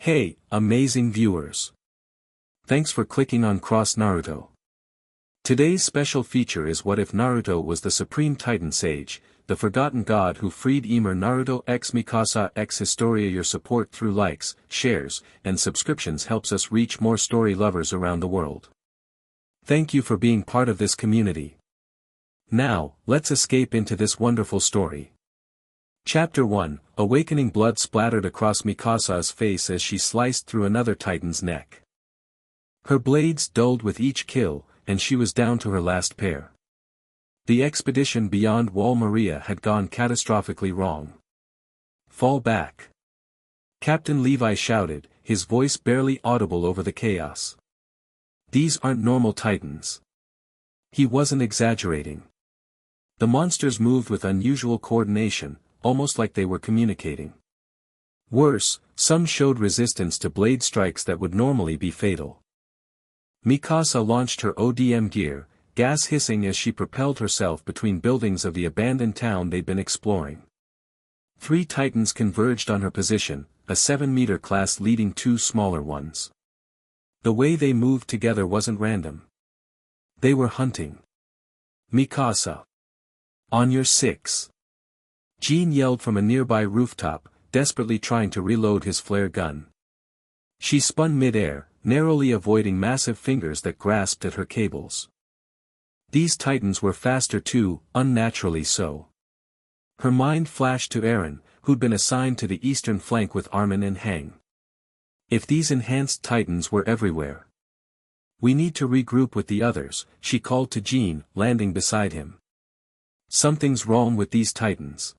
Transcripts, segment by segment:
Hey, amazing viewers! Thanks for clicking on Cross Naruto. Today's special feature is what if Naruto was the Supreme Titan Sage, the forgotten god who freed Ymir. Naruto x Mikasa x Historia. Your support through likes, shares, and subscriptions helps us reach more story lovers around the world. Thank you for being part of this community. Now, let's escape into this wonderful story. Chapter 1, Awakening. Blood splattered across Mikasa's face as she sliced through another titan's neck. Her blades dulled with each kill, and she was down to her last pair. The expedition beyond Wall Maria had gone catastrophically wrong. Fall back! Captain Levi shouted, his voice barely audible over the chaos. These aren't normal titans. He wasn't exaggerating. The monsters moved with unusual coordination, almost like they were communicating. Worse, some showed resistance to blade strikes that would normally be fatal. Mikasa launched her ODM gear, gas hissing as she propelled herself between buildings of the abandoned town they'd been exploring. 3 titans converged on her position, a 7-meter class leading 2 smaller ones. The way they moved together wasn't random. They were hunting. Mikasa. On your 6. Jean yelled from a nearby rooftop, desperately trying to reload his flare gun. She spun mid-air, narrowly avoiding massive fingers that grasped at her cables. These titans were faster too, unnaturally so. Her mind flashed to Eren, who'd been assigned to the eastern flank with Armin and Hang. If these enhanced titans were everywhere. We need to regroup with the others, she called to Jean, landing beside him. Something's wrong with these titans.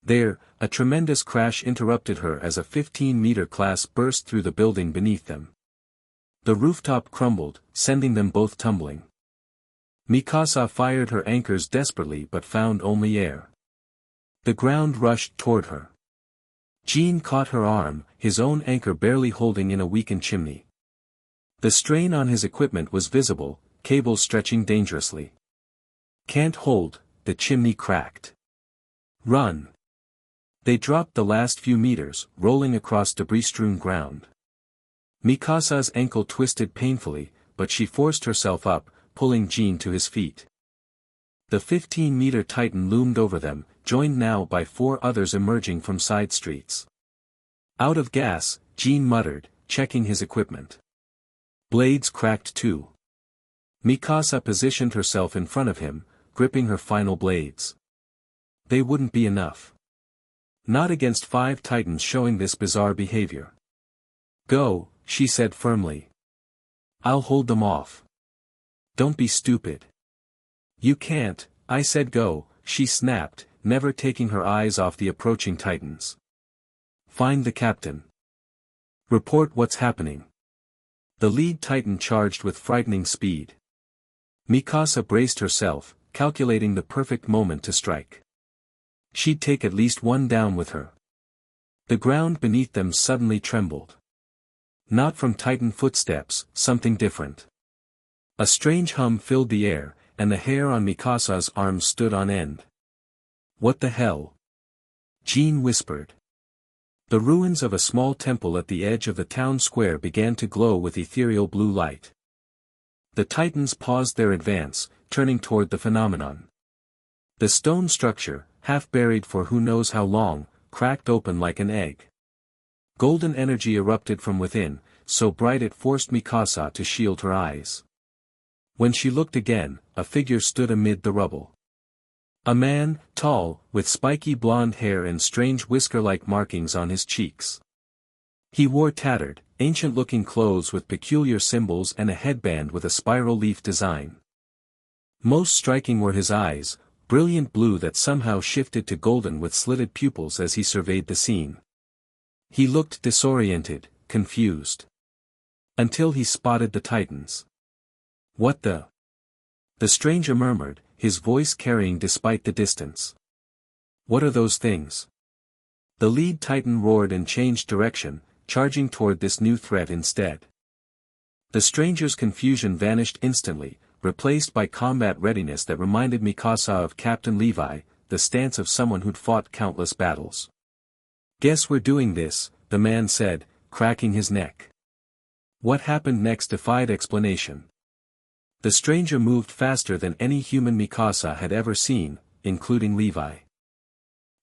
There, a tremendous crash interrupted her as a 15-meter class burst through the building beneath them. The rooftop crumbled, sending them both tumbling. Mikasa fired her anchors desperately but found only air. The ground rushed toward her. Jean caught her arm, his own anchor barely holding in a weakened chimney. The strain on his equipment was visible, cables stretching dangerously. Can't hold, the chimney cracked. Run! They dropped the last few meters, rolling across debris-strewn ground. Mikasa's ankle twisted painfully, but she forced herself up, pulling Jean to his feet. The 15-meter titan loomed over them, joined now by 4 others emerging from side streets. Out of gas, Jean muttered, checking his equipment. Blades cracked too. Mikasa positioned herself in front of him, gripping her final blades. They wouldn't be enough. Not against 5 titans showing this bizarre behavior. Go, she said firmly. I'll hold them off. Don't be stupid. You can't, I said go, she snapped, never taking her eyes off the approaching titans. Find the captain. Report what's happening. The lead titan charged with frightening speed. Mikasa braced herself, calculating the perfect moment to strike. She'd take at least 1 down with her. The ground beneath them suddenly trembled. Not from titan footsteps, something different. A strange hum filled the air, and the hair on Mikasa's arms stood on end. What the hell? Jean whispered. The ruins of a small temple at the edge of the town square began to glow with ethereal blue light. The titans paused their advance, turning toward the phenomenon. The stone structure, half buried for who knows how long, cracked open like an egg. Golden energy erupted from within, so bright it forced Mikasa to shield her eyes. When she looked again, a figure stood amid the rubble. A man, tall, with spiky blonde hair and strange whisker-like markings on his cheeks. He wore tattered, ancient-looking clothes with peculiar symbols and a headband with a spiral leaf design. Most striking were his eyes, brilliant blue that somehow shifted to golden with slitted pupils as he surveyed the scene. He looked disoriented, confused. Until he spotted the titans. What the? The stranger murmured, his voice carrying despite the distance. What are those things? The lead titan roared and changed direction, charging toward this new threat instead. The stranger's confusion vanished instantly, replaced by combat readiness that reminded Mikasa of Captain Levi, the stance of someone who'd fought countless battles. Guess we're doing this, the man said, cracking his neck. What happened next defied explanation. The stranger moved faster than any human Mikasa had ever seen, including Levi.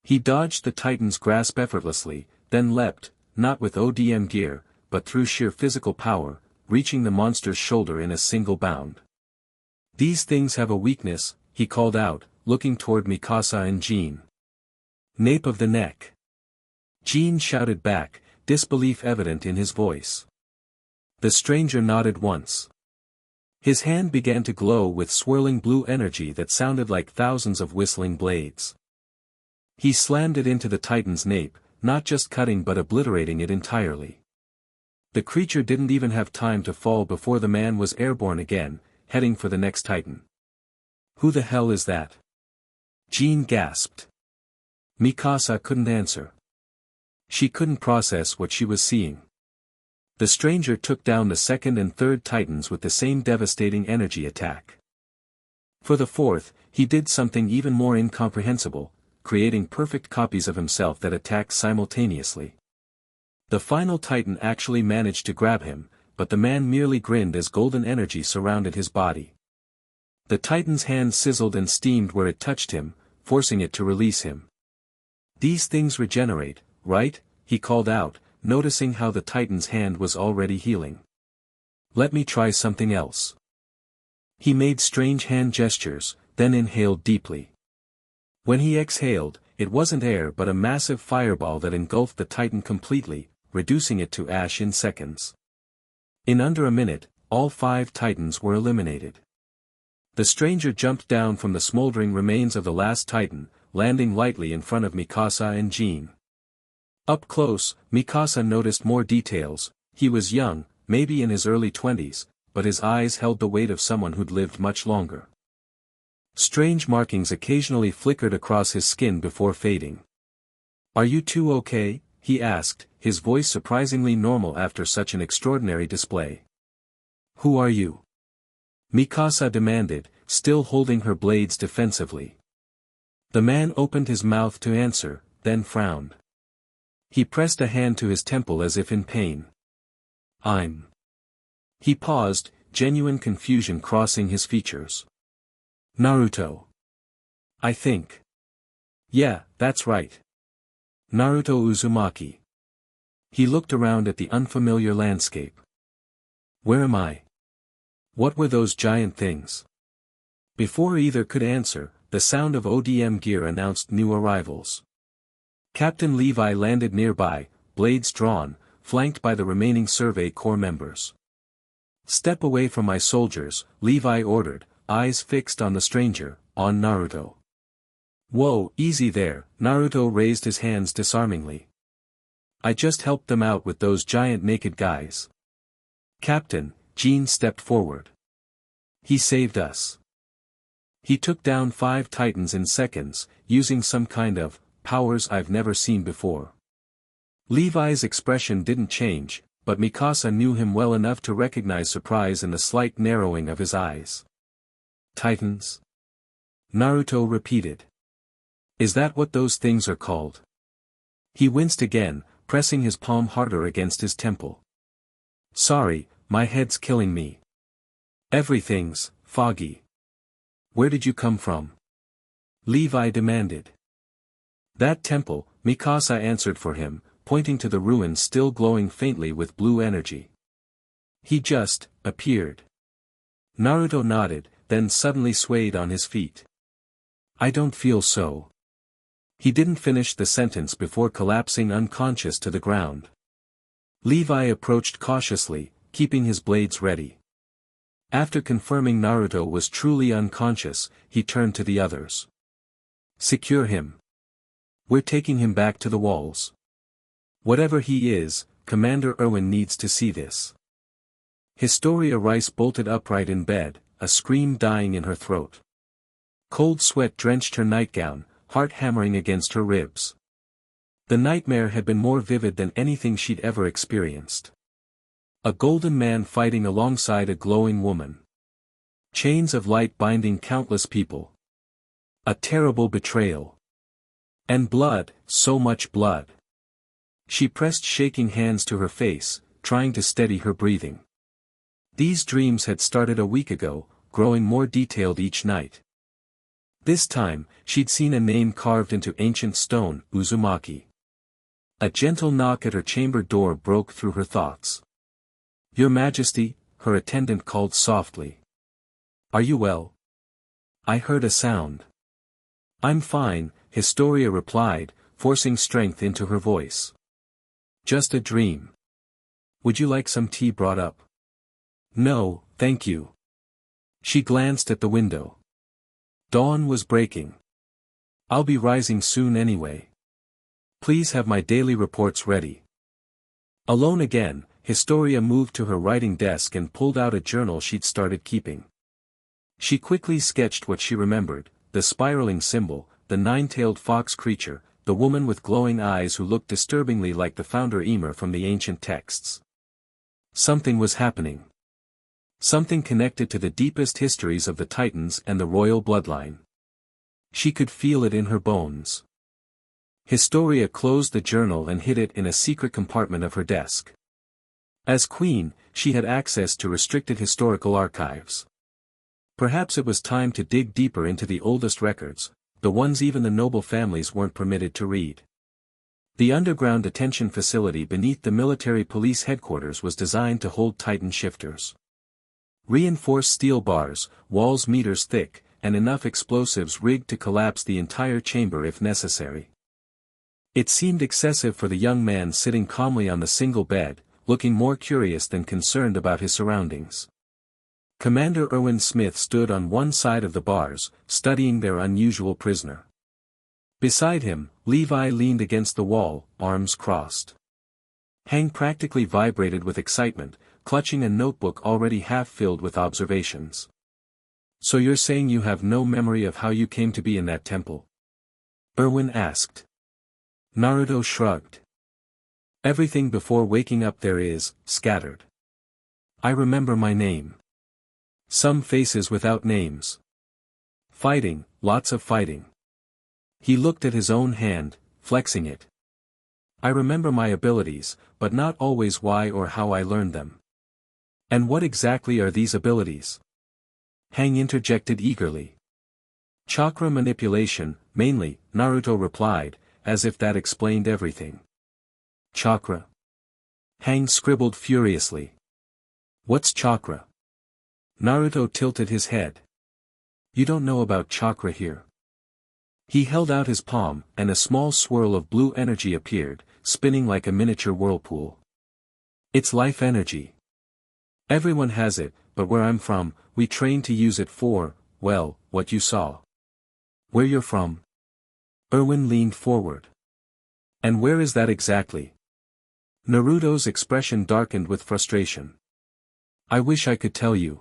He dodged the Titan's grasp effortlessly, then leapt, not with ODM gear, but through sheer physical power, reaching the monster's shoulder in a single bound. These things have a weakness, he called out, looking toward Mikasa and Jean. Nape of the neck. Jean shouted back, disbelief evident in his voice. The stranger nodded once. His hand began to glow with swirling blue energy that sounded like thousands of whistling blades. He slammed it into the Titan's nape, not just cutting but obliterating it entirely. The creature didn't even have time to fall before the man was airborne again, heading for the next Titan. Who the hell is that? Jean gasped. Mikasa couldn't answer. She couldn't process what she was seeing. The stranger took down the second and third Titans with the same devastating energy attack. For the fourth, he did something even more incomprehensible, creating perfect copies of himself that attacked simultaneously. The final Titan actually managed to grab him, but the man merely grinned as golden energy surrounded his body. The Titan's hand sizzled and steamed where it touched him, forcing it to release him. These things regenerate, right? He called out, noticing how the Titan's hand was already healing. Let me try something else. He made strange hand gestures, then inhaled deeply. When he exhaled, it wasn't air but a massive fireball that engulfed the Titan completely, reducing it to ash in seconds. In under a minute, all 5 Titans were eliminated. The stranger jumped down from the smoldering remains of the last Titan, landing lightly in front of Mikasa and Jean. Up close, Mikasa noticed more details. He was young, maybe in his early 20s, but his eyes held the weight of someone who'd lived much longer. Strange markings occasionally flickered across his skin before fading. Are you two okay? He asked, his voice surprisingly normal after such an extraordinary display. Who are you? Mikasa demanded, still holding her blades defensively. The man opened his mouth to answer, then frowned. He pressed a hand to his temple as if in pain. He paused, genuine confusion crossing his features. Naruto. I think. Yeah, that's right. Naruto Uzumaki. He looked around at the unfamiliar landscape. Where am I? What were those giant things? Before either could answer, the sound of ODM gear announced new arrivals. Captain Levi landed nearby, blades drawn, flanked by the remaining Survey Corps members. Step away from my soldiers, Levi ordered, eyes fixed on the stranger, on Naruto. Whoa, easy there, Naruto raised his hands disarmingly. I just helped them out with those giant naked guys. Captain, Jean stepped forward. He saved us. He took down 5 Titans in seconds, using some kind of powers I've never seen before. Levi's expression didn't change, but Mikasa knew him well enough to recognize surprise in the slight narrowing of his eyes. Titans? Naruto repeated. Is that what those things are called? He winced again, pressing his palm harder against his temple. Sorry, my head's killing me. Everything's foggy. Where did you come from? Levi demanded. That temple, Mikasa answered for him, pointing to the ruins still glowing faintly with blue energy. He just appeared. Naruto nodded, then suddenly swayed on his feet. I don't feel so. He didn't finish the sentence before collapsing unconscious to the ground. Levi approached cautiously, keeping his blades ready. After confirming Naruto was truly unconscious, he turned to the others. Secure him. We're taking him back to the walls. Whatever he is, Commander Erwin needs to see this. Historia Rice bolted upright in bed, a scream dying in her throat. Cold sweat drenched her nightgown, heart hammering against her ribs. The nightmare had been more vivid than anything she'd ever experienced. A golden man fighting alongside a glowing woman. Chains of light binding countless people. A terrible betrayal. And blood, so much blood. She pressed shaking hands to her face, trying to steady her breathing. These dreams had started a week ago, growing more detailed each night. This time, she'd seen a name carved into ancient stone, Uzumaki. A gentle knock at her chamber door broke through her thoughts. "Your Majesty," her attendant called softly. "Are you well?" I heard a sound. "I'm fine," Historia replied, forcing strength into her voice. "Just a dream. Would you like some tea brought up?" "No, thank you." She glanced at the window. Dawn was breaking. "I'll be rising soon anyway. Please have my daily reports ready." Alone again, Historia moved to her writing desk and pulled out a journal she'd started keeping. She quickly sketched what she remembered: the spiraling symbol, the nine-tailed fox creature, the woman with glowing eyes who looked disturbingly like the founder Ymir from the ancient texts. Something was happening. Something connected to the deepest histories of the Titans and the royal bloodline. She could feel it in her bones. Historia closed the journal and hid it in a secret compartment of her desk. As queen, she had access to restricted historical archives. Perhaps it was time to dig deeper into the oldest records, the ones even the noble families weren't permitted to read. The underground detention facility beneath the military police headquarters was designed to hold Titan shifters. Reinforced steel bars, walls meters thick, and enough explosives rigged to collapse the entire chamber if necessary. It seemed excessive for the young man sitting calmly on the single bed, looking more curious than concerned about his surroundings. Commander Erwin Smith stood on one side of the bars, studying their unusual prisoner. Beside him, Levi leaned against the wall, arms crossed. Hang practically vibrated with excitement, clutching a notebook already half filled with observations. "So you're saying you have no memory of how you came to be in that temple?" Erwin asked. Naruto shrugged. "Everything before waking up there is scattered. I remember my name. Some faces without names. Fighting, lots of fighting." He looked at his own hand, flexing it. "I remember my abilities, but not always why or how I learned them." "And what exactly are these abilities?" Hang interjected eagerly. "Chakra manipulation, mainly," Naruto replied, as if that explained everything. "Chakra?" Hang scribbled furiously. "What's chakra?" Naruto tilted his head. "You don't know about chakra here." He held out his palm, and a small swirl of blue energy appeared, spinning like a miniature whirlpool. "It's life energy. Everyone has it, but where I'm from, we train to use it for, well, what you saw." "Where you're from?" Erwin leaned forward. "And where is that exactly?" Naruto's expression darkened with frustration. "I wish I could tell you.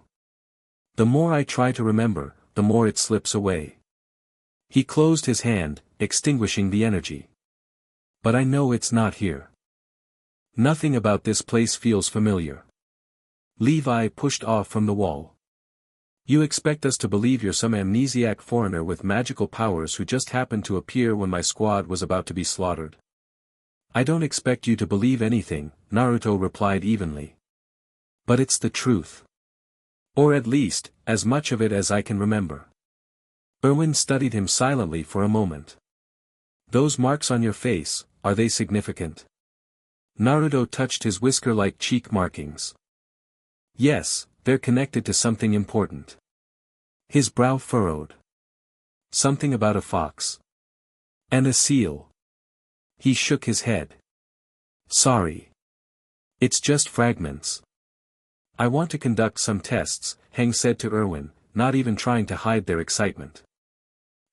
The more I try to remember, the more it slips away." He closed his hand, extinguishing the energy. "But I know it's not here. Nothing about this place feels familiar." Levi pushed off from the wall. "You expect us to believe you're some amnesiac foreigner with magical powers who just happened to appear when my squad was about to be slaughtered?" "I don't expect you to believe anything," Naruto replied evenly. "But it's the truth. Or at least, as much of it as I can remember." Erwin studied him silently for a moment. "Those marks on your face, are they significant?" Naruto touched his whisker-like cheek markings. "Yes, they're connected to something important." His brow furrowed. "Something about a fox. And a seal." He shook his head. "Sorry. It's just fragments. I want to conduct some tests," Heng said to Erwin, not even trying to hide their excitement.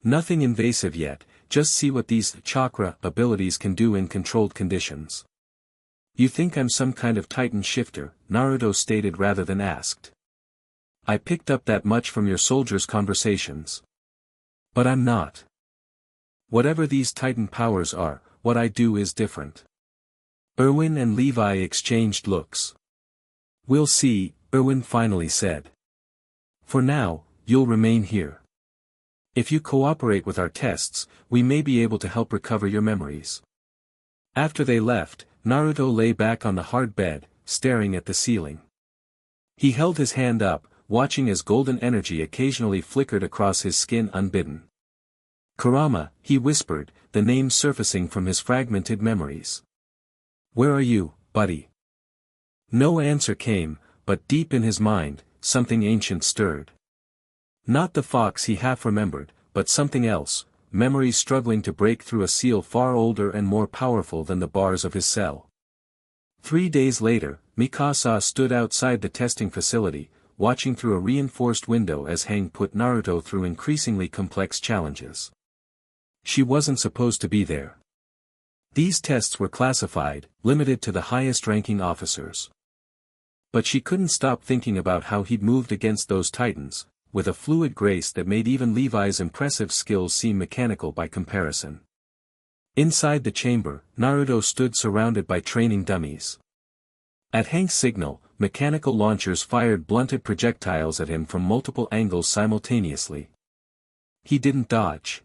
"Nothing invasive yet, just see what these chakra abilities can do in controlled conditions." "You think I'm some kind of Titan shifter," Naruto stated rather than asked. "I picked up that much from your soldiers' conversations. But I'm not. Whatever these Titan powers are, what I do is different." Erwin and Levi exchanged looks. "We'll see," Erwin finally said. "For now, you'll remain here. If you cooperate with our tests, we may be able to help recover your memories." After they left, Naruto lay back on the hard bed, staring at the ceiling. He held his hand up, watching as golden energy occasionally flickered across his skin unbidden. Kurama, he whispered, the name surfacing from his fragmented memories. Where are you, buddy? No answer came, but deep in his mind, something ancient stirred. Not the fox he half remembered, but something else, memories struggling to break through a seal far older and more powerful than the bars of his cell. 3 days later, Mikasa stood outside the testing facility, watching through a reinforced window as Hang put Naruto through increasingly complex challenges. She wasn't supposed to be there. These tests were classified, limited to the highest-ranking officers. But she couldn't stop thinking about how he'd moved against those titans, with a fluid grace that made even Levi's impressive skills seem mechanical by comparison. Inside the chamber, Naruto stood surrounded by training dummies. At Hank's signal, mechanical launchers fired blunted projectiles at him from multiple angles simultaneously. He didn't dodge.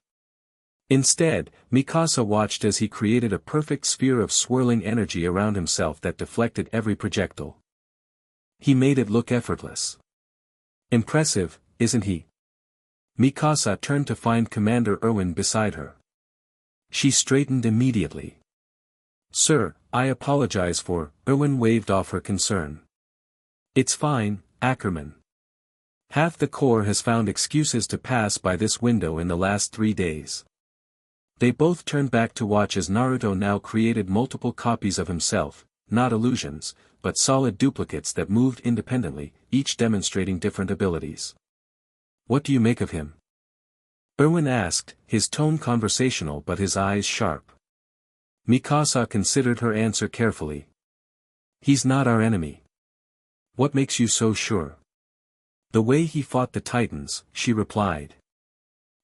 Instead, Mikasa watched as he created a perfect sphere of swirling energy around himself that deflected every projectile. He made it look effortless. Impressive, isn't he? Mikasa turned to find Commander Erwin beside her. She straightened immediately. Sir, I apologize for, Erwin waved off her concern. It's fine, Ackerman. Half the Corps has found excuses to pass by this window in the last 3 days. They both turned back to watch as Naruto now created multiple copies of himself, not illusions, but solid duplicates that moved independently, each demonstrating different abilities. What do you make of him? Erwin asked, his tone conversational but his eyes sharp. Mikasa considered her answer carefully. He's not our enemy. What makes you so sure? The way he fought the Titans, she replied.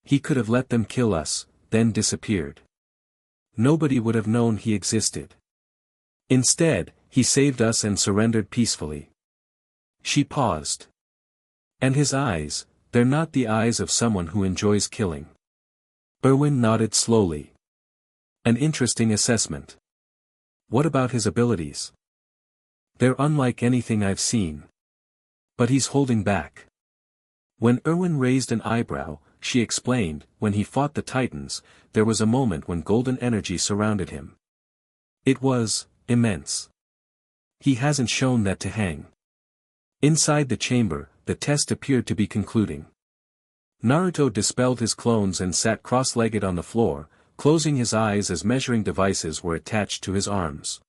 He could have let them kill us, then disappeared. Nobody would have known he existed. Instead, he saved us and surrendered peacefully. She paused. And his eyes, they're not the eyes of someone who enjoys killing. Erwin nodded slowly. An interesting assessment. What about his abilities? They're unlike anything I've seen. But he's holding back. When Erwin raised an eyebrow, she explained, when he fought the Titans, there was a moment when golden energy surrounded him. It was immense. He hasn't shown that to Hang. Inside the chamber, the test appeared to be concluding. Naruto dispelled his clones and sat cross-legged on the floor, closing his eyes as measuring devices were attached to his arms.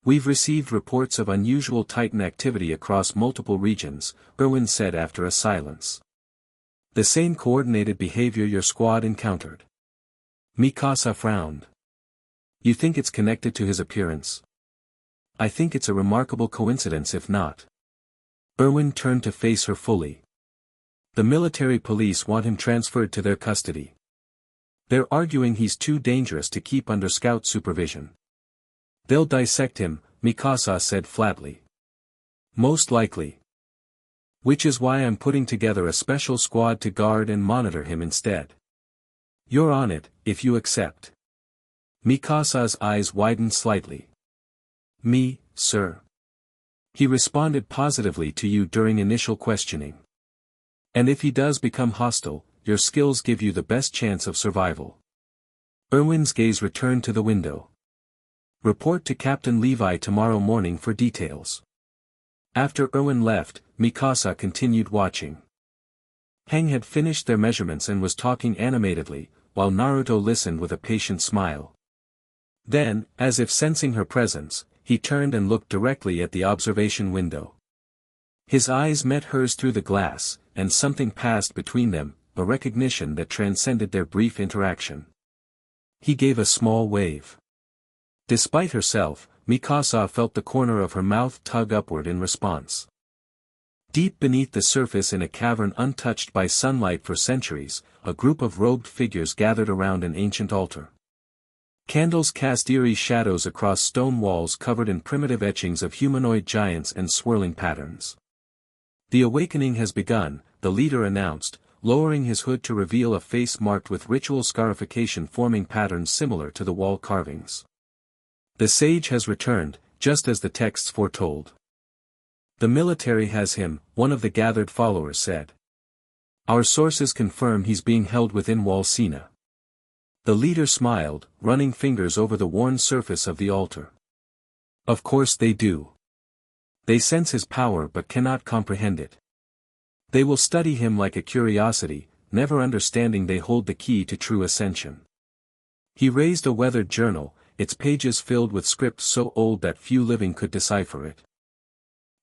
We've received reports of unusual Titan activity across multiple regions, Erwin said after a silence. The same coordinated behavior your squad encountered. Mikasa frowned. You think it's connected to his appearance? I think it's a remarkable coincidence if not. Erwin turned to face her fully. The military police want him transferred to their custody. They're arguing he's too dangerous to keep under scout supervision. They'll dissect him, Mikasa said flatly. Most likely. Which is why I'm putting together a special squad to guard and monitor him instead. You're on it, if you accept. Mikasa's eyes widened slightly. Me, sir. He responded positively to you during initial questioning. And if he does become hostile, your skills give you the best chance of survival. Erwin's gaze returned to the window. Report to Captain Levi tomorrow morning for details. After Erwin left, Mikasa continued watching. Hang had finished their measurements and was talking animatedly, while Naruto listened with a patient smile. Then, as if sensing her presence, he turned and looked directly at the observation window. His eyes met hers through the glass, and something passed between them, a recognition that transcended their brief interaction. He gave a small wave. Despite herself, Mikasa felt the corner of her mouth tug upward in response. Deep beneath the surface in a cavern untouched by sunlight for centuries, a group of robed figures gathered around an ancient altar. Candles cast eerie shadows across stone walls covered in primitive etchings of humanoid giants and swirling patterns. The awakening has begun, the leader announced, lowering his hood to reveal a face marked with ritual scarification forming patterns similar to the wall carvings. The sage has returned, just as the texts foretold. The military has him, one of the gathered followers said. Our sources confirm he's being held within Walsina. The leader smiled, running fingers over the worn surface of the altar. Of course they do. They sense his power but cannot comprehend it. They will study him like a curiosity, never understanding they hold the key to true ascension. He raised a weathered journal, its pages filled with script so old that few living could decipher it.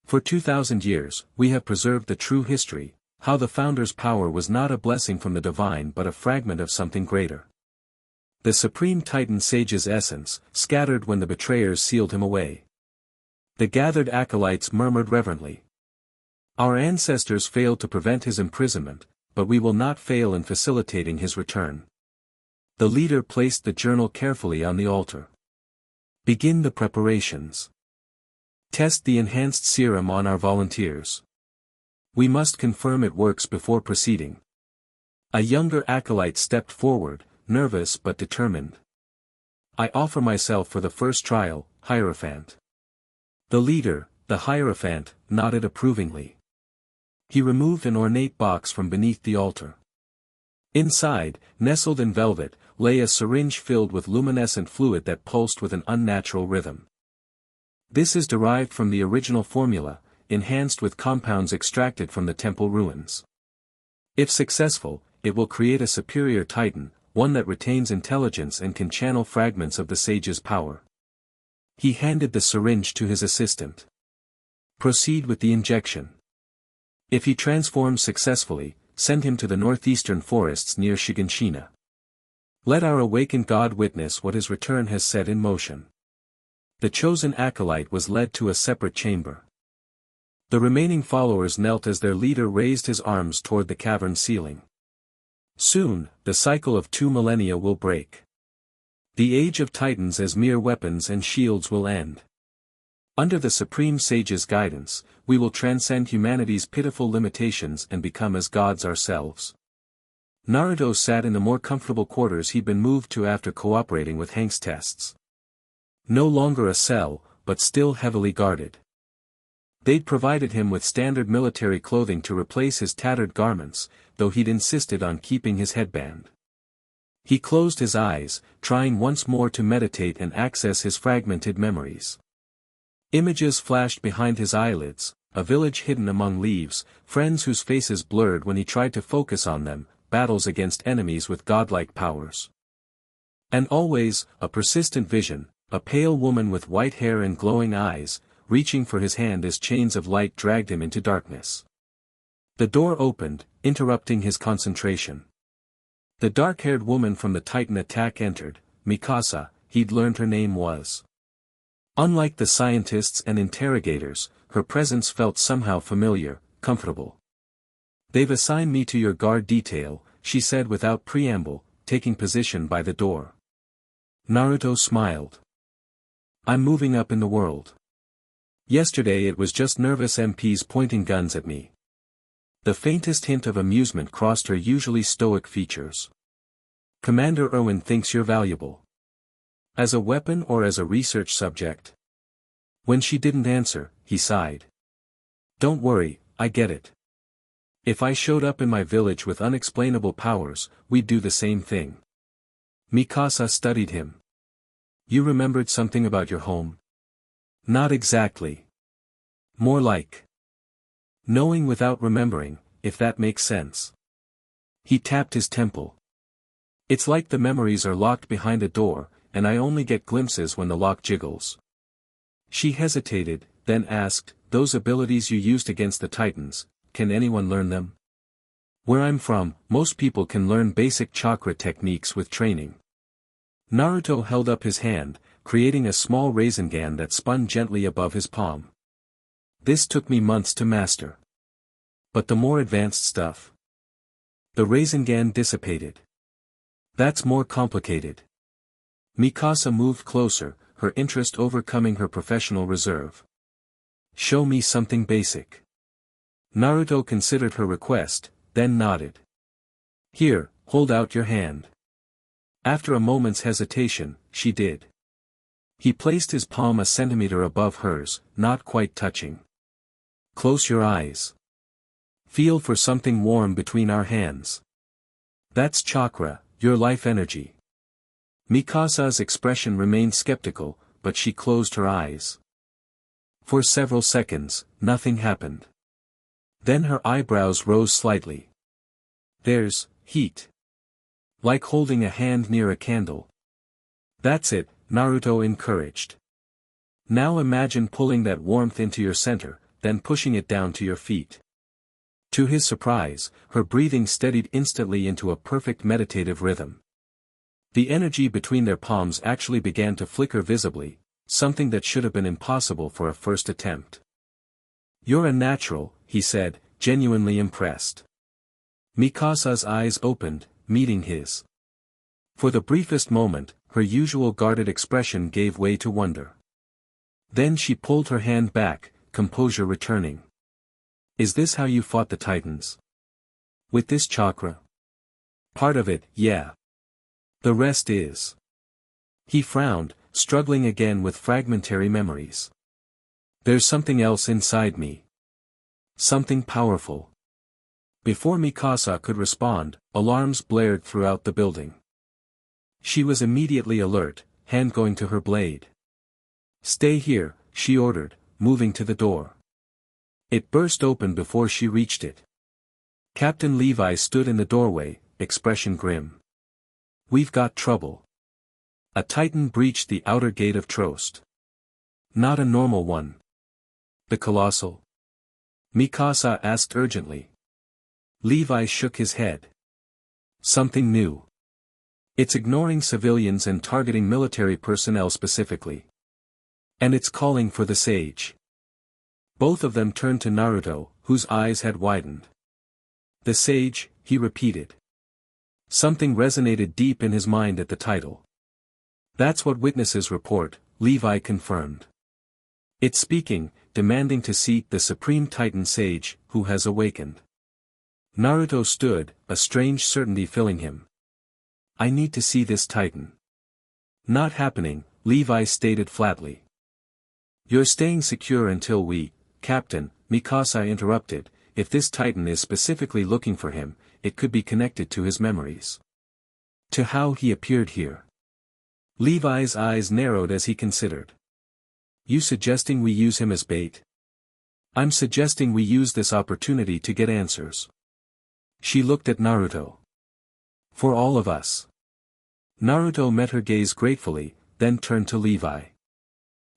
For 2,000 years, we have preserved the true history, how the founder's power was not a blessing from the divine but a fragment of something greater. The supreme Titan sage's essence, scattered when the betrayers sealed him away. The gathered acolytes murmured reverently. Our ancestors failed to prevent his imprisonment, but we will not fail in facilitating his return. The leader placed the journal carefully on the altar. Begin the preparations. Test the enhanced serum on our volunteers. We must confirm it works before proceeding. A younger acolyte stepped forward, nervous but determined. I offer myself for the first trial, Hierophant. The leader, the Hierophant, nodded approvingly. He removed an ornate box from beneath the altar. Inside, nestled in velvet, lay a syringe filled with luminescent fluid that pulsed with an unnatural rhythm. This is derived from the original formula, enhanced with compounds extracted from the temple ruins. If successful, it will create a superior Titan, one that retains intelligence and can channel fragments of the sage's power. He handed the syringe to his assistant. Proceed with the injection. If he transforms successfully, send him to the northeastern forests near Shiganshina. Let our awakened God witness what his return has set in motion. The chosen acolyte was led to a separate chamber. The remaining followers knelt as their leader raised his arms toward the cavern ceiling. Soon, the cycle of 2 millennia will break. The age of Titans as mere weapons and shields will end. Under the Supreme Sage's guidance, we will transcend humanity's pitiful limitations and become as gods ourselves. Naruto sat in the more comfortable quarters he'd been moved to after cooperating with Hank's tests. No longer a cell, but still heavily guarded. They'd provided him with standard military clothing to replace his tattered garments, though he'd insisted on keeping his headband. He closed his eyes, trying once more to meditate and access his fragmented memories. Images flashed behind his eyelids, a village hidden among leaves, friends whose faces blurred when he tried to focus on them, battles against enemies with godlike powers. And always, a persistent vision, a pale woman with white hair and glowing eyes, reaching for his hand as chains of light dragged him into darkness. The door opened, interrupting his concentration. The dark-haired woman from the Titan attack entered, Mikasa, he'd learned her name was. Unlike the scientists and interrogators, her presence felt somehow familiar, comfortable. They've assigned me to your guard detail, she said without preamble, taking position by the door. Naruto smiled. I'm moving up in the world. Yesterday it was just nervous MPs pointing guns at me. The faintest hint of amusement crossed her usually stoic features. Commander Irwin thinks you're valuable. As a weapon or as a research subject? When she didn't answer, he sighed. Don't worry, I get it. If I showed up in my village with unexplainable powers, we'd do the same thing. Mikasa studied him. You remembered something about your home? Not exactly. More like knowing without remembering, if that makes sense. He tapped his temple. It's like the memories are locked behind a door, and I only get glimpses when the lock jiggles. She hesitated, then asked, those abilities you used against the Titans, can anyone learn them? Where I'm from, most people can learn basic chakra techniques with training. Naruto held up his hand, creating a small Rasengan that spun gently above his palm. This took me months to master. But the more advanced stuff. The Rasengan dissipated. That's more complicated. Mikasa moved closer, her interest overcoming her professional reserve. Show me something basic. Naruto considered her request, then nodded. Here, hold out your hand. After a moment's hesitation, she did. He placed his palm a centimeter above hers, not quite touching. Close your eyes. Feel for something warm between our hands. That's chakra, your life energy. Mikasa's expression remained skeptical, but she closed her eyes. For several seconds, nothing happened. Then her eyebrows rose slightly. There's heat. Like holding a hand near a candle. That's it, Naruto encouraged. Now imagine pulling that warmth into your center, then pushing it down to your feet. To his surprise, her breathing steadied instantly into a perfect meditative rhythm. The energy between their palms actually began to flicker visibly, something that should have been impossible for a first attempt. You're a natural, he said, genuinely impressed. Mikasa's eyes opened, meeting his. For the briefest moment, her usual guarded expression gave way to wonder. Then she pulled her hand back, composure returning. Is this how you fought the Titans? With this chakra? Part of it, yeah. The rest is. He frowned, struggling again with fragmentary memories. There's something else inside me. Something powerful. Before Mikasa could respond, alarms blared throughout the building. She was immediately alert, hand going to her blade. Stay here, she ordered, moving to the door. It burst open before she reached it. Captain Levi stood in the doorway, expression grim. We've got trouble. A Titan breached the outer gate of Trost. Not a normal one. The colossal? Mikasa asked urgently. Levi shook his head. Something new. It's ignoring civilians and targeting military personnel specifically. And it's calling for the sage. Both of them turned to Naruto, whose eyes had widened. The sage, he repeated. Something resonated deep in his mind at the title. That's what witnesses report, Levi confirmed. It's speaking, demanding to seat the Supreme Titan Sage, who has awakened. Naruto stood, a strange certainty filling him. I need to see this Titan. Not happening, Levi stated flatly. You're staying secure until we, Captain, Mikasa interrupted. If this Titan is specifically looking for him, it could be connected to his memories. To how he appeared here. Levi's eyes narrowed as he considered. You suggesting we use him as bait? I'm suggesting we use this opportunity to get answers. She looked at Naruto. For all of us. Naruto met her gaze gratefully, then turned to Levi.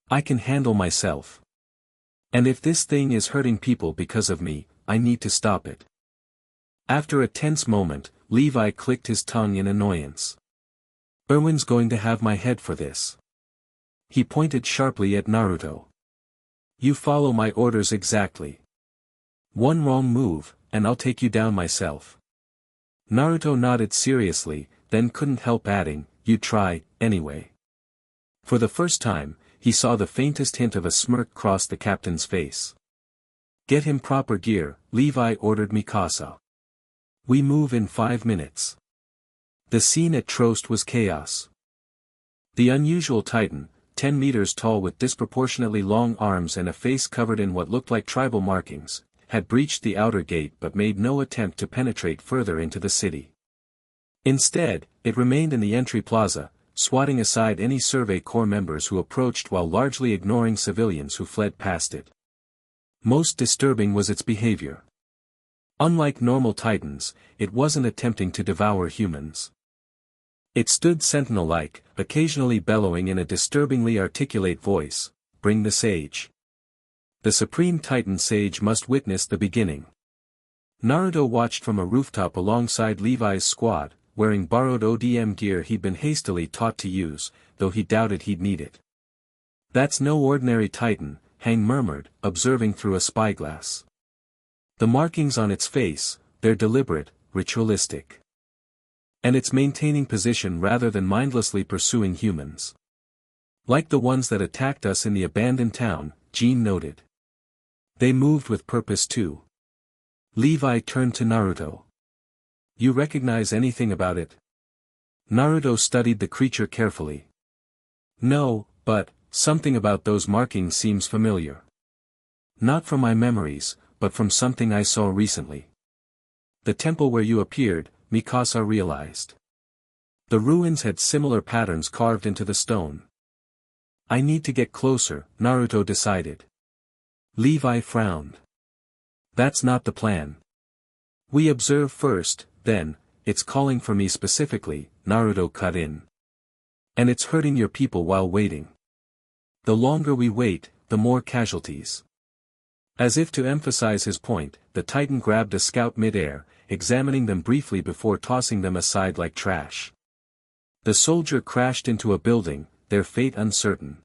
I can handle myself. And if this thing is hurting people because of me, I need to stop it. After a tense moment, Levi clicked his tongue in annoyance. Erwin's going to have my head for this. He pointed sharply at Naruto. You follow my orders exactly. One wrong move, and I'll take you down myself. Naruto nodded seriously, then couldn't help adding, you try, anyway. For the first time, he saw the faintest hint of a smirk cross the captain's face. Get him proper gear, Levi ordered Mikasa. We move in 5 minutes. The scene at Trost was chaos. The unusual Titan, 10 meters tall with disproportionately long arms and a face covered in what looked like tribal markings, had breached the outer gate but made no attempt to penetrate further into the city. Instead, it remained in the entry plaza, swatting aside any Survey Corps members who approached while largely ignoring civilians who fled past it. Most disturbing was its behavior. Unlike normal Titans, it wasn't attempting to devour humans. It stood sentinel-like, occasionally bellowing in a disturbingly articulate voice, bring the sage. The Supreme Titan Sage must witness the beginning. Naruto watched from a rooftop alongside Levi's squad, wearing borrowed ODM gear he'd been hastily taught to use, though he doubted he'd need it. That's no ordinary Titan, Hang murmured, observing through a spyglass. The markings on its face, they're deliberate, ritualistic. And it's maintaining position rather than mindlessly pursuing humans. Like the ones that attacked us in the abandoned town, Jean noted. They moved with purpose too. Levi turned to Naruto. You recognize anything about it? Naruto studied the creature carefully. No, But, something about those markings seems familiar. Not from my memories, but from something I saw recently. The temple where you appeared, Mikasa realized. The ruins had similar patterns carved into the stone. I need to get closer, Naruto decided. Levi frowned. That's not the plan. We observe first, then, it's calling for me specifically, Naruto cut in. And it's hurting your people while waiting. The longer we wait, the more casualties. As if to emphasize his point, the Titan grabbed a scout mid-air, examining them briefly before tossing them aside like trash. The soldier crashed into a building, their fate uncertain.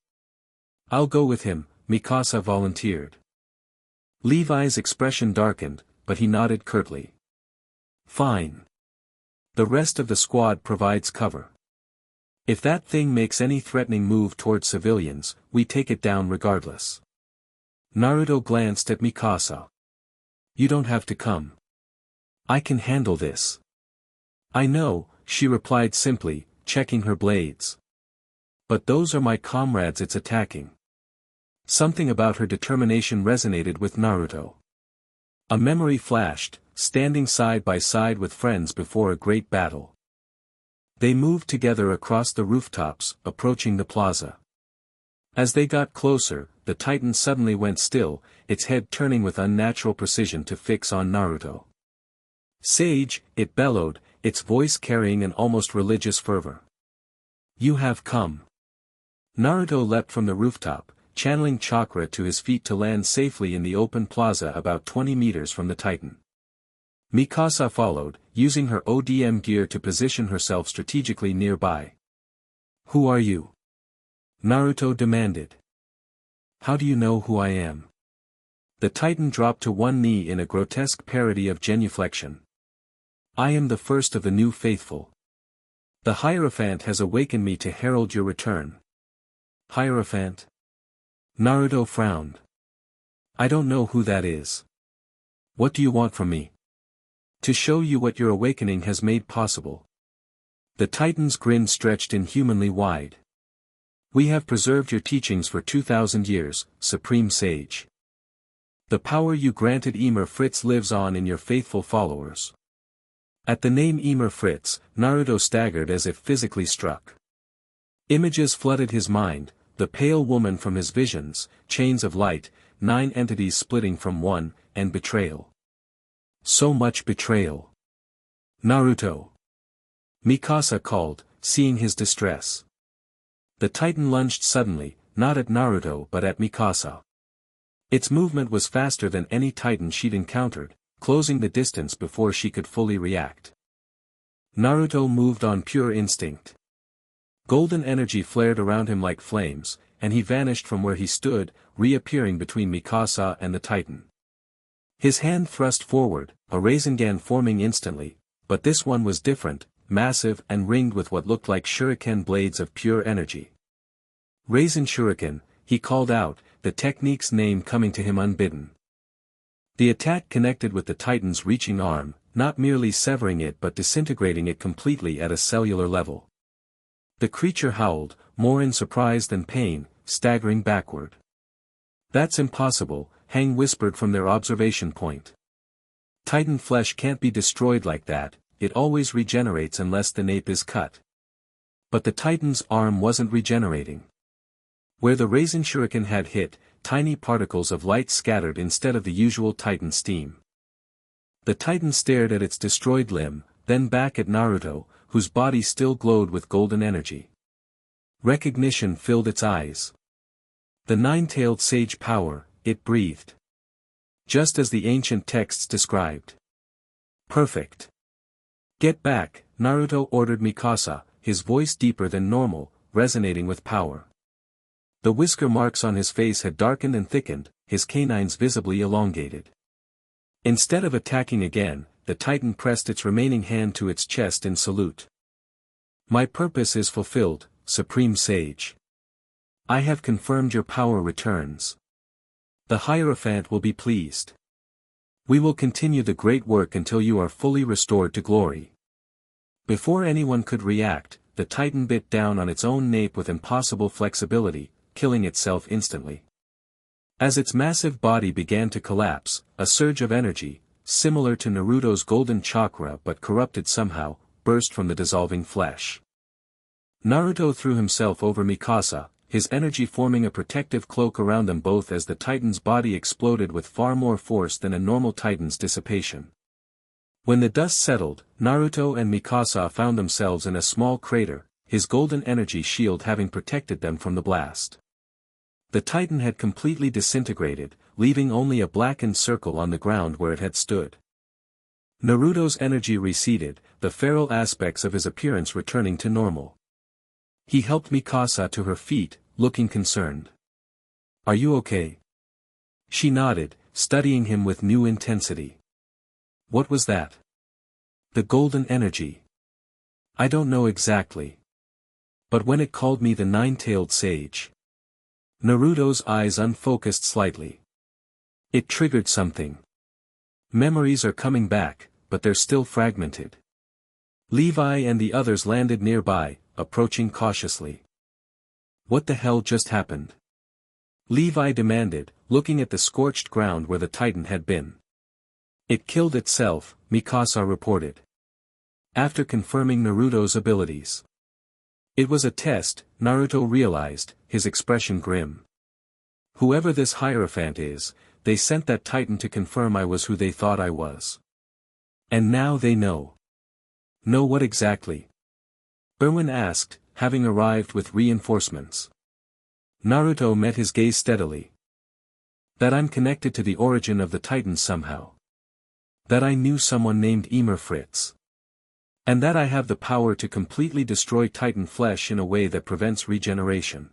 I'll go with him, Mikasa volunteered. Levi's expression darkened, but he nodded curtly. Fine. The rest of the squad provides cover. If that thing makes any threatening move towards civilians, we take it down regardless. Naruto glanced at Mikasa. You don't have to come. I can handle this. I know, she replied simply, checking her blades. But those are my comrades it's attacking. Something about her determination resonated with Naruto. A memory flashed, standing side by side with friends before a great battle. They moved together across the rooftops, approaching the plaza. As they got closer, the Titan suddenly went still, its head turning with unnatural precision to fix on Naruto. Sage, it bellowed, its voice carrying an almost religious fervor. You have come. Naruto leapt from the rooftop, channeling chakra to his feet to land safely in the open plaza about 20 meters from the Titan. Mikasa followed, using her ODM gear to position herself strategically nearby. Who are you? Naruto demanded. How do you know who I am? The Titan dropped to one knee in a grotesque parody of genuflection. I am the first of the new faithful. The Hierophant has awakened me to herald your return. Hierophant? Naruto frowned. I don't know who that is. What do you want from me? To show you what your awakening has made possible. The Titan's grin stretched inhumanly wide. We have preserved your teachings for 2,000 years, Supreme Sage. The power you granted Ymir Fritz lives on in your faithful followers. At the name Ymir Fritz, Naruto staggered as if physically struck. Images flooded his mind, the pale woman from his visions, chains of light, 9 entities splitting from one, and betrayal. So much betrayal. Naruto. Mikasa called, seeing his distress. The Titan lunged suddenly, not at Naruto but at Mikasa. Its movement was faster than any Titan she'd encountered, closing the distance before she could fully react. Naruto moved on pure instinct. Golden energy flared around him like flames, and he vanished from where he stood, reappearing between Mikasa and the Titan. His hand thrust forward, a Rasengan forming instantly, but this one was different, massive and ringed with what looked like shuriken blades of pure energy. Rasen Shuriken, he called out, the technique's name coming to him unbidden. The attack connected with the Titan's reaching arm, not merely severing it but disintegrating it completely at a cellular level. The creature howled, more in surprise than pain, staggering backward. That's impossible, Hang whispered from their observation point. Titan flesh can't be destroyed like that, it always regenerates unless the nape is cut. But the Titan's arm wasn't regenerating. Where the Rasen Shuriken had hit, tiny particles of light scattered instead of the usual Titan steam. The Titan stared at its destroyed limb, then back at Naruto, whose body still glowed with golden energy. Recognition filled its eyes. The nine-tailed sage power, it breathed. Just as the ancient texts described. Perfect. Get back, Naruto ordered Mikasa, his voice deeper than normal, resonating with power. The whisker marks on his face had darkened and thickened, his canines visibly elongated. Instead of attacking again, the Titan pressed its remaining hand to its chest in salute. My purpose is fulfilled, Supreme Sage. I have confirmed your power returns. The Hierophant will be pleased. We will continue the great work until you are fully restored to glory. Before anyone could react, the Titan bit down on its own nape with impossible flexibility, killing itself instantly. As its massive body began to collapse, a surge of energy, similar to Naruto's golden chakra but corrupted somehow, burst from the dissolving flesh. Naruto threw himself over Mikasa, his energy forming a protective cloak around them both as the Titan's body exploded with far more force than a normal Titan's dissipation. When the dust settled, Naruto and Mikasa found themselves in a small crater, his golden energy shield having protected them from the blast. The Titan had completely disintegrated, leaving only a blackened circle on the ground where it had stood. Naruto's energy receded, the feral aspects of his appearance returning to normal. He helped Mikasa to her feet, looking concerned. "Are you okay?" She nodded, studying him with new intensity. "What was that?" "The golden energy. I don't know exactly. But when it called me the nine-tailed sage." Naruto's eyes unfocused slightly. "It triggered something. Memories are coming back, but they're still fragmented." Levi and the others landed nearby, approaching cautiously. "What the hell just happened?" Levi demanded, looking at the scorched ground where the Titan had been. "It killed itself," Mikasa reported. After confirming Naruto's abilities. It was a test, Naruto realized, his expression grim. "Whoever this Hierophant is, they sent that Titan to confirm I was who they thought I was. And now they know." "Know what exactly?" Erwin asked, having arrived with reinforcements. Naruto met his gaze steadily. "That I'm connected to the origin of the Titans somehow. That I knew someone named Ymir Fritz. And that I have the power to completely destroy Titan flesh in a way that prevents regeneration."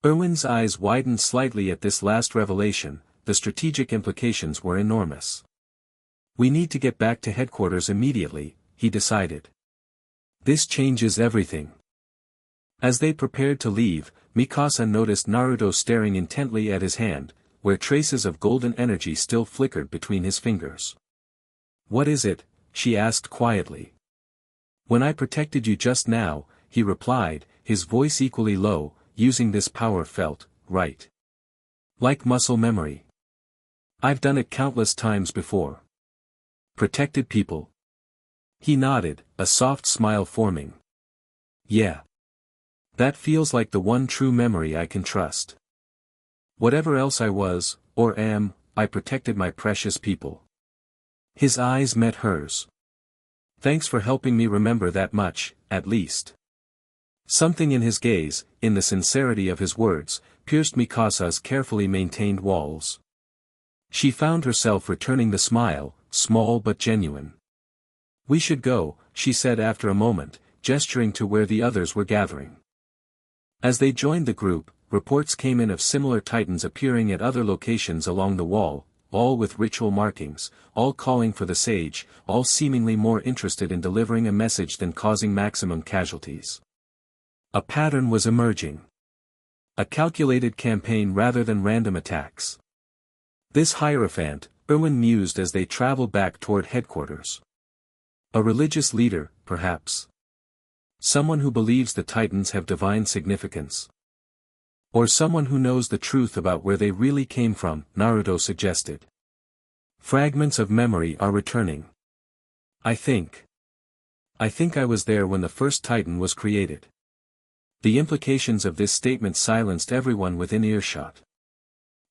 Erwin's eyes widened slightly at this last revelation, the strategic implications were enormous. "We need to get back to headquarters immediately," he decided. "This changes everything." As they prepared to leave, Mikasa noticed Naruto staring intently at his hand, where traces of golden energy still flickered between his fingers. "What is it?" she asked quietly. "When I protected you just now," he replied, his voice equally low, "using this power felt right. Like muscle memory. I've done it countless times before. Protected people." He nodded, a soft smile forming. "Yeah. That feels like the one true memory I can trust. Whatever else I was, or am, I protected my precious people." His eyes met hers. "Thanks for helping me remember that much, at least." Something in his gaze, in the sincerity of his words, pierced Mikasa's carefully maintained walls. She found herself returning the smile, small but genuine. "We should go," she said after a moment, gesturing to where the others were gathering. As they joined the group, reports came in of similar Titans appearing at other locations along the wall, all with ritual markings, all calling for the sage, all seemingly more interested in delivering a message than causing maximum casualties. A pattern was emerging. A calculated campaign rather than random attacks. This Hierophant, Erwin mused as they traveled back toward headquarters. A religious leader, perhaps. Someone who believes the Titans have divine significance. Or someone who knows the truth about where they really came from, Naruto suggested. Fragments of memory are returning. I think I was there when the first Titan was created." The implications of this statement silenced everyone within earshot.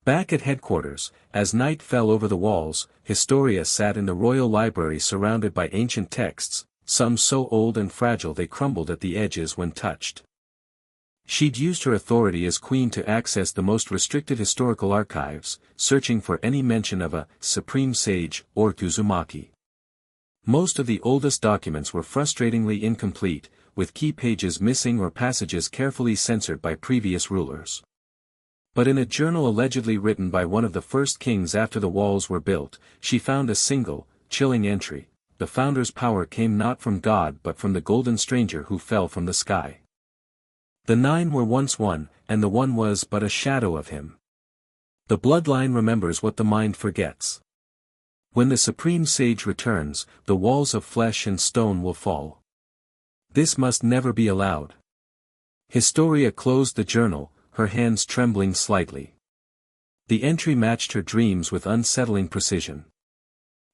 Back at headquarters, as night fell over the walls, Historia sat in the royal library surrounded by ancient texts, some so old and fragile they crumbled at the edges when touched. She'd used her authority as queen to access the most restricted historical archives, searching for any mention of a supreme sage or Uzumaki. Most of the oldest documents were frustratingly incomplete, with key pages missing or passages carefully censored by previous rulers. But in a journal allegedly written by one of the first kings after the walls were built, she found a single, chilling entry: "The founder's power came not from God but from the golden stranger who fell from the sky. The 9 were once one, and the one was but a shadow of him. The bloodline remembers what the mind forgets. When the supreme sage returns, the walls of flesh and stone will fall." This must never be allowed. Historia closed the journal, her hands trembling slightly. The entry matched her dreams with unsettling precision.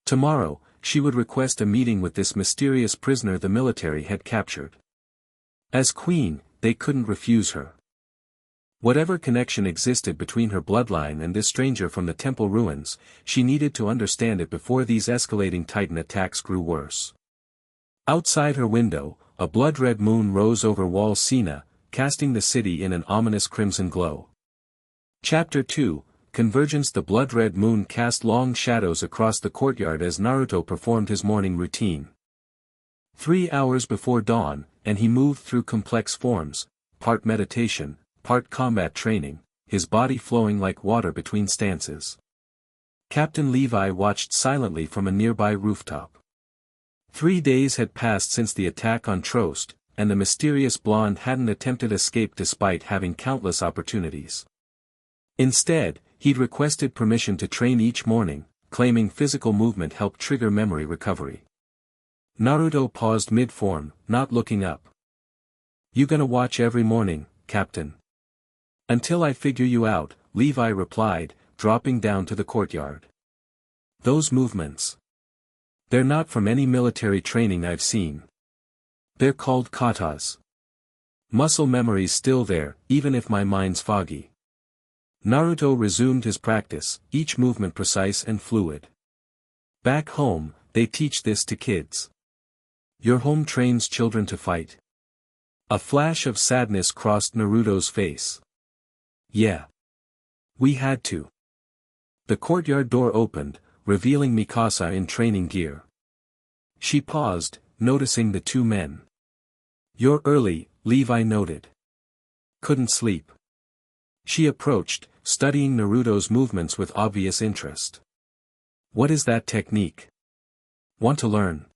Tomorrow, she would request a meeting with this mysterious prisoner the military had captured. As queen, they couldn't refuse her. Whatever connection existed between her bloodline and this stranger from the temple ruins, she needed to understand it before these escalating Titan attacks grew worse. Outside her window, a blood-red moon rose over Wall Sina, casting the city in an ominous crimson glow. Chapter 2, Convergence. The blood-red moon cast long shadows across the courtyard as Naruto performed his morning routine. 3 hours before dawn, and he moved through complex forms, part meditation, part combat training, his body flowing like water between stances. Captain Levi watched silently from a nearby rooftop. 3 days had passed since the attack on Trost, and the mysterious blonde hadn't attempted escape despite having countless opportunities. Instead, he'd requested permission to train each morning, claiming physical movement helped trigger memory recovery. Naruto paused mid-form, not looking up. "You gonna watch every morning, Captain?" "Until I figure you out," Levi replied, dropping down to the courtyard. "Those movements. They're not from any military training I've seen. They're called katas. Muscle memory's still there, even if my mind's foggy." Naruto resumed his practice, each movement precise and fluid. "Back home, they teach this to kids. Your home trains children to fight?" A flash of sadness crossed Naruto's face. "Yeah. We had to." The courtyard door opened, revealing Mikasa in training gear. She paused, noticing the two men. "You're early," Levi noted. "Couldn't sleep." She approached, studying Naruto's movements with obvious interest. "What is that technique? Want to learn?"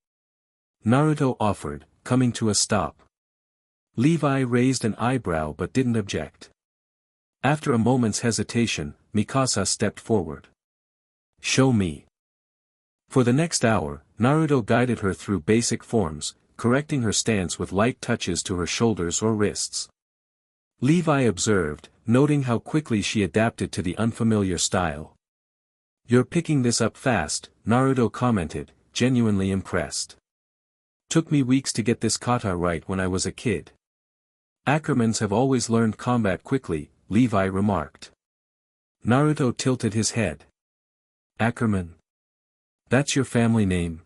Naruto offered, coming to a stop. Levi raised an eyebrow but didn't object. After a moment's hesitation, Mikasa stepped forward. "Show me." For the next hour, Naruto guided her through basic forms, correcting her stance with light touches to her shoulders or wrists. Levi observed, noting how quickly she adapted to the unfamiliar style. "You're picking this up fast," Naruto commented, genuinely impressed. "Took me weeks to get this kata right when I was a kid." "Ackermans have always learned combat quickly," Levi remarked. Naruto tilted his head. "Ackerman? That's your family name?"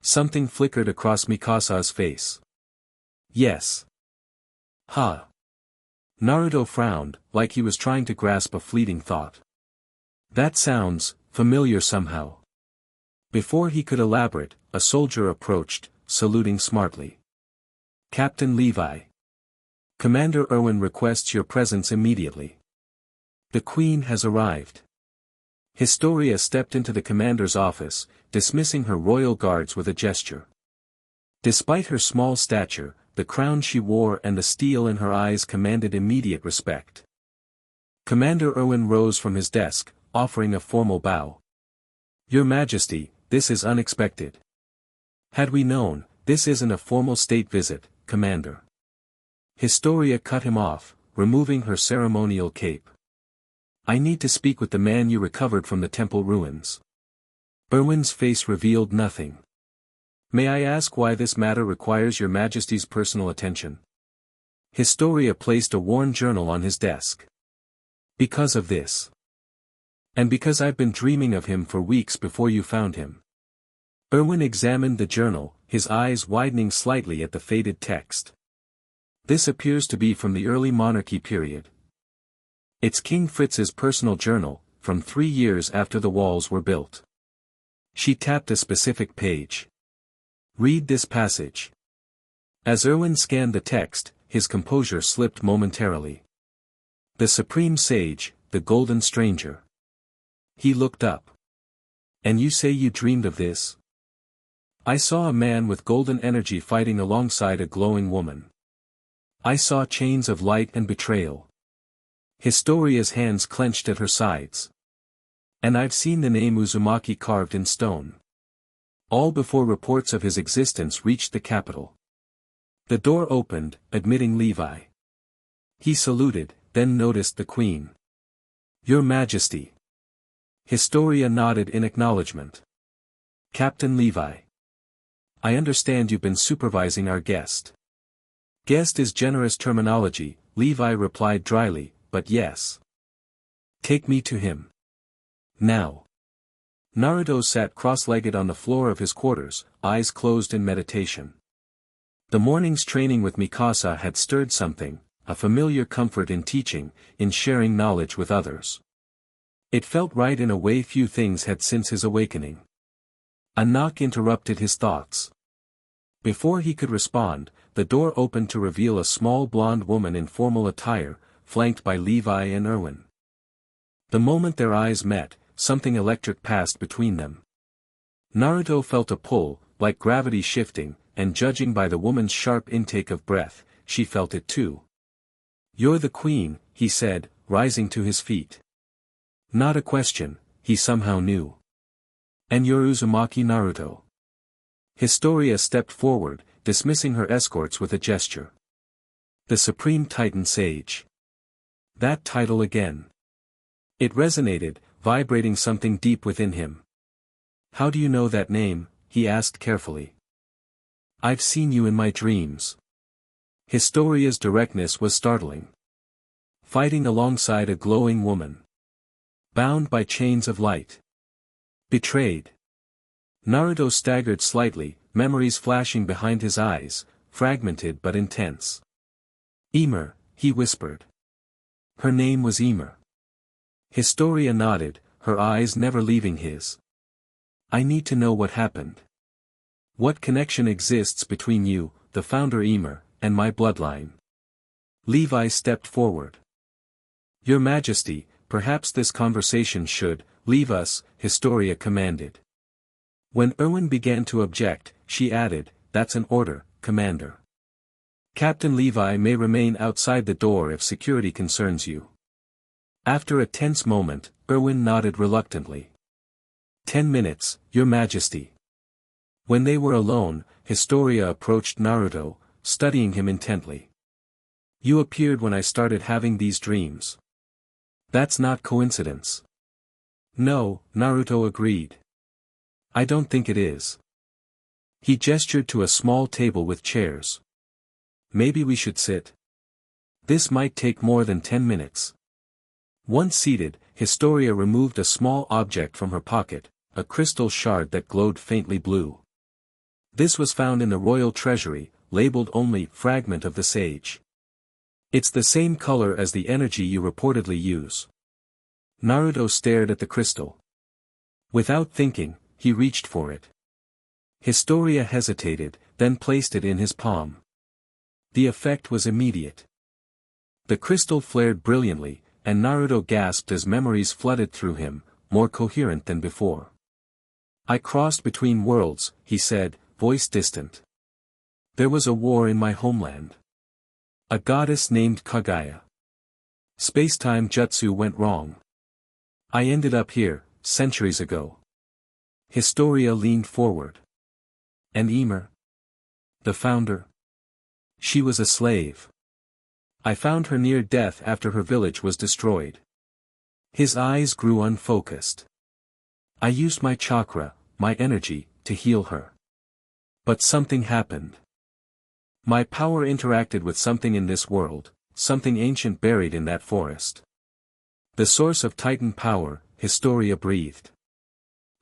Something flickered across Mikasa's face. "Yes." "Huh." Naruto frowned, like he was trying to grasp a fleeting thought. "That sounds familiar somehow." Before he could elaborate, a soldier approached, saluting smartly. "Captain Levi. Commander Erwin requests your presence immediately. The Queen has arrived." Historia stepped into the commander's office, dismissing her royal guards with a gesture. Despite her small stature, the crown she wore and the steel in her eyes commanded immediate respect. Commander Erwin rose from his desk, offering a formal bow. "Your Majesty, this is unexpected. Had we known, this isn't a formal state visit, Commander." Historia cut him off, removing her ceremonial cape. "I need to speak with the man you recovered from the temple ruins." Erwin's face revealed nothing. "May I ask why this matter requires your Majesty's personal attention?" Historia placed a worn journal on his desk. "Because of this. And because I've been dreaming of him for weeks before you found him." Erwin examined the journal, his eyes widening slightly at the faded text. "This appears to be from the early monarchy period. It's King Fritz's personal journal, from 3 years after the walls were built." She tapped a specific page. "Read this passage." As Erwin scanned the text, his composure slipped momentarily. "The Supreme Sage, the Golden Stranger." He looked up. "And you say you dreamed of this?" "I saw a man with golden energy fighting alongside a glowing woman. I saw chains of light and betrayal." Historia's hands clenched at her sides. "And I've seen the name Uzumaki carved in stone. All before reports of his existence reached the capital." The door opened, admitting Levi. He saluted, then noticed the queen. "Your Majesty." Historia nodded in acknowledgement. "Captain Levi. I understand you've been supervising our guest." "Guest is generous terminology," Levi replied dryly, "but yes. Take me to him. Now." Naruto sat cross-legged on the floor of his quarters, eyes closed in meditation. The morning's training with Mikasa had stirred something, a familiar comfort in teaching, in sharing knowledge with others. It felt right in a way few things had since his awakening. A knock interrupted his thoughts. Before he could respond, the door opened to reveal a small blonde woman in formal attire, flanked by Levi and Erwin. The moment their eyes met, something electric passed between them. Naruto felt a pull, like gravity shifting, and judging by the woman's sharp intake of breath, she felt it too. "You're the queen," he said, rising to his feet. Not a question, he somehow knew. "And you're Uzumaki Naruto." Historia stepped forward, dismissing her escorts with a gesture. "The Supreme Titan Sage." That title again. It resonated, vibrating something deep within him. "How do you know that name?" he asked carefully. "I've seen you in my dreams." Historia's directness was startling. Fighting alongside a glowing woman. Bound by chains of light. Betrayed. Naruto staggered slightly, memories flashing behind his eyes, fragmented but intense. "Ymir," he whispered. Her name was Ymir. Historia nodded, her eyes never leaving his. "I need to know what happened. What connection exists between you, the founder Ymir, and my bloodline?" Levi stepped forward. "Your Majesty, perhaps this conversation should leave us," Historia commanded. When Erwin began to object, she added, "That's an order, Commander. Captain Levi may remain outside the door if security concerns you." After a tense moment, Erwin nodded reluctantly. 10 minutes, Your Majesty." When they were alone, Historia approached Naruto, studying him intently. "You appeared when I started having these dreams. That's not coincidence." "No," Naruto agreed. "I don't think it is." He gestured to a small table with chairs. "Maybe we should sit. This might take more than 10 minutes. Once seated, Historia removed a small object from her pocket, a crystal shard that glowed faintly blue. This was found in the royal treasury, labeled only "Fragment of the Sage." "It's the same color as the energy you reportedly use." Naruto stared at the crystal. Without thinking, he reached for it. Historia hesitated, then placed it in his palm. The effect was immediate. The crystal flared brilliantly, and Naruto gasped as memories flooded through him, more coherent than before. "I crossed between worlds," he said, voice distant. "There was a war in my homeland. A goddess named Kaguya. Space-time jutsu went wrong. I ended up here, centuries ago." Historia leaned forward. "And Ymir? The founder? She was a slave. I found her near death after her village was destroyed." His eyes grew unfocused. "I used my chakra, my energy, to heal her. But something happened. My power interacted with something in this world, something ancient buried in that forest. The source of Titan power," Historia breathed.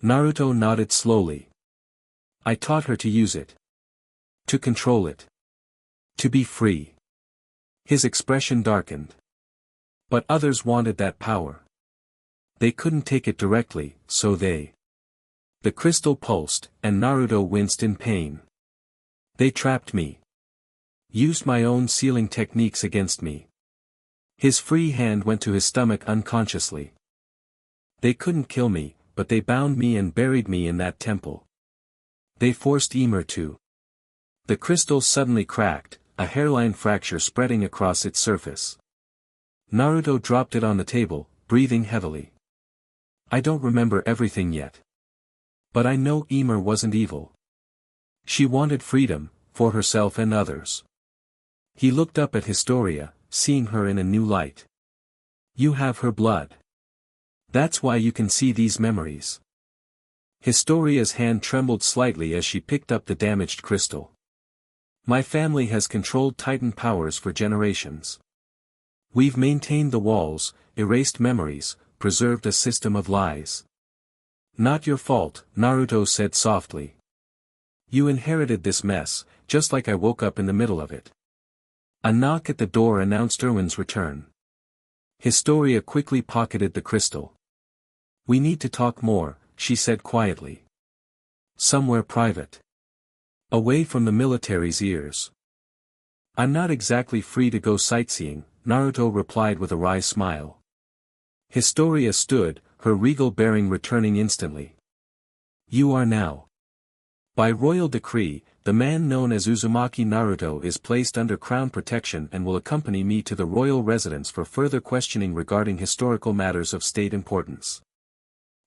Naruto nodded slowly. "I taught her to use it. To control it. To be free." His expression darkened. "But others wanted that power. They couldn't take it directly, so they—" The crystal pulsed, and Naruto winced in pain. "They trapped me. Used my own sealing techniques against me." His free hand went to his stomach unconsciously. "They couldn't kill me, but they bound me and buried me in that temple. They forced Ymir to." The crystal suddenly cracked, a hairline fracture spreading across its surface. Naruto dropped it on the table, breathing heavily. "I don't remember everything yet. But I know Ymir wasn't evil. She wanted freedom, for herself and others. He looked up at Historia, seeing her in a new light. You have her blood. That's why you can see these memories. Historia's hand trembled slightly as she picked up the damaged crystal. My family has controlled Titan powers for generations. We've maintained the walls, erased memories, preserved a system of lies. Not your fault, Naruto said softly. You inherited this mess, just like I woke up in the middle of it. A knock at the door announced Erwin's return. Historia quickly pocketed the crystal. We need to talk more, she said quietly. Somewhere private. Away from the military's ears. I'm not exactly free to go sightseeing, Naruto replied with a wry smile. Historia stood, her regal bearing returning instantly. You are now. By royal decree, the man known as Uzumaki Naruto is placed under crown protection and will accompany me to the royal residence for further questioning regarding historical matters of state importance.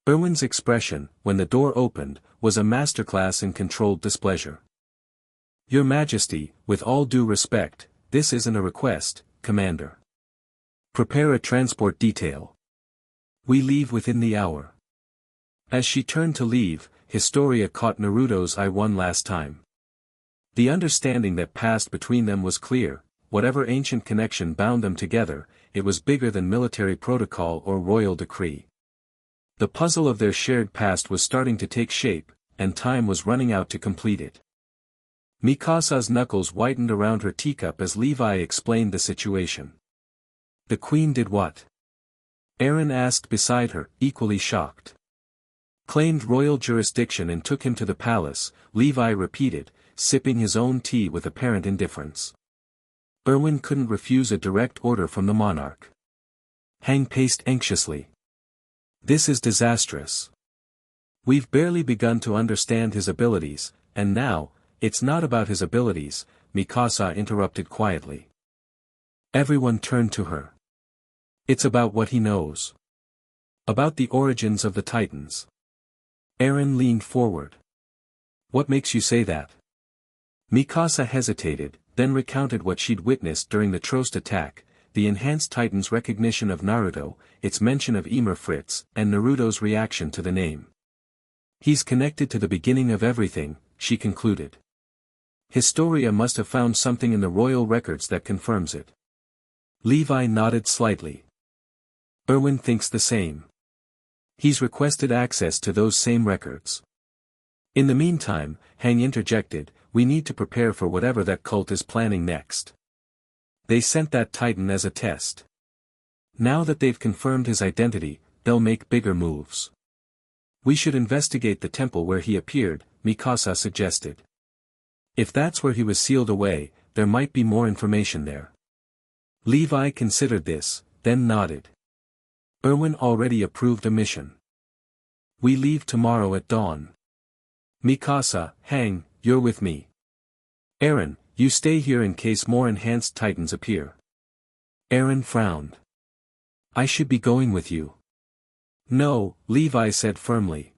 Erwin's expression, when the door opened, was a masterclass in controlled displeasure. Your Majesty, with all due respect, this isn't a request, Commander. Prepare a transport detail. We leave within the hour. As she turned to leave, Historia caught Naruto's eye one last time. The understanding that passed between them was clear, whatever ancient connection bound them together, it was bigger than military protocol or royal decree. The puzzle of their shared past was starting to take shape, and time was running out to complete it. Mikasa's knuckles whitened around her teacup as Levi explained the situation. The queen did what? Eren asked beside her, equally shocked. Claimed royal jurisdiction and took him to the palace, Levi repeated, sipping his own tea with apparent indifference. Erwin couldn't refuse a direct order from the monarch. Hang paced anxiously. This is disastrous. We've barely begun to understand his abilities, and now, it's not about his abilities, Mikasa interrupted quietly. Everyone turned to her. It's about what he knows. About the origins of the Titans. Eren leaned forward. What makes you say that? Mikasa hesitated, then recounted what she'd witnessed during the Trost attack, the enhanced Titan's recognition of Naruto, its mention of Ymir Fritz, and Naruto's reaction to the name. He's connected to the beginning of everything, she concluded. Historia must have found something in the royal records that confirms it. Levi nodded slightly. Erwin thinks the same. He's requested access to those same records. In the meantime, Hang interjected, we need to prepare for whatever that cult is planning next. They sent that Titan as a test. Now that they've confirmed his identity, they'll make bigger moves. We should investigate the temple where he appeared, Mikasa suggested. If that's where he was sealed away, there might be more information there. Levi considered this, then nodded. Erwin already approved a mission. We leave tomorrow at dawn. Mikasa, Hang, you're with me. Eren, you stay here in case more enhanced Titans appear. Eren frowned. I should be going with you. No, Levi said firmly.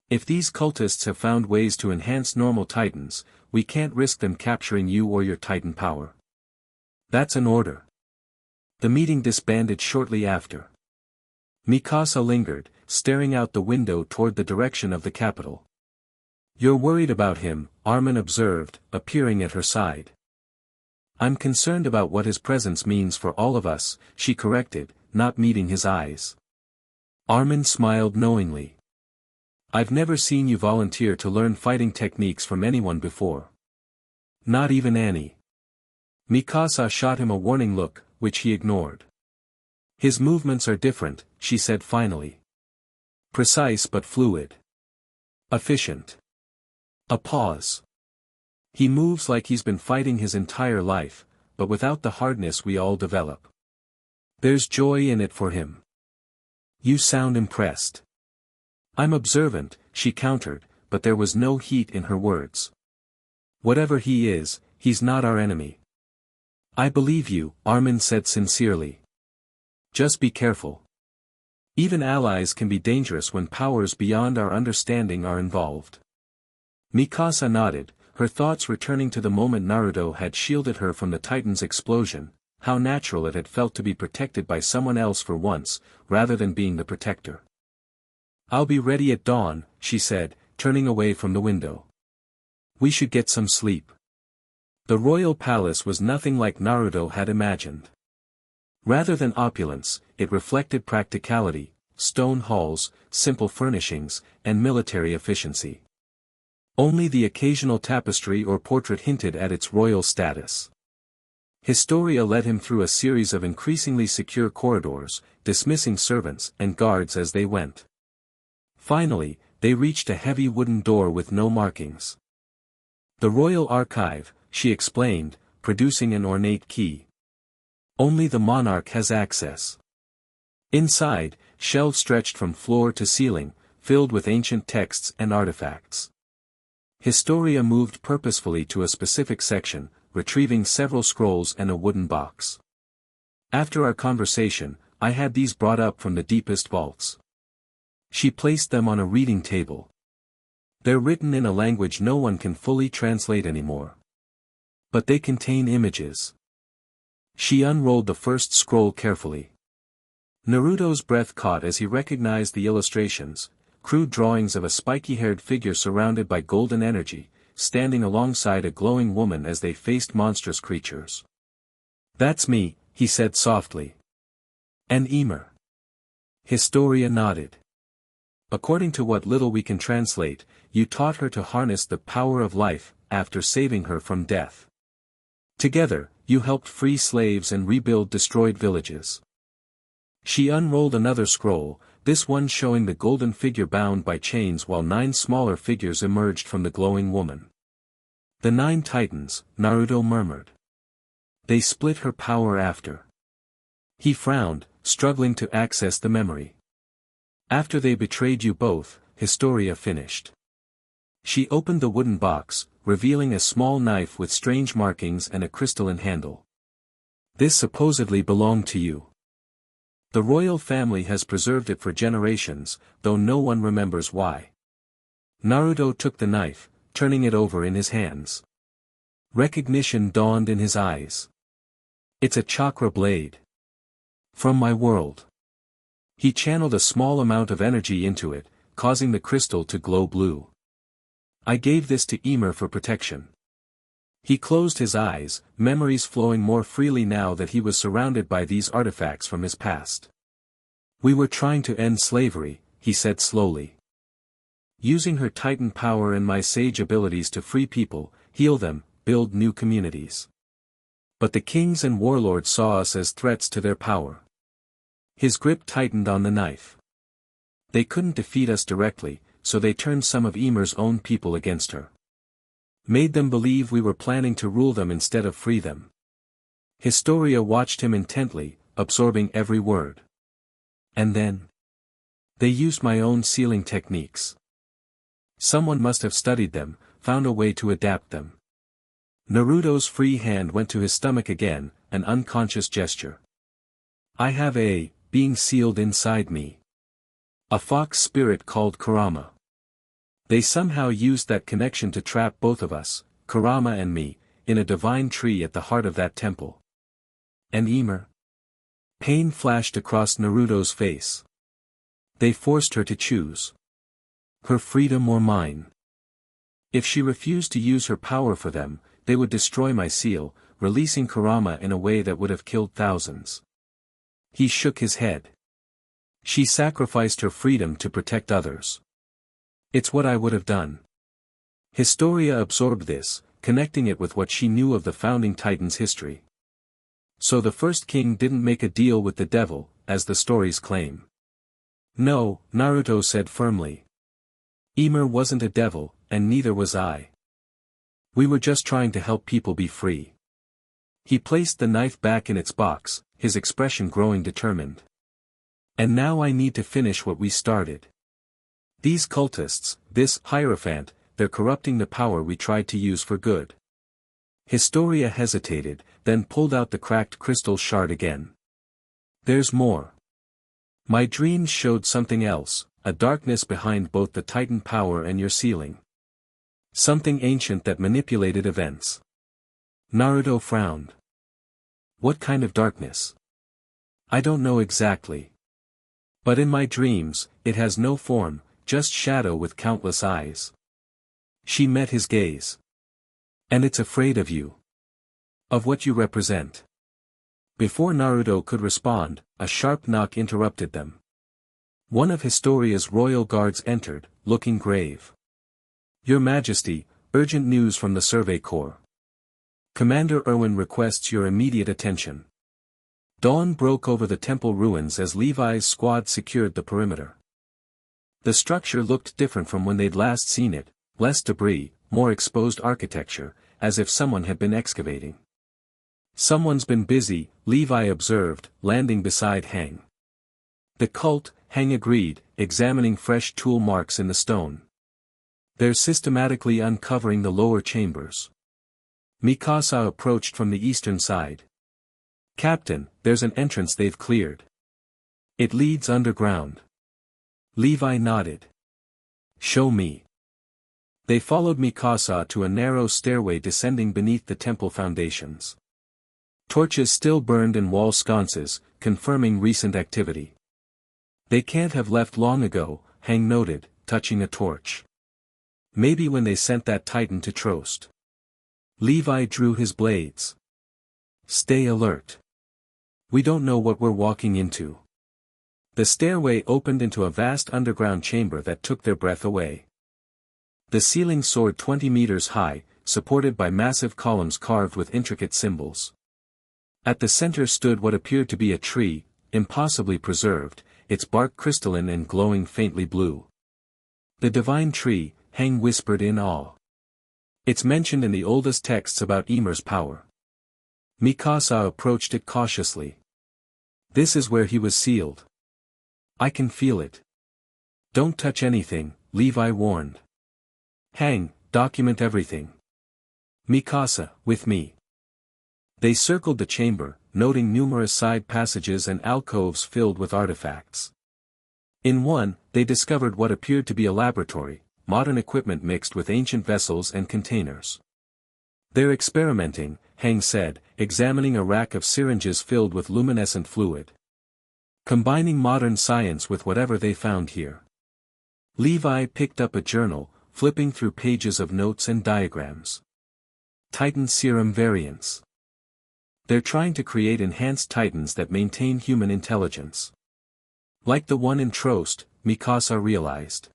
If these cultists have found ways to enhance normal Titans, we can't risk them capturing you or your Titan power. That's an order. The meeting disbanded shortly after. Mikasa lingered, staring out the window toward the direction of the capital. You're worried about him, Armin observed, appearing at her side. I'm concerned about what his presence means for all of us, she corrected, not meeting his eyes. Armin smiled knowingly. I've never seen you volunteer to learn fighting techniques from anyone before. Not even Annie. Mikasa shot him a warning look, which he ignored. His movements are different, she said finally. Precise but fluid. Efficient. A pause. He moves like he's been fighting his entire life, but without the hardness we all develop. There's joy in it for him. You sound impressed. I'm observant, she countered, but there was no heat in her words. Whatever he is, he's not our enemy. I believe you, Armin said sincerely. Just be careful. Even allies can be dangerous when powers beyond our understanding are involved. Mikasa nodded, her thoughts returning to the moment Naruto had shielded her from the Titan's explosion, how natural it had felt to be protected by someone else for once, rather than being the protector. "I'll be ready at dawn," she said, turning away from the window. "We should get some sleep." The royal palace was nothing like Naruto had imagined. Rather than opulence, it reflected practicality, stone halls, simple furnishings, and military efficiency. Only the occasional tapestry or portrait hinted at its royal status. Historia led him through a series of increasingly secure corridors, dismissing servants and guards as they went. Finally, they reached a heavy wooden door with no markings. "The royal archive," she explained, producing an ornate key. "Only the monarch has access." Inside, shelves stretched from floor to ceiling, filled with ancient texts and artifacts. Historia moved purposefully to a specific section, retrieving several scrolls and a wooden box. "After our conversation, I had these brought up from the deepest vaults." She placed them on a reading table. "They're written in a language no one can fully translate anymore. But they contain images." She unrolled the first scroll carefully. Naruto's breath caught as he recognized the illustrations, crude drawings of a spiky-haired figure surrounded by golden energy, standing alongside a glowing woman as they faced monstrous creatures. "That's me," he said softly. "And Ymir." Historia nodded. "According to what little we can translate, you taught her to harness the power of life, after saving her from death. Together, you helped free slaves and rebuild destroyed villages." She unrolled another scroll, this one showing the golden figure bound by chains while 9 smaller figures emerged from the glowing woman. "The 9 Titans," Naruto murmured. "They split her power after." He frowned, struggling to access the memory. "After they betrayed you both," Historia finished. She opened the wooden box, revealing a small knife with strange markings and a crystalline handle. "This supposedly belonged to you. The royal family has preserved it for generations, though no one remembers why." Naruto took the knife, turning it over in his hands. Recognition dawned in his eyes. "It's a chakra blade. From my world." He channeled a small amount of energy into it, causing the crystal to glow blue. "I gave this to Ymir for protection." He closed his eyes, memories flowing more freely now that he was surrounded by these artifacts from his past. "We were trying to end slavery," he said slowly. "Using her Titan power and my sage abilities to free people, heal them, build new communities. But the kings and warlords saw us as threats to their power." His grip tightened on the knife. "They couldn't defeat us directly, so they turned some of Ymir's own people against her. Made them believe we were planning to rule them instead of free them." Historia watched him intently, absorbing every word. "And then? They used my own sealing techniques. Someone must have studied them, found a way to adapt them." Naruto's free hand went to his stomach again, an unconscious gesture. "I have a being sealed inside me. A fox spirit called Kurama. They somehow used that connection to trap both of us, Kurama and me, in a divine tree at the heart of that temple." "And Ymir?" Pain flashed across Naruto's face. "They forced her to choose. Her freedom or mine. If she refused to use her power for them, they would destroy my seal, releasing Kurama in a way that would have killed thousands." He shook his head. "She sacrificed her freedom to protect others. It's what I would have done." Historia absorbed this, connecting it with what she knew of the founding Titan's history. "So the first king didn't make a deal with the devil, as the stories claim." "No," Naruto said firmly. "Ymir wasn't a devil, and neither was I. We were just trying to help people be free." He placed the knife back in its box, his expression growing determined. "And now I need to finish what we started. These cultists, this Hierophant, they're corrupting the power we tried to use for good." Historia hesitated, then pulled out the cracked crystal shard again. "There's more. My dreams showed something else, a darkness behind both the Titan power and your sealing. Something ancient that manipulated events. Naruto frowned. What kind of darkness? I don't know exactly. But in my dreams, it has no form, just shadow with countless eyes. She met his gaze. And it's afraid of you. Of what you represent. Before Naruto could respond, a sharp knock interrupted them. One of Historia's royal guards entered, looking grave. Your Majesty, urgent news from the Survey Corps. Commander Erwin requests your immediate attention. Dawn broke over the temple ruins as Levi's squad secured the perimeter. The structure looked different from when they'd last seen it, less debris, more exposed architecture, as if someone had been excavating. Someone's been busy, Levi observed, landing beside Hang. The cult, Hang agreed, examining fresh tool marks in the stone. They're systematically uncovering the lower chambers. Mikasa approached from the eastern side. Captain, there's an entrance they've cleared. It leads underground. Levi nodded. Show me. They followed Mikasa to a narrow stairway descending beneath the temple foundations. Torches still burned in wall sconces, confirming recent activity. They can't have left long ago, Hang noted, touching a torch. Maybe when they sent that titan to Trost. Levi drew his blades. Stay alert. We don't know what we're walking into. The stairway opened into a vast underground chamber that took their breath away. The ceiling soared 20 meters high, supported by massive columns carved with intricate symbols. At the center stood what appeared to be a tree, impossibly preserved, its bark crystalline and glowing faintly blue. The divine tree, Hang whispered in awe. It's mentioned in the oldest texts about Ymir's power. Mikasa approached it cautiously. This is where he was sealed. I can feel it. Don't touch anything, Levi warned. Hang, document everything. Mikasa, with me. They circled the chamber, noting numerous side passages and alcoves filled with artifacts. In one, they discovered what appeared to be a laboratory, modern equipment mixed with ancient vessels and containers. They're experimenting, Hang said, examining a rack of syringes filled with luminescent fluid. Combining modern science with whatever they found here. Levi picked up a journal, flipping through pages of notes and diagrams. Titan serum variants. They're trying to create enhanced titans that maintain human intelligence. Like the one in Trost, Mikasa realized.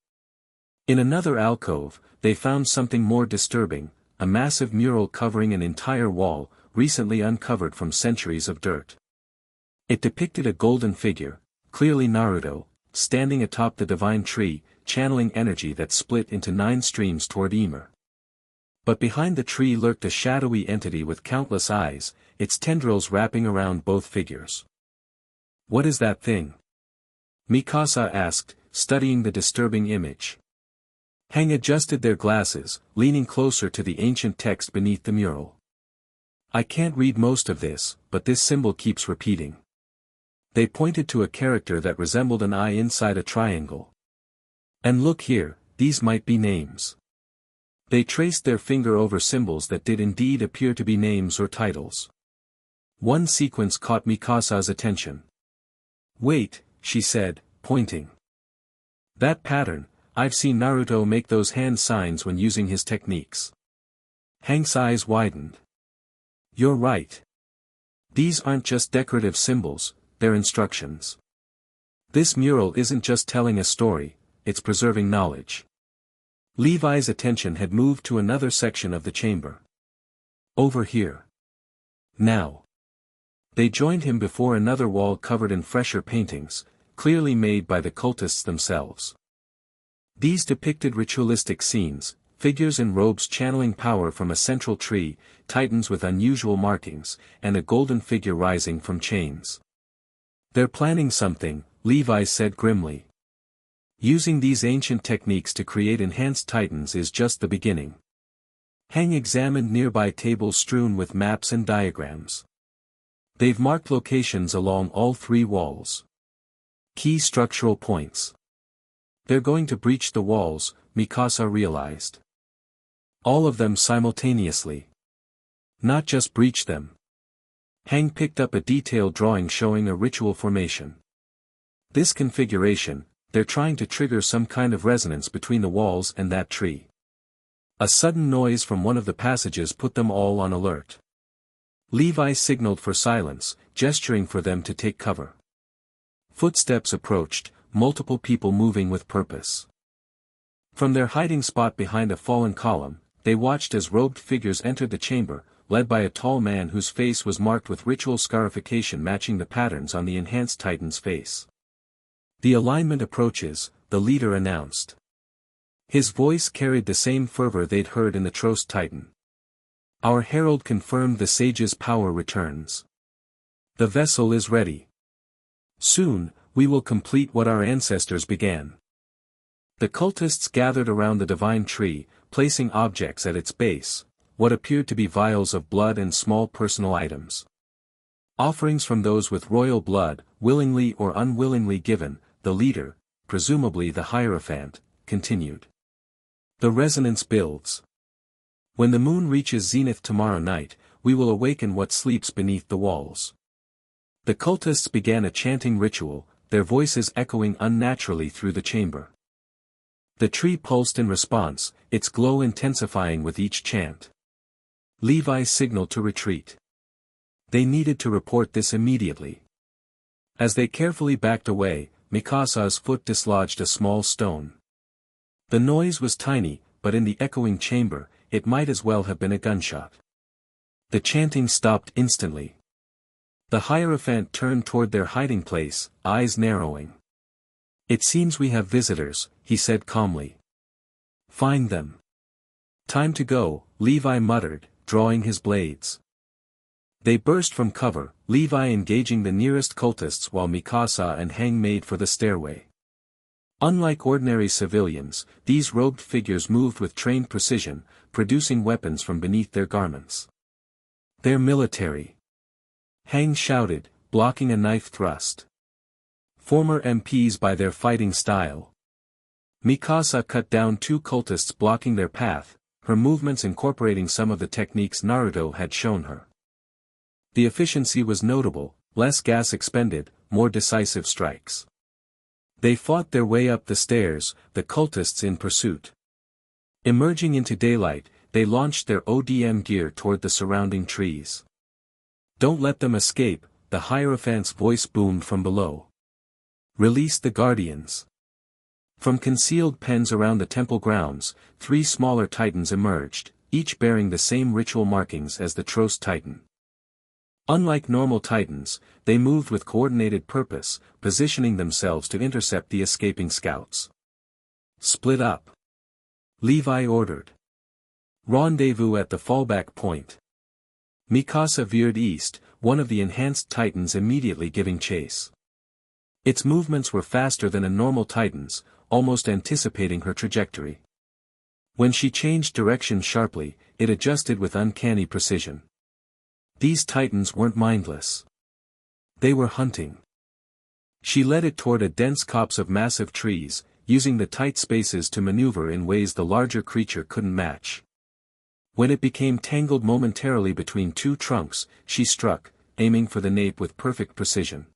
In another alcove, they found something more disturbing, a massive mural covering an entire wall, recently uncovered from centuries of dirt. It depicted a golden figure, clearly Naruto, standing atop the divine tree, channeling energy that split into 9 streams toward Ymir. But behind the tree lurked a shadowy entity with countless eyes, its tendrils wrapping around both figures. What is that thing? Mikasa asked, studying the disturbing image. Hang adjusted their glasses, leaning closer to the ancient text beneath the mural. I can't read most of this, but this symbol keeps repeating. They pointed to a character that resembled an eye inside a triangle. And look here, these might be names. They traced their finger over symbols that did indeed appear to be names or titles. One sequence caught Mikasa's attention. Wait, she said, pointing. That pattern, I've seen Naruto make those hand signs when using his techniques. Hang's eyes widened. You're right. These aren't just decorative symbols, they're instructions. This mural isn't just telling a story, it's preserving knowledge. Levi's attention had moved to another section of the chamber. Over here. Now. They joined him before another wall covered in fresher paintings, clearly made by the cultists themselves. These depicted ritualistic scenes, figures in robes channeling power from a central tree, titans with unusual markings, and a golden figure rising from chains. They're planning something, Levi said grimly. Using these ancient techniques to create enhanced titans is just the beginning. Hang examined nearby tables strewn with maps and diagrams. They've marked locations along all 3 walls. Key structural points. They're going to breach the walls, Mikasa realized. All of them simultaneously. Not just breach them. Hang picked up a detailed drawing showing a ritual formation. This configuration, they're trying to trigger some kind of resonance between the walls and that tree. A sudden noise from one of the passages put them all on alert. Levi signaled for silence, gesturing for them to take cover. Footsteps approached, multiple people moving with purpose. From their hiding spot behind a fallen column, they watched as robed figures entered the chamber, led by a tall man whose face was marked with ritual scarification matching the patterns on the enhanced Titan's face. The alignment approaches, the leader announced. His voice carried the same fervor they'd heard in the Trost Titan. Our herald confirmed the sage's power returns. The vessel is ready. Soon, we will complete what our ancestors began. The cultists gathered around the divine tree, placing objects at its base, what appeared to be vials of blood and small personal items. Offerings from those with royal blood, willingly or unwillingly given, the leader, presumably the Hierophant, continued. The resonance builds. When the moon reaches zenith tomorrow night, we will awaken what sleeps beneath the walls. The cultists began a chanting ritual, their voices echoing unnaturally through the chamber. The tree pulsed in response, its glow intensifying with each chant. Levi signaled to retreat. They needed to report this immediately. As they carefully backed away, Mikasa's foot dislodged a small stone. The noise was tiny, but in the echoing chamber, it might as well have been a gunshot. The chanting stopped instantly. The Hierophant turned toward their hiding place, eyes narrowing. It seems we have visitors, he said calmly. Find them. Time to go, Levi muttered, drawing his blades. They burst from cover, Levi engaging the nearest cultists while Mikasa and Hang made for the stairway. Unlike ordinary civilians, these robed figures moved with trained precision, producing weapons from beneath their garments. They're military. Hang shouted, blocking a knife thrust. Former MPs by their fighting style. Mikasa cut down two cultists blocking their path, her movements incorporating some of the techniques Naruto had shown her. The efficiency was notable, less gas expended, more decisive strikes. They fought their way up the stairs, the cultists in pursuit. Emerging into daylight, they launched their ODM gear toward the surrounding trees. Don't let them escape, the Hierophant's voice boomed from below. Release the Guardians. From concealed pens around the temple grounds, 3 smaller titans emerged, each bearing the same ritual markings as the Trost Titan. Unlike normal titans, they moved with coordinated purpose, positioning themselves to intercept the escaping scouts. Split up. Levi ordered. Rendezvous at the fallback point. Mikasa veered east, one of the enhanced titans immediately giving chase. Its movements were faster than a normal titan's, almost anticipating her trajectory. When she changed direction sharply, it adjusted with uncanny precision. These titans weren't mindless. They were hunting. She led it toward a dense copse of massive trees, using the tight spaces to maneuver in ways the larger creature couldn't match. When it became tangled momentarily between 2 trunks, she struck, aiming for the nape with perfect precision.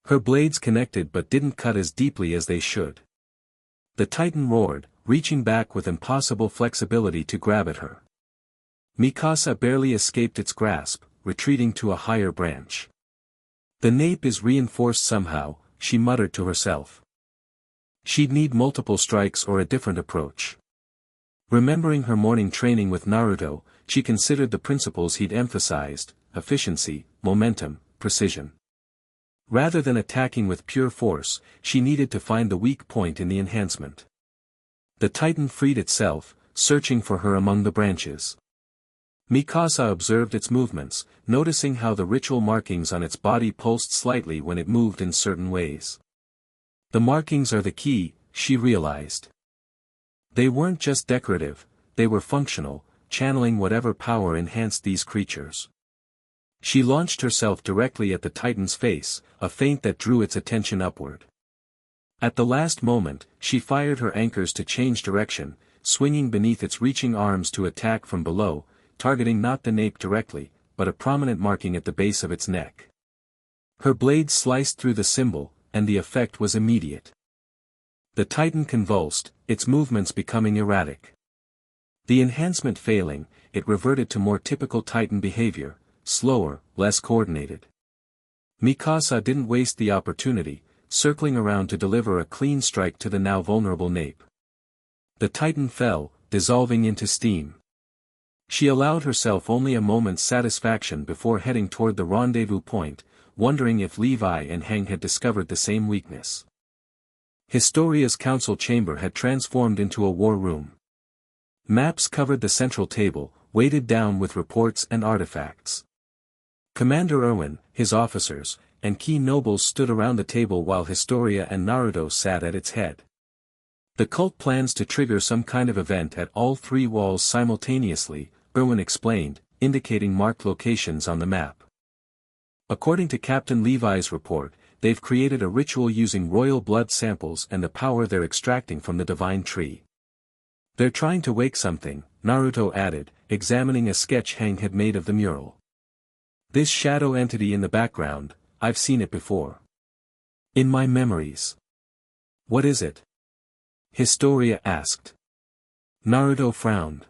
Her blades connected but didn't cut as deeply as they should. The titan roared, reaching back with impossible flexibility to grab at her. Mikasa barely escaped its grasp, retreating to a higher branch. The nape is reinforced somehow, she muttered to herself. She'd need multiple strikes or a different approach. Remembering her morning training with Naruto, she considered the principles he'd emphasized: efficiency, momentum, precision. Rather than attacking with pure force, she needed to find the weak point in the enhancement. The titan freed itself, searching for her among the branches. Mikasa observed its movements, noticing how the ritual markings on its body pulsed slightly when it moved in certain ways. The markings are the key, she realized. They weren't just decorative, they were functional, channeling whatever power enhanced these creatures. She launched herself directly at the titan's face, a feint that drew its attention upward. At the last moment, she fired her anchors to change direction, swinging beneath its reaching arms to attack from below, targeting not the nape directly, but a prominent marking at the base of its neck. Her blade sliced through the symbol, and the effect was immediate. The Titan convulsed, its movements becoming erratic. The enhancement failing, it reverted to more typical Titan behavior, slower, less coordinated. Mikasa didn't waste the opportunity, circling around to deliver a clean strike to the now vulnerable nape. The Titan fell, dissolving into steam. She allowed herself only a moment's satisfaction before heading toward the rendezvous point, wondering if Levi and Hang had discovered the same weakness. Historia's council chamber had transformed into a war room. Maps covered the central table, weighted down with reports and artifacts. Commander Erwin, his officers, and key nobles stood around the table while Historia and Naruto sat at its head. The cult plans to trigger some kind of event at all three walls simultaneously, Erwin explained, indicating marked locations on the map. According to Captain Levi's report, they've created a ritual using royal blood samples and the power they're extracting from the divine tree. They're trying to wake something, Naruto added, examining a sketch Hang had made of the mural. This shadow entity in the background, I've seen it before. In my memories. What is it? Historia asked. Naruto frowned.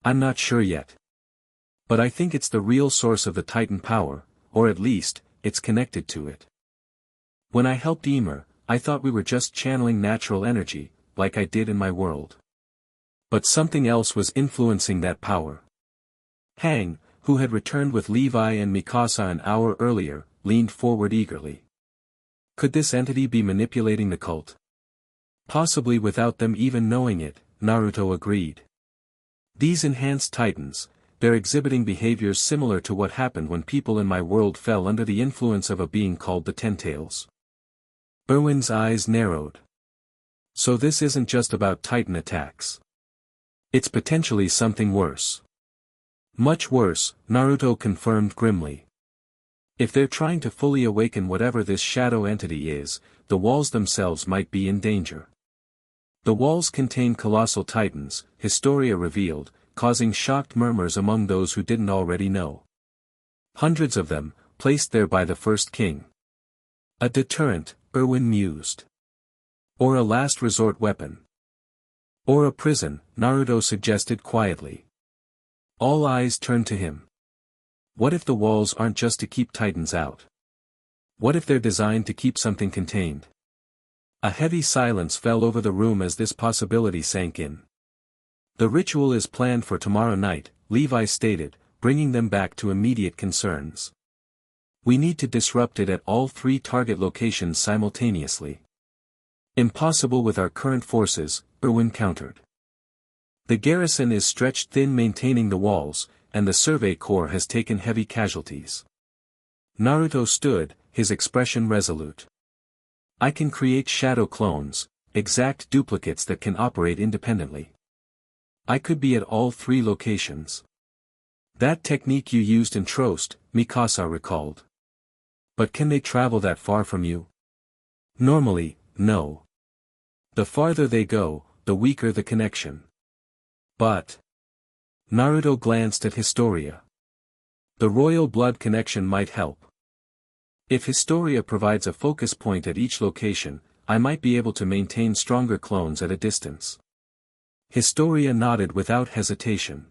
I'm not sure yet. But I think it's the real source of the Titan power, or at least, it's connected to it. When I helped Ymir, I thought we were just channeling natural energy, like I did in my world. But something else was influencing that power. Hang, who had returned with Levi and Mikasa an hour earlier, leaned forward eagerly. Could this entity be manipulating the cult? Possibly without them even knowing it, Naruto agreed. These enhanced Titans, they're exhibiting behaviors similar to what happened when people in my world fell under the influence of a being called the Ten-Tails. Erwin's eyes narrowed. So this isn't just about Titan attacks. It's potentially something worse. Much worse, Naruto confirmed grimly. If they're trying to fully awaken whatever this shadow entity is, the walls themselves might be in danger. The walls contain colossal titans, Historia revealed, causing shocked murmurs among those who didn't already know. Hundreds of them, placed there by the first king. A deterrent, Erwin mused. Or a last resort weapon. Or a prison, Naruto suggested quietly. All eyes turned to him. What if the walls aren't just to keep titans out? What if they're designed to keep something contained? A heavy silence fell over the room as this possibility sank in. The ritual is planned for tomorrow night, Levi stated, bringing them back to immediate concerns. We need to disrupt it at all three target locations simultaneously. Impossible with our current forces, Erwin countered. The garrison is stretched thin maintaining the walls, and the survey corps has taken heavy casualties. Naruto stood, his expression resolute. I can create shadow clones, exact duplicates that can operate independently. I could be at all three locations. That technique you used in Trost, Mikasa recalled. But can they travel that far from you? Normally, no. The farther they go, the weaker the connection. But... Naruto glanced at Historia. The royal blood connection might help. If Historia provides a focus point at each location, I might be able to maintain stronger clones at a distance. Historia nodded without hesitation.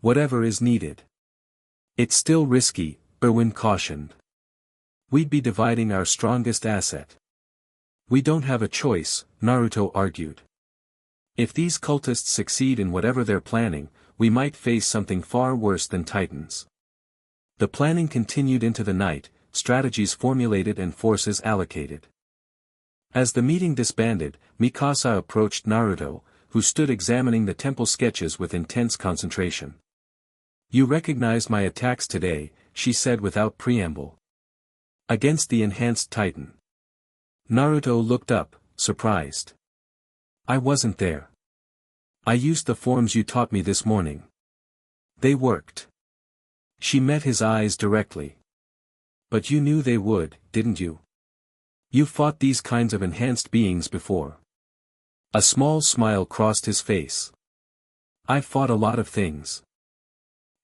Whatever is needed. It's still risky, Erwin cautioned. We'd be dividing our strongest asset. We don't have a choice, Naruto argued. If these cultists succeed in whatever they're planning, we might face something far worse than Titans. The planning continued into the night, strategies formulated and forces allocated. As the meeting disbanded, Mikasa approached Naruto, who stood examining the temple sketches with intense concentration. You recognized my attacks today, she said without preamble. Against the enhanced Titan. Naruto looked up, surprised. I wasn't there. I used the forms you taught me this morning. They worked. She met his eyes directly. But you knew they would, didn't you? You fought these kinds of enhanced beings before. A small smile crossed his face. I've fought a lot of things.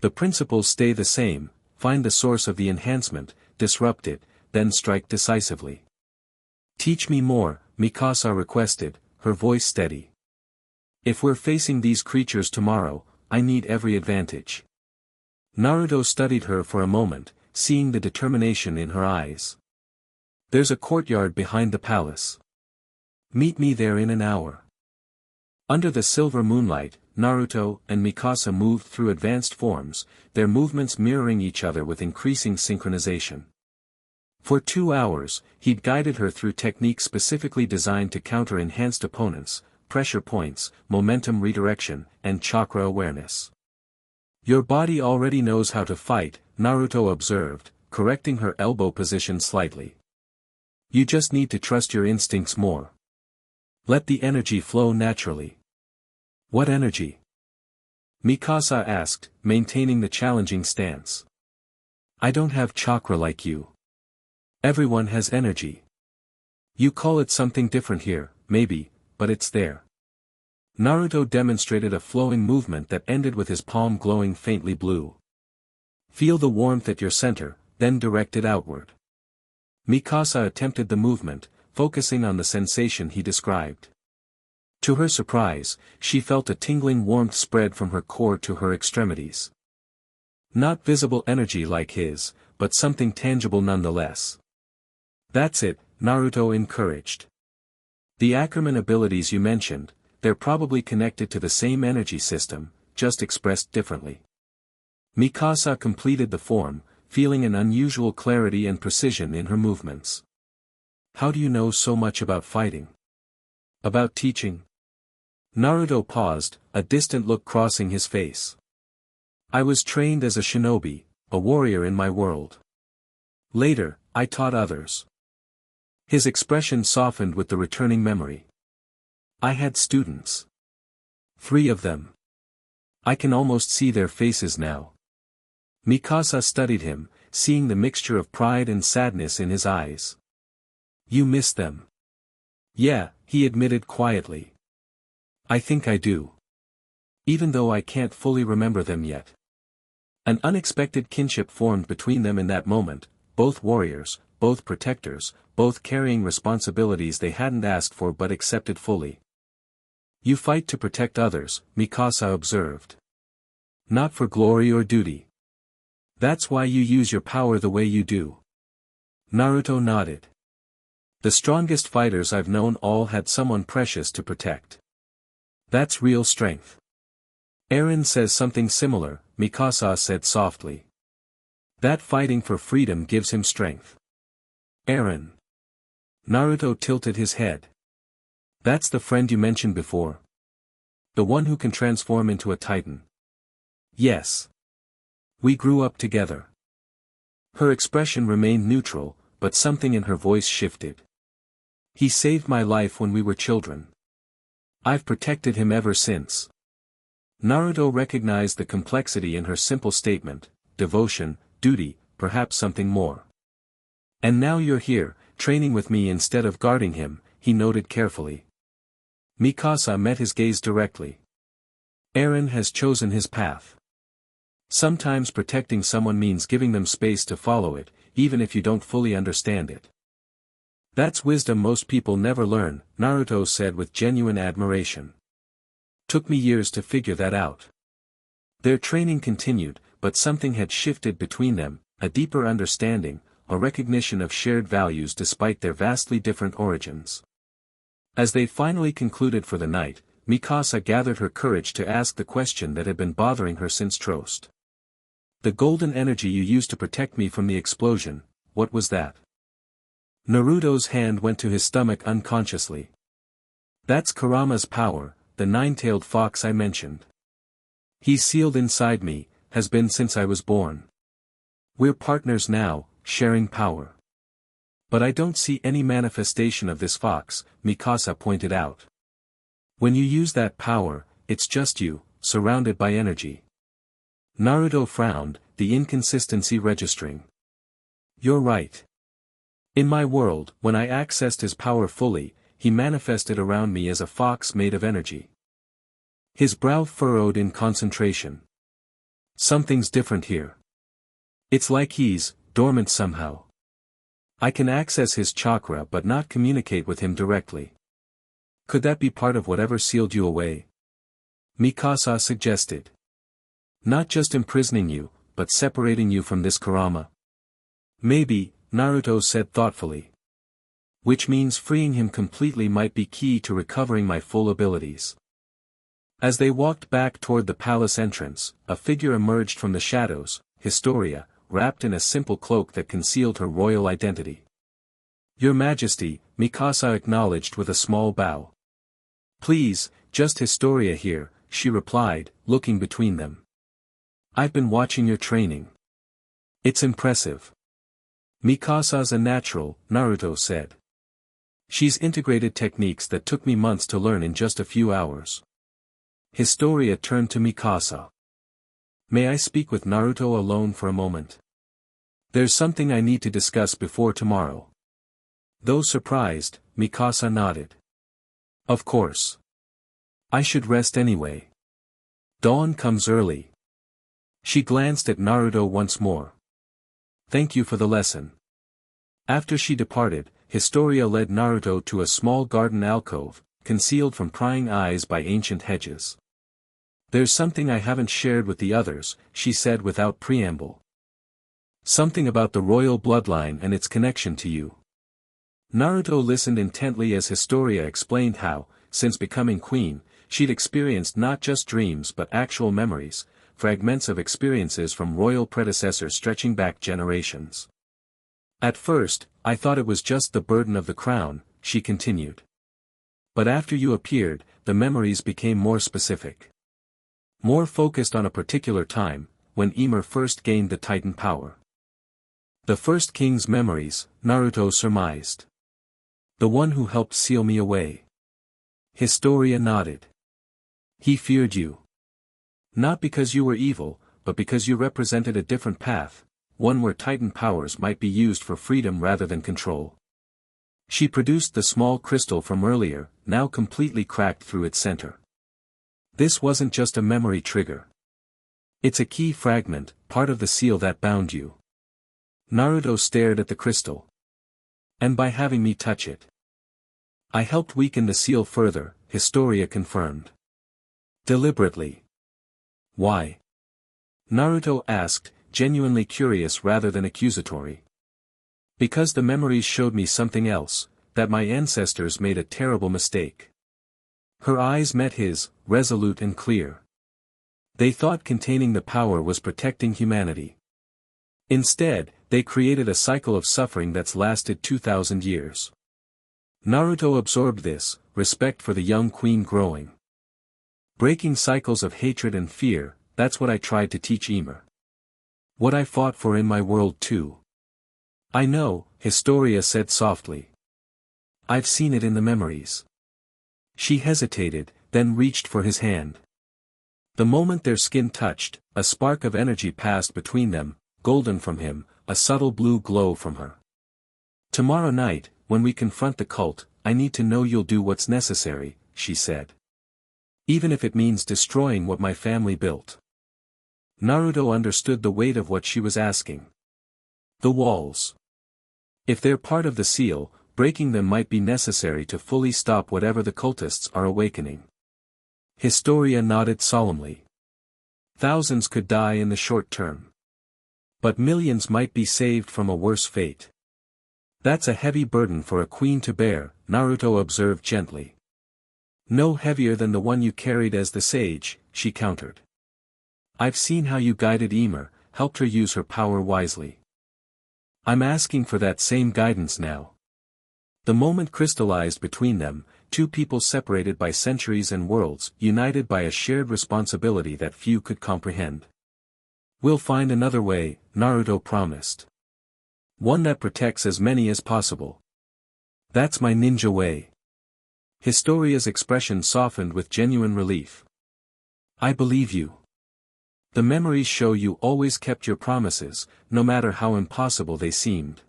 The principles stay the same: find the source of the enhancement, disrupt it, then strike decisively. Teach me more, Mikasa requested, her voice steady. If we're facing these creatures tomorrow, I need every advantage. Naruto studied her for a moment, seeing the determination in her eyes. There's a courtyard behind the palace. Meet me there in an hour. Under the silver moonlight, Naruto and Mikasa moved through advanced forms, their movements mirroring each other with increasing synchronization. For 2 hours, he'd guided her through techniques specifically designed to counter enhanced opponents, pressure points, momentum redirection, and chakra awareness. Your body already knows how to fight, Naruto observed, correcting her elbow position slightly. You just need to trust your instincts more. Let the energy flow naturally. What energy? Mikasa asked, maintaining the challenging stance. I don't have chakra like you. Everyone has energy. You call it something different here, maybe, but it's there. Naruto demonstrated a flowing movement that ended with his palm glowing faintly blue. Feel the warmth at your center, then direct it outward. Mikasa attempted the movement, focusing on the sensation he described. To her surprise, she felt a tingling warmth spread from her core to her extremities. Not visible energy like his, but something tangible nonetheless. That's it, Naruto encouraged. The Ackerman abilities you mentioned, they're probably connected to the same energy system, just expressed differently. Mikasa completed the form, feeling an unusual clarity and precision in her movements. How do you know so much about fighting? About teaching? Naruto paused, a distant look crossing his face. I was trained as a shinobi, a warrior in my world. Later, I taught others. His expression softened with the returning memory. I had students. 3 of them. I can almost see their faces now. Mikasa studied him, seeing the mixture of pride and sadness in his eyes. You miss them. Yeah, he admitted quietly. I think I do. Even though I can't fully remember them yet. An unexpected kinship formed between them in that moment, both warriors, both protectors, both carrying responsibilities they hadn't asked for but accepted fully. You fight to protect others, Mikasa observed. Not for glory or duty. That's why you use your power the way you do. Naruto nodded. The strongest fighters I've known all had someone precious to protect. That's real strength. Eren says something similar, Mikasa said softly. That fighting for freedom gives him strength. Eren. Naruto tilted his head. That's the friend you mentioned before. The one who can transform into a titan. Yes. We grew up together. Her expression remained neutral, but something in her voice shifted. He saved my life when we were children. I've protected him ever since. Naruto recognized the complexity in her simple statement: devotion, duty, perhaps something more. And now you're here, training with me instead of guarding him, he noted carefully. Mikasa met his gaze directly. Eren has chosen his path. Sometimes protecting someone means giving them space to follow it, even if you don't fully understand it. That's wisdom most people never learn, Naruto said with genuine admiration. Took me years to figure that out. Their training continued, but something had shifted between them, a deeper understanding, a recognition of shared values despite their vastly different origins. As they finally concluded for the night, Mikasa gathered her courage to ask the question that had been bothering her since Trost. The golden energy you used to protect me from the explosion, what was that? Naruto's hand went to his stomach unconsciously. That's Kurama's power, the nine-tailed fox I mentioned. He's sealed inside me, has been since I was born. We're partners now, sharing power. But I don't see any manifestation of this fox, Mikasa pointed out. When you use that power, it's just you, surrounded by energy. Naruto frowned, the inconsistency registering. You're right. In my world, when I accessed his power fully, he manifested around me as a fox made of energy. His brow furrowed in concentration. Something's different here. It's like he's dormant somehow. I can access his chakra but not communicate with him directly. Could that be part of whatever sealed you away? Mikasa suggested. Not just imprisoning you, but separating you from this Kurama. Maybe, Naruto said thoughtfully. Which means freeing him completely might be key to recovering my full abilities. As they walked back toward the palace entrance, a figure emerged from the shadows, Historia, wrapped in a simple cloak that concealed her royal identity. Your Majesty, Mikasa acknowledged with a small bow. Please, just Historia here, she replied, looking between them. I've been watching your training. It's impressive. Mikasa's a natural, Naruto said. She's integrated techniques that took me months to learn in just a few hours. Historia turned to Mikasa. May I speak with Naruto alone for a moment? There's something I need to discuss before tomorrow. Though surprised, Mikasa nodded. Of course. I should rest anyway. Dawn comes early. She glanced at Naruto once more. Thank you for the lesson. After she departed, Historia led Naruto to a small garden alcove, concealed from prying eyes by ancient hedges. There's something I haven't shared with the others, she said without preamble. Something about the royal bloodline and its connection to you. Naruto listened intently as Historia explained how, since becoming queen, she'd experienced not just dreams but actual memories, fragments of experiences from royal predecessors stretching back generations. At first, I thought it was just the burden of the crown, she continued. But after you appeared, the memories became more specific. More focused on a particular time, when Ymir first gained the Titan power. The first king's memories, Naruto surmised. The one who helped seal me away. Historia nodded. He feared you. Not because you were evil, but because you represented a different path, one where Titan powers might be used for freedom rather than control. She produced the small crystal from earlier, now completely cracked through its center. This wasn't just a memory trigger. It's a key fragment, part of the seal that bound you. Naruto stared at the crystal. And by having me touch it, I helped weaken the seal further, Historia confirmed. Deliberately. Why? Naruto asked, genuinely curious rather than accusatory. Because the memories showed me something else, that my ancestors made a terrible mistake. Her eyes met his, resolute and clear. They thought containing the power was protecting humanity. Instead, they created a cycle of suffering that's lasted 2,000 years. Naruto absorbed this, respect for the young queen growing. Breaking cycles of hatred and fear, that's what I tried to teach Ymir. What I fought for in my world too. I know, Historia said softly. I've seen it in the memories. She hesitated, then reached for his hand. The moment their skin touched, a spark of energy passed between them, golden from him, a subtle blue glow from her. Tomorrow night, when we confront the cult, I need to know you'll do what's necessary, she said. Even if it means destroying what my family built. Naruto understood the weight of what she was asking. The walls. If they're part of the seal, breaking them might be necessary to fully stop whatever the cultists are awakening. Historia nodded solemnly. Thousands could die in the short term. But millions might be saved from a worse fate. That's a heavy burden for a queen to bear, Naruto observed gently. No heavier than the one you carried as the sage, she countered. I've seen how you guided Ymir, helped her use her power wisely. I'm asking for that same guidance now. The moment crystallized between them, two people separated by centuries and worlds, united by a shared responsibility that few could comprehend. We'll find another way, Naruto promised. One that protects as many as possible. That's my ninja way. Historia's expression softened with genuine relief. I believe you. The memories show you always kept your promises, no matter how impossible they seemed.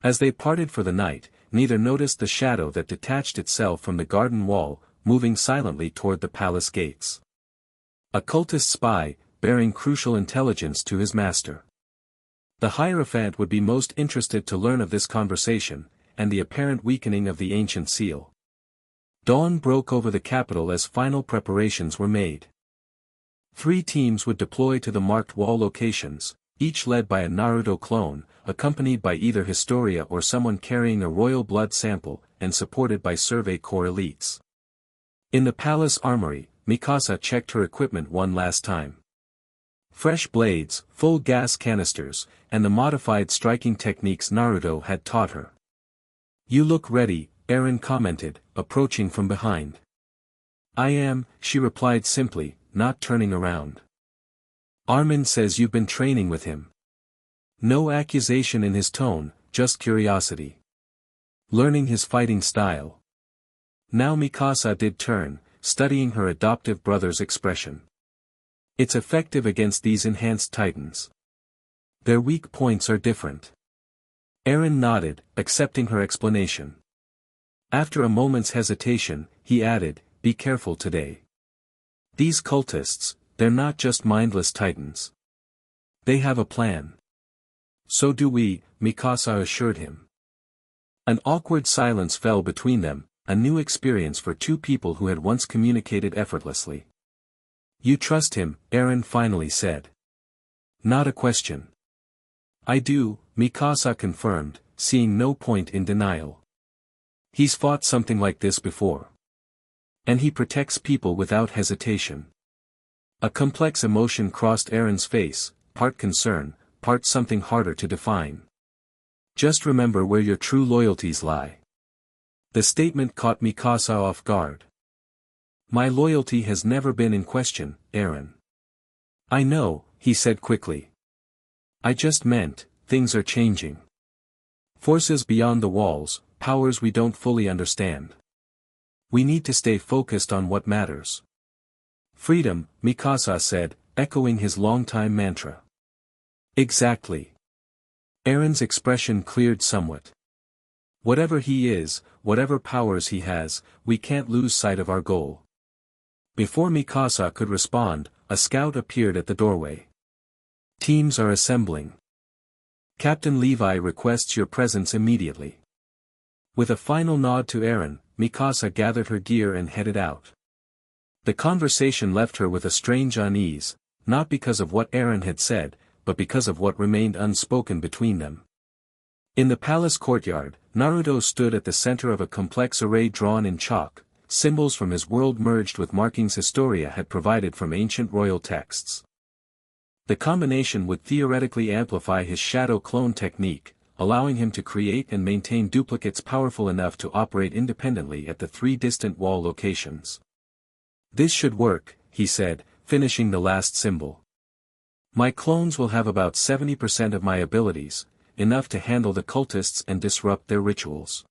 As they parted for the night, neither noticed the shadow that detached itself from the garden wall, moving silently toward the palace gates. A cultist spy, bearing crucial intelligence to his master. The Hierophant would be most interested to learn of this conversation, and the apparent weakening of the ancient seal. Dawn broke over the capital as final preparations were made. 3 teams would deploy to the marked wall locations, each led by a Naruto clone, accompanied by either Historia or someone carrying a royal blood sample, and supported by Survey Corps elites. In the palace armory, Mikasa checked her equipment one last time. Fresh blades, full gas canisters, and the modified striking techniques Naruto had taught her. "You look ready," Eren commented, approaching from behind. "I am," she replied simply, not turning around. "Armin says you've been training with him." No accusation in his tone, just curiosity. "Learning his fighting style." Now Mikasa did turn, studying her adoptive brother's expression. "It's effective against these enhanced titans. Their weak points are different." Eren nodded, accepting her explanation. After a moment's hesitation, he added, "Be careful today. These cultists, they're not just mindless titans. They have a plan." "So do we," Mikasa assured him. An awkward silence fell between them, a new experience for 2 people who had once communicated effortlessly. "You trust him," Eren finally said. "Not a question." "I do," Mikasa confirmed, seeing no point in denial. "He's fought something like this before. And he protects people without hesitation." A complex emotion crossed Eren's face, part concern, part something harder to define. "Just remember where your true loyalties lie." The statement caught Mikasa off guard. "My loyalty has never been in question, Eren." "I know," he said quickly. "I just meant, things are changing. Forces beyond the walls, powers we don't fully understand. We need to stay focused on what matters." "Freedom," Mikasa said, echoing his longtime mantra. "Exactly." Eren's expression cleared somewhat. "Whatever he is, whatever powers he has, we can't lose sight of our goal." Before Mikasa could respond, a scout appeared at the doorway. "Teams are assembling. Captain Levi requests your presence immediately." With a final nod to Eren, Mikasa gathered her gear and headed out. The conversation left her with a strange unease, not because of what Eren had said, but because of what remained unspoken between them. In the palace courtyard, Naruto stood at the center of a complex array drawn in chalk, symbols from his world merged with markings Historia had provided from ancient royal texts. The combination would theoretically amplify his shadow clone technique, allowing him to create and maintain duplicates powerful enough to operate independently at the 3 distant wall locations. "This should work," he said, finishing the last symbol. "My clones will have about 70% of my abilities, enough to handle the cultists and disrupt their rituals."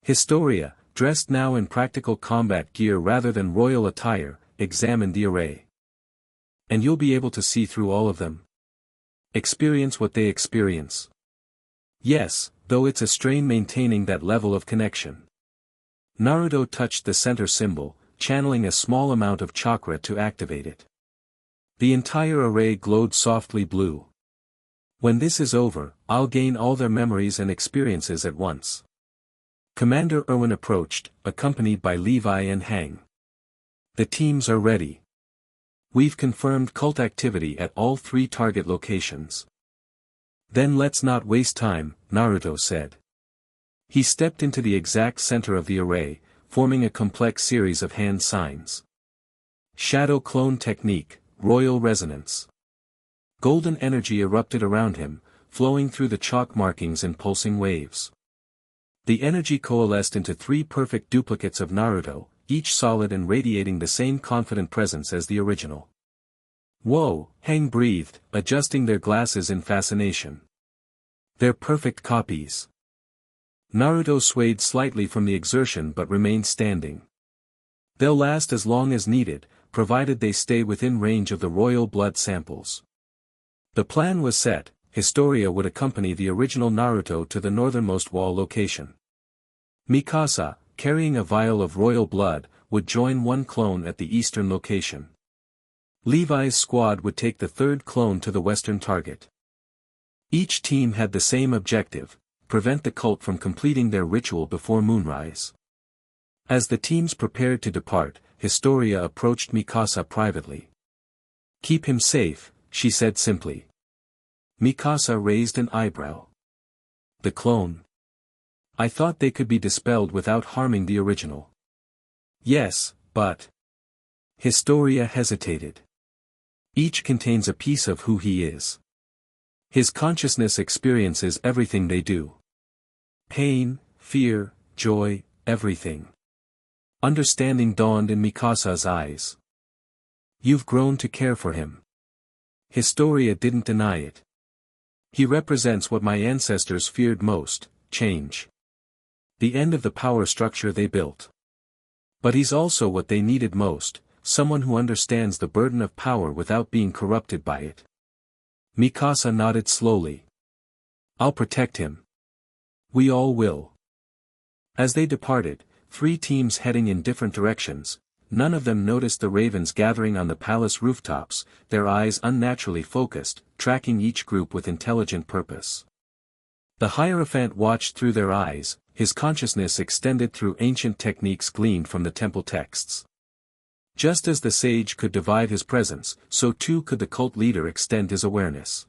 Historia, dressed now in practical combat gear rather than royal attire, examined the array. "And you'll be able to see through all of them? Experience what they experience?" "Yes, though it's a strain maintaining that level of connection." Naruto touched the center symbol, channeling a small amount of chakra to activate it. The entire array glowed softly blue. "When this is over, I'll gain all their memories and experiences at once." Commander Erwin approached, accompanied by Levi and Hang. "The teams are ready. We've confirmed cult activity at all 3 target locations." "Then let's not waste time," Naruto said. He stepped into the exact center of the array, forming a complex series of hand signs. Shadow clone technique, royal resonance. Golden energy erupted around him, flowing through the chalk markings in pulsing waves. The energy coalesced into 3 perfect duplicates of Naruto, each solid and radiating the same confident presence as the original. "Whoa," Hang breathed, adjusting their glasses in fascination. "They're perfect copies." Naruto swayed slightly from the exertion but remained standing. "They'll last as long as needed, provided they stay within range of the royal blood samples." The plan was set, Historia would accompany the original Naruto to the northernmost wall location. Mikasa, carrying a vial of royal blood, would join one clone at the eastern location. Levi's squad would take the third clone to the western target. Each team had the same objective: prevent the cult from completing their ritual before moonrise. As the teams prepared to depart, Historia approached Mikasa privately. "Keep him safe," she said simply. Mikasa raised an eyebrow. "The clone? I thought they could be dispelled without harming the original." "Yes, but..." Historia hesitated. "Each contains a piece of who he is. His consciousness experiences everything they do. Pain, fear, joy, everything." Understanding dawned in Mikasa's eyes. "You've grown to care for him." Historia didn't deny it. "He represents what my ancestors feared most: change. The end of the power structure they built. But he's also what they needed most: someone who understands the burden of power without being corrupted by it." Mikasa nodded slowly. "I'll protect him." "We all will." As they departed, 3 teams heading in different directions, none of them noticed the ravens gathering on the palace rooftops, their eyes unnaturally focused, tracking each group with intelligent purpose. The Hierophant watched through their eyes, his consciousness extended through ancient techniques gleaned from the temple texts. Just as the sage could divide his presence, so too could the cult leader extend his awareness.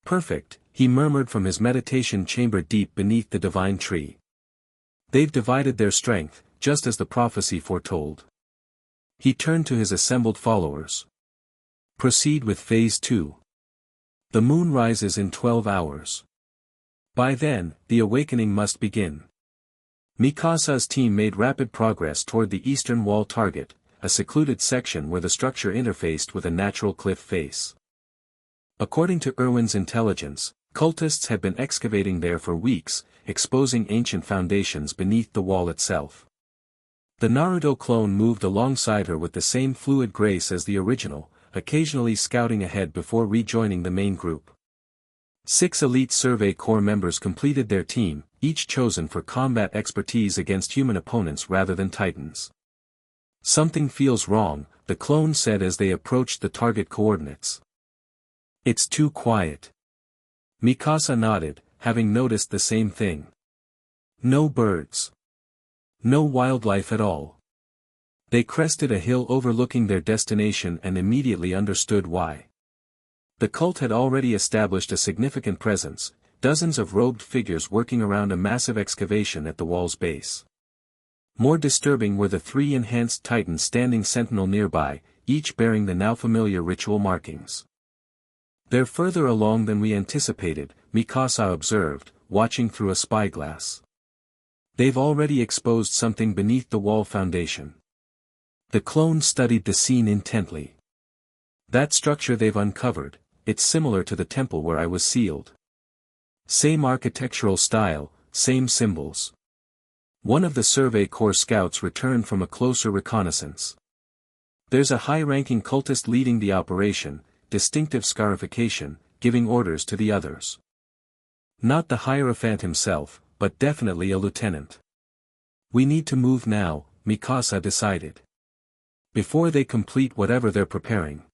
"Perfect," he murmured from his meditation chamber deep beneath the divine tree. "They've divided their strength, just as the prophecy foretold." He turned to his assembled followers. "Proceed with Phase 2. The moon rises in 12 hours. By then, the awakening must begin." Mikasa's team made rapid progress toward the eastern wall target, a secluded section where the structure interfaced with a natural cliff face. According to Erwin's intelligence, cultists had been excavating there for weeks, exposing ancient foundations beneath the wall itself. The Naruto clone moved alongside her with the same fluid grace as the original, occasionally scouting ahead before rejoining the main group. 6 elite Survey Corps members completed their team, each chosen for combat expertise against human opponents rather than titans. "Something feels wrong," the clone said as they approached the target coordinates. "It's too quiet." Mikasa nodded, having noticed the same thing. "No birds. No wildlife at all." They crested a hill overlooking their destination and immediately understood why. The cult had already established a significant presence, dozens of robed figures working around a massive excavation at the wall's base. More disturbing were the 3 enhanced titans standing sentinel nearby, each bearing the now familiar ritual markings. "They're further along than we anticipated," Mikasa observed, watching through a spyglass. "They've already exposed something beneath the wall foundation." The clone studied the scene intently. "That structure they've uncovered, it's similar to the temple where I was sealed. Same architectural style, same symbols." One of the Survey Corps scouts returned from a closer reconnaissance. "There's a high-ranking cultist leading the operation, distinctive scarification, giving orders to the others. Not the Hierophant himself, but definitely a lieutenant. We need to move now," Mikasa decided. "Before they complete whatever they're preparing."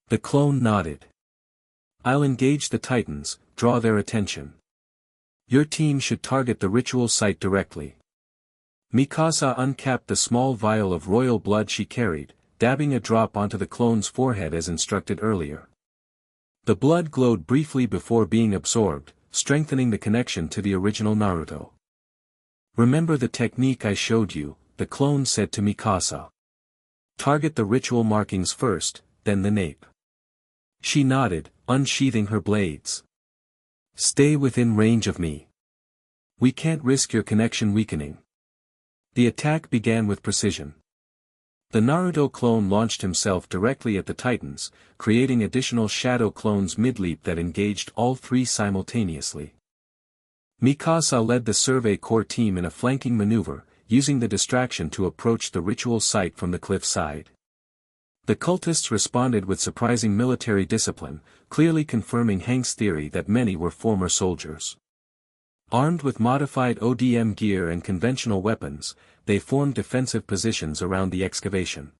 The clone nodded. "I'll engage the titans, draw their attention. Your team should target the ritual site directly." Mikasa uncapped the small vial of royal blood she carried, dabbing a drop onto the clone's forehead as instructed earlier. The blood glowed briefly before being absorbed, strengthening the connection to the original Naruto. "Remember the technique I showed you," the clone said to Mikasa. "Target the ritual markings first, then the nape." She nodded, unsheathing her blades. "Stay within range of me. We can't risk your connection weakening." The attack began with precision. The Naruto clone launched himself directly at the titans, creating additional shadow clones mid-leap that engaged all 3 simultaneously. Mikasa led the Survey Corps team in a flanking maneuver, using the distraction to approach the ritual site from the cliff side. The cultists responded with surprising military discipline, clearly confirming Hank's theory that many were former soldiers. Armed with modified ODM gear and conventional weapons, they formed defensive positions around the excavation.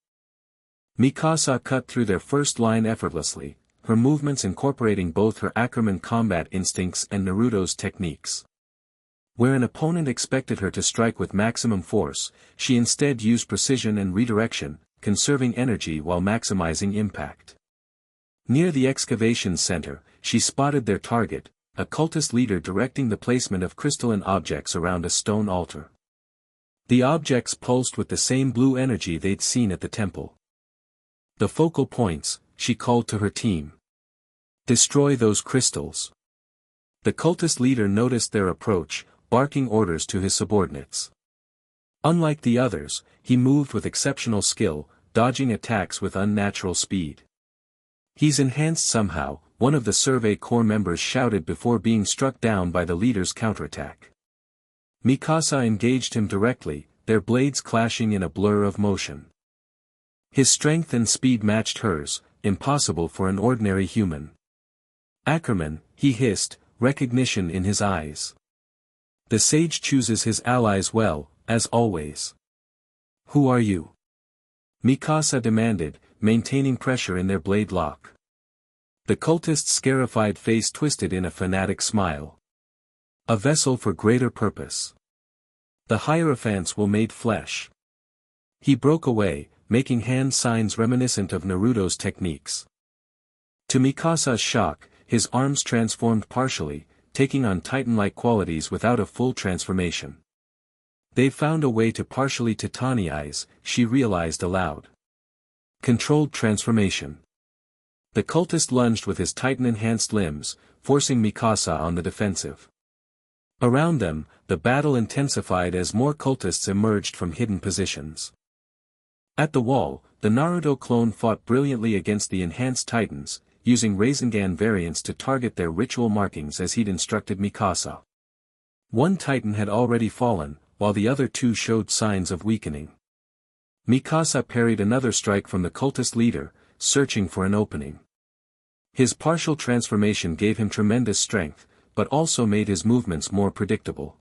Mikasa cut through their first line effortlessly, her movements incorporating both her Ackerman combat instincts and Naruto's techniques. Where an opponent expected her to strike with maximum force, she instead used precision and redirection, conserving energy while maximizing impact. Near the excavation center, she spotted their target, a cultist leader directing the placement of crystalline objects around a stone altar. The objects pulsed with the same blue energy they'd seen at the temple. The focal points, she called to her team. Destroy those crystals. The cultist leader noticed their approach, barking orders to his subordinates. Unlike the others, he moved with exceptional skill, dodging attacks with unnatural speed. He's enhanced somehow, one of the Survey Corps members shouted before being struck down by the leader's counterattack. Mikasa engaged him directly, their blades clashing in a blur of motion. His strength and speed matched hers, impossible for an ordinary human. Ackerman, he hissed, recognition in his eyes. The sage chooses his allies well, as always. Who are you? Mikasa demanded, maintaining pressure in their blade lock. The cultist's scarified face twisted in a fanatic smile. A vessel for greater purpose. The Hierophants will made flesh. He broke away, making hand signs reminiscent of Naruto's techniques. To Mikasa's shock, his arms transformed partially, taking on Titan-like qualities without a full transformation. They've found a way to partially Titanize, she realized aloud. Controlled transformation. The cultist lunged with his Titan-enhanced limbs, forcing Mikasa on the defensive. Around them, the battle intensified as more cultists emerged from hidden positions. At the wall, the Naruto clone fought brilliantly against the enhanced Titans, using Rasengan variants to target their ritual markings as he'd instructed Mikasa. One Titan had already fallen, while the other two showed signs of weakening. Mikasa parried another strike from the cultist leader, searching for an opening. His partial transformation gave him tremendous strength, but also made his movements more predictable.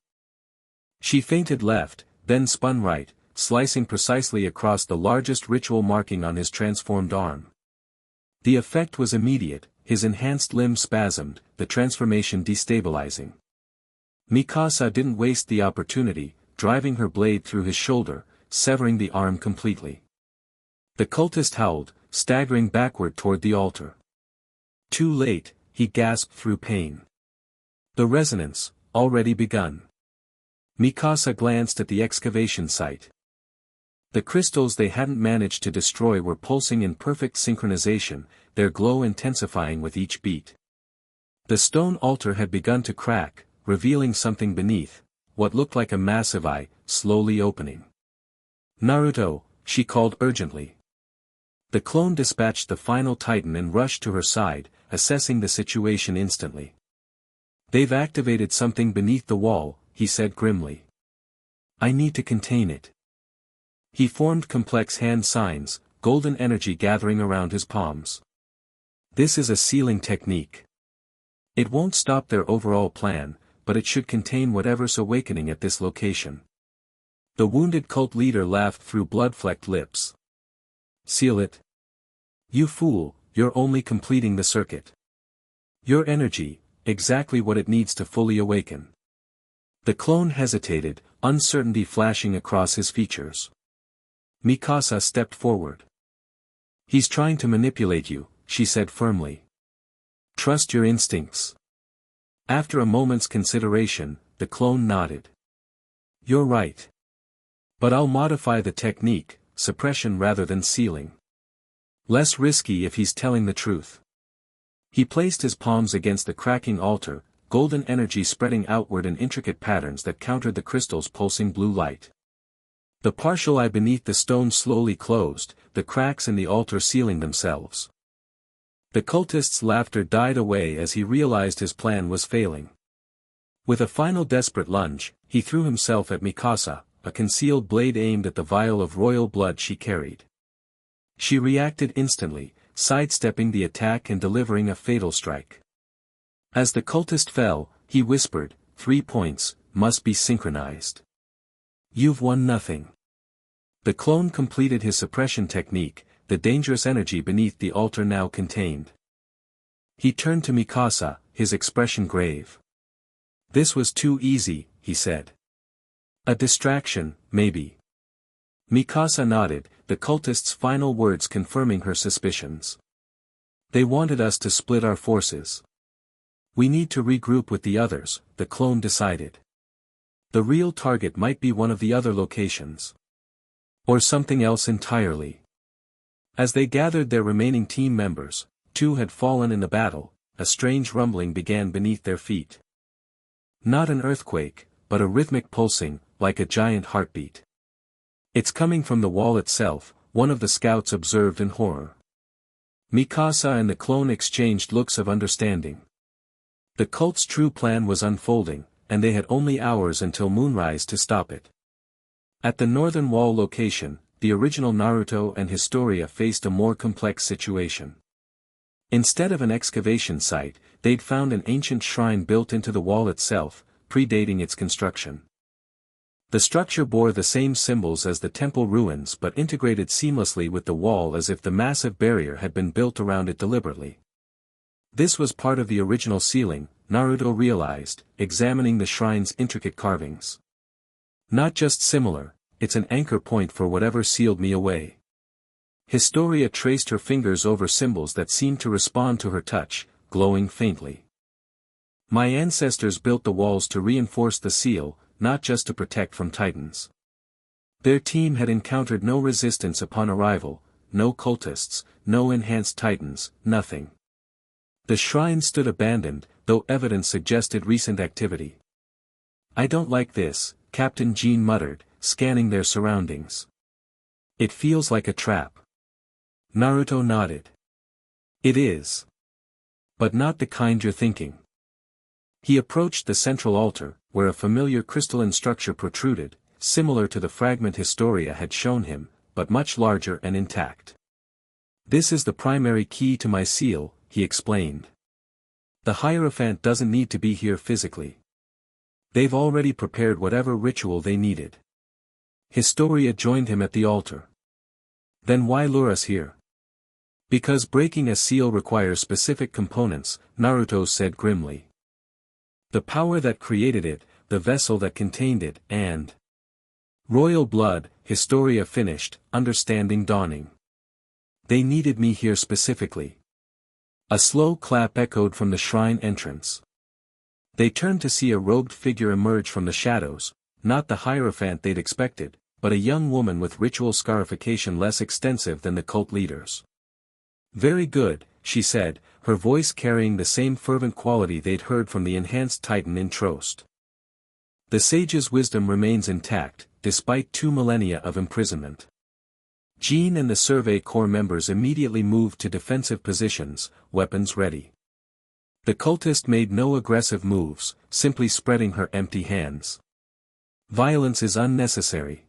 She feinted left, then spun right, slicing precisely across the largest ritual marking on his transformed arm. The effect was immediate, his enhanced limb spasmed, the transformation destabilizing. Mikasa didn't waste the opportunity, driving her blade through his shoulder, severing the arm completely. The cultist howled, staggering backward toward the altar. Too late, he gasped through pain. The resonance, already begun. Mikasa glanced at the excavation site. The crystals they hadn't managed to destroy were pulsing in perfect synchronization, their glow intensifying with each beat. The stone altar had begun to crack, revealing something beneath, what looked like a massive eye, slowly opening. Naruto, she called urgently. The clone dispatched the final Titan and rushed to her side, assessing the situation instantly. They've activated something beneath the wall, he said grimly. I need to contain it. He formed complex hand signs, golden energy gathering around his palms. This is a sealing technique. It won't stop their overall plan, but it should contain whatever's awakening at this location. The wounded cult leader laughed through blood-flecked lips. Seal it. You fool, you're only completing the circuit. Your energy, exactly what it needs to fully awaken. The clone hesitated, uncertainty flashing across his features. Mikasa stepped forward. He's trying to manipulate you, she said firmly. Trust your instincts. After a moment's consideration, the clone nodded. You're right. But I'll modify the technique, suppression rather than sealing. Less risky if he's telling the truth. He placed his palms against the cracking altar, golden energy spreading outward in intricate patterns that countered the crystal's pulsing blue light. The partial eye beneath the stone slowly closed, the cracks in the altar sealing themselves. The cultist's laughter died away as he realized his plan was failing. With a final desperate lunge, he threw himself at Mikasa, a concealed blade aimed at the vial of royal blood she carried. She reacted instantly, sidestepping the attack and delivering a fatal strike. As the cultist fell, he whispered, 3 points, must be synchronized. You've won nothing. The clone completed his suppression technique, the dangerous energy beneath the altar now contained. He turned to Mikasa, his expression grave. This was too easy, he said. A distraction, maybe. Mikasa nodded, the cultist's final words confirming her suspicions. They wanted us to split our forces. We need to regroup with the others, the clone decided. The real target might be one of the other locations. Or something else entirely. As they gathered their remaining team members, 2 had fallen in the battle, a strange rumbling began beneath their feet. Not an earthquake, but a rhythmic pulsing, like a giant heartbeat. It's coming from the wall itself, one of the scouts observed in horror. Mikasa and the clone exchanged looks of understanding. The cult's true plan was unfolding, and they had only hours until moonrise to stop it. At the northern wall location, the original Naruto and Historia faced a more complex situation. Instead of an excavation site, they'd found an ancient shrine built into the wall itself, predating its construction. The structure bore the same symbols as the temple ruins but integrated seamlessly with the wall as if the massive barrier had been built around it deliberately. This was part of the original sealing, Naruto realized, examining the shrine's intricate carvings. Not just similar, it's an anchor point for whatever sealed me away. Historia traced her fingers over symbols that seemed to respond to her touch, glowing faintly. My ancestors built the walls to reinforce the seal, not just to protect from titans. Their team had encountered no resistance upon arrival, no cultists, no enhanced titans, nothing. The shrine stood abandoned, though evidence suggested recent activity. I don't like this, Captain Jean muttered, scanning their surroundings. It feels like a trap. Naruto nodded. It is. But not the kind you're thinking. He approached the central altar, where a familiar crystalline structure protruded, similar to the fragment Historia had shown him, but much larger and intact. This is the primary key to my seal, he explained. The Hierophant doesn't need to be here physically. They've already prepared whatever ritual they needed. Historia joined him at the altar. Then why lure us here? Because breaking a seal requires specific components, Naruto said grimly. The power that created it, the vessel that contained it, and royal blood, Historia finished, understanding dawning. They needed me here specifically. A slow clap echoed from the shrine entrance. They turned to see a robed figure emerge from the shadows, not the Hierophant they'd expected, but a young woman with ritual scarification less extensive than the cult leaders. Very good, she said, her voice carrying the same fervent quality they'd heard from the enhanced titan in Trost. The sage's wisdom remains intact, despite 2 millennia of imprisonment. Jean and the Survey Corps members immediately moved to defensive positions, weapons ready. The cultist made no aggressive moves, simply spreading her empty hands. Violence is unnecessary.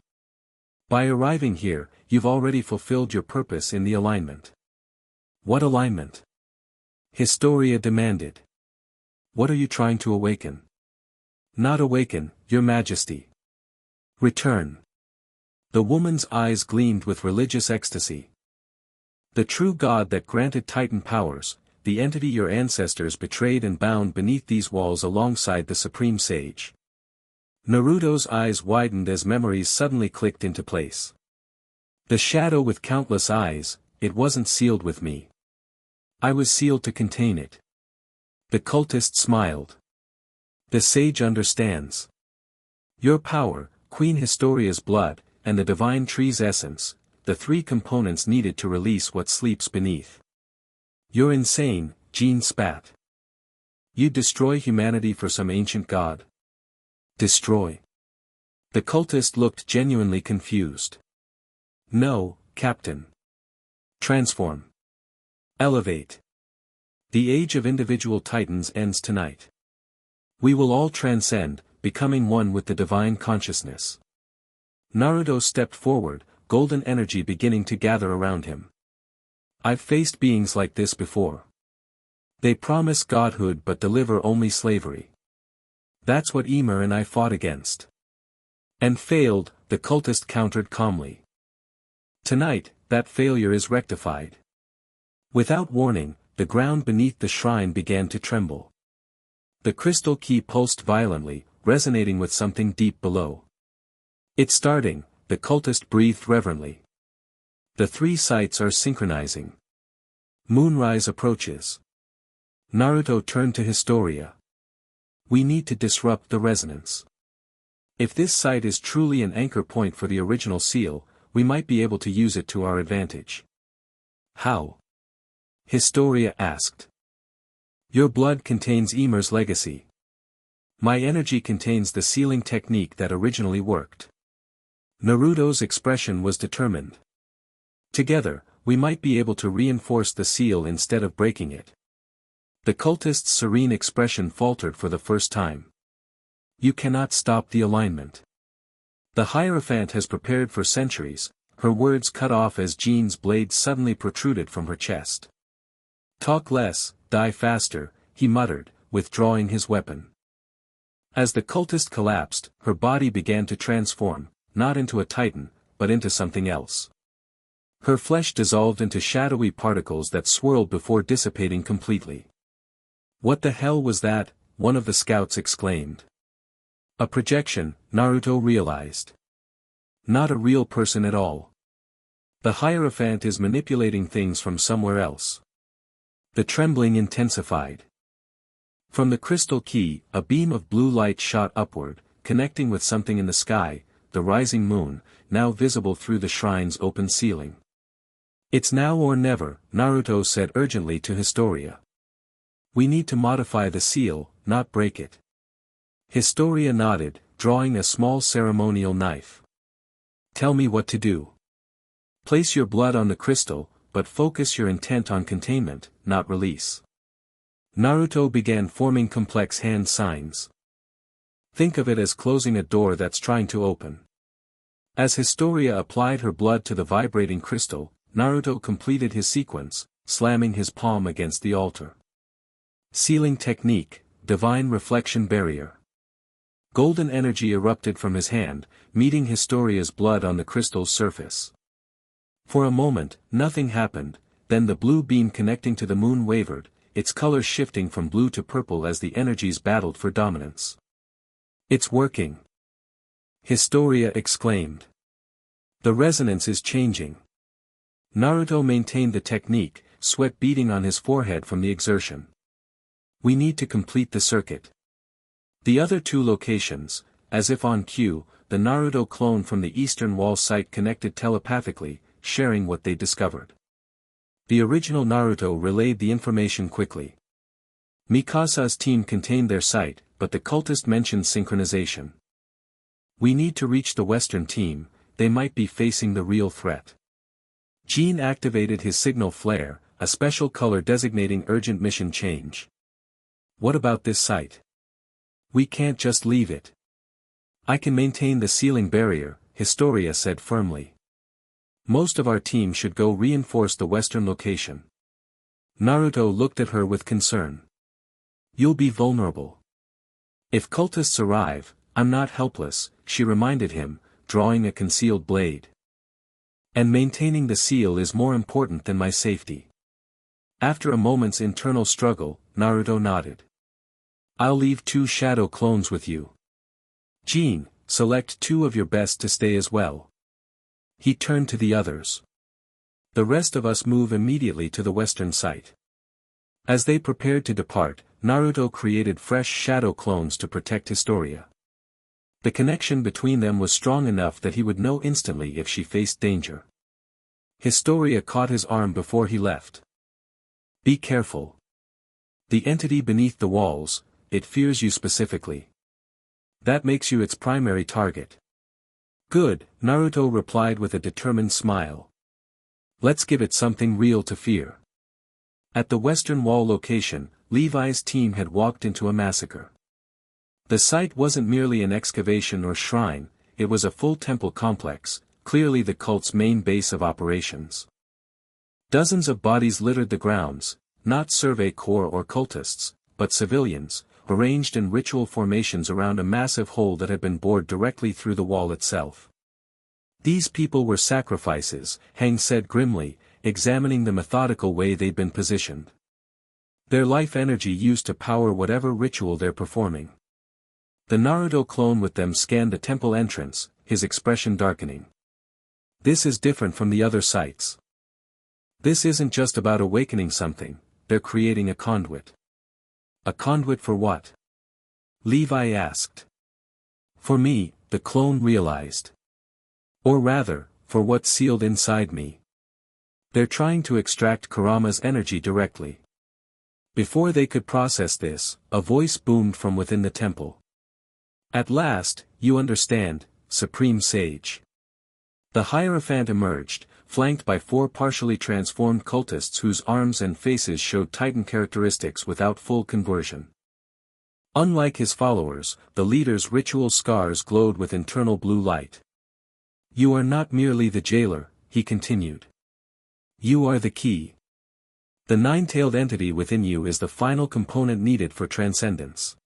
By arriving here, you've already fulfilled your purpose in the alignment. What alignment? Historia demanded. What are you trying to awaken? Not awaken, Your Majesty. Return. The woman's eyes gleamed with religious ecstasy. The true God that granted Titan powers, the entity your ancestors betrayed and bound beneath these walls alongside the Supreme Sage. Naruto's eyes widened as memories suddenly clicked into place. The shadow with countless eyes, it wasn't sealed with me. I was sealed to contain it. The cultist smiled. The sage understands. Your power, Queen Historia's blood, and the divine tree's essence, the 3 components needed to release what sleeps beneath. You're insane, Jean spat. You'd destroy humanity for some ancient god? Destroy. The cultist looked genuinely confused. No, Captain. Transform. Elevate. The age of individual titans ends tonight. We will all transcend, becoming one with the divine consciousness. Naruto stepped forward, golden energy beginning to gather around him. I've faced beings like this before. They promise godhood but deliver only slavery. That's what Ymir and I fought against. And failed, the cultist countered calmly. Tonight, that failure is rectified. Without warning, the ground beneath the shrine began to tremble. The crystal key pulsed violently, resonating with something deep below. It's starting, the cultist breathed reverently. The three sights are synchronizing. Moonrise approaches. Naruto turned to Historia. We need to disrupt the resonance. If this site is truly an anchor point for the original seal, we might be able to use it to our advantage. How? Historia asked. Your blood contains Ymir's legacy. My energy contains the sealing technique that originally worked. Naruto's expression was determined. Together, we might be able to reinforce the seal instead of breaking it. The cultist's serene expression faltered for the first time. You cannot stop the alignment. The Hierophant has prepared for centuries, her words cut off as Jean's blade suddenly protruded from her chest. Talk less, die faster, he muttered, withdrawing his weapon. As the cultist collapsed, her body began to transform, not into a titan, but into something else. Her flesh dissolved into shadowy particles that swirled before dissipating completely. What the hell was that? One of the scouts exclaimed. A projection, Naruto realized. Not a real person at all. The Hierophant is manipulating things from somewhere else. The trembling intensified. From the crystal key, a beam of blue light shot upward, connecting with something in the sky, the rising moon, now visible through the shrine's open ceiling. It's now or never, Naruto said urgently to Historia. We need to modify the seal, not break it. Historia nodded, drawing a small ceremonial knife. Tell me what to do. Place your blood on the crystal, but focus your intent on containment, not release. Naruto began forming complex hand signs. Think of it as closing a door that's trying to open. As Historia applied her blood to the vibrating crystal, Naruto completed his sequence, slamming his palm against the altar. Sealing technique, divine reflection barrier. Golden energy erupted from his hand, meeting Historia's blood on the crystal's surface. For a moment, nothing happened, then the blue beam connecting to the moon wavered, its color shifting from blue to purple as the energies battled for dominance. It's working! Historia exclaimed. The resonance is changing. Naruto maintained the technique, sweat beading on his forehead from the exertion. We need to complete the circuit. The other two locations, as if on cue, the Naruto clone from the eastern wall site connected telepathically, sharing what they discovered. The original Naruto relayed the information quickly. Mikasa's team contained their site, but the cultist mentioned synchronization. We need to reach the western team, they might be facing the real threat. Jean activated his signal flare, a special color designating urgent mission change. What about this site? We can't just leave it. I can maintain the sealing barrier, Historia said firmly. Most of our team should go reinforce the western location. Naruto looked at her with concern. You'll be vulnerable. If cultists arrive, I'm not helpless, she reminded him, drawing a concealed blade. And maintaining the seal is more important than my safety. After a moment's internal struggle, Naruto nodded. I'll leave 2 shadow clones with you. Jean, select 2 of your best to stay as well. He turned to the others. The rest of us move immediately to the western site. As they prepared to depart, Naruto created fresh shadow clones to protect Historia. The connection between them was strong enough that he would know instantly if she faced danger. Historia caught his arm before he left. Be careful. The entity beneath the walls, it fears you specifically. That makes you its primary target. Good, Naruto replied with a determined smile. Let's give it something real to fear. At the western wall location, Levi's team had walked into a massacre. The site wasn't merely an excavation or shrine, it was a full temple complex, clearly the cult's main base of operations. Dozens of bodies littered the grounds, not Survey Corps or cultists, but civilians, arranged in ritual formations around a massive hole that had been bored directly through the wall itself. These people were sacrifices, Hang said grimly, examining the methodical way they'd been positioned. Their life energy used to power whatever ritual they're performing. The Naruto clone with them scanned the temple entrance, his expression darkening. This is different from the other sites. This isn't just about awakening something, they're creating a conduit. A conduit for what? Levi asked. For me, the clone realized. Or rather, for what's sealed inside me. They're trying to extract Kurama's energy directly. Before they could process this, a voice boomed from within the temple. At last, you understand, Supreme Sage. The Hierophant emerged, flanked by 4 partially transformed cultists whose arms and faces showed Titan characteristics without full conversion. Unlike his followers, the leader's ritual scars glowed with internal blue light. You are not merely the jailer, he continued. You are the key. The 9-tailed entity within you is the final component needed for transcendence.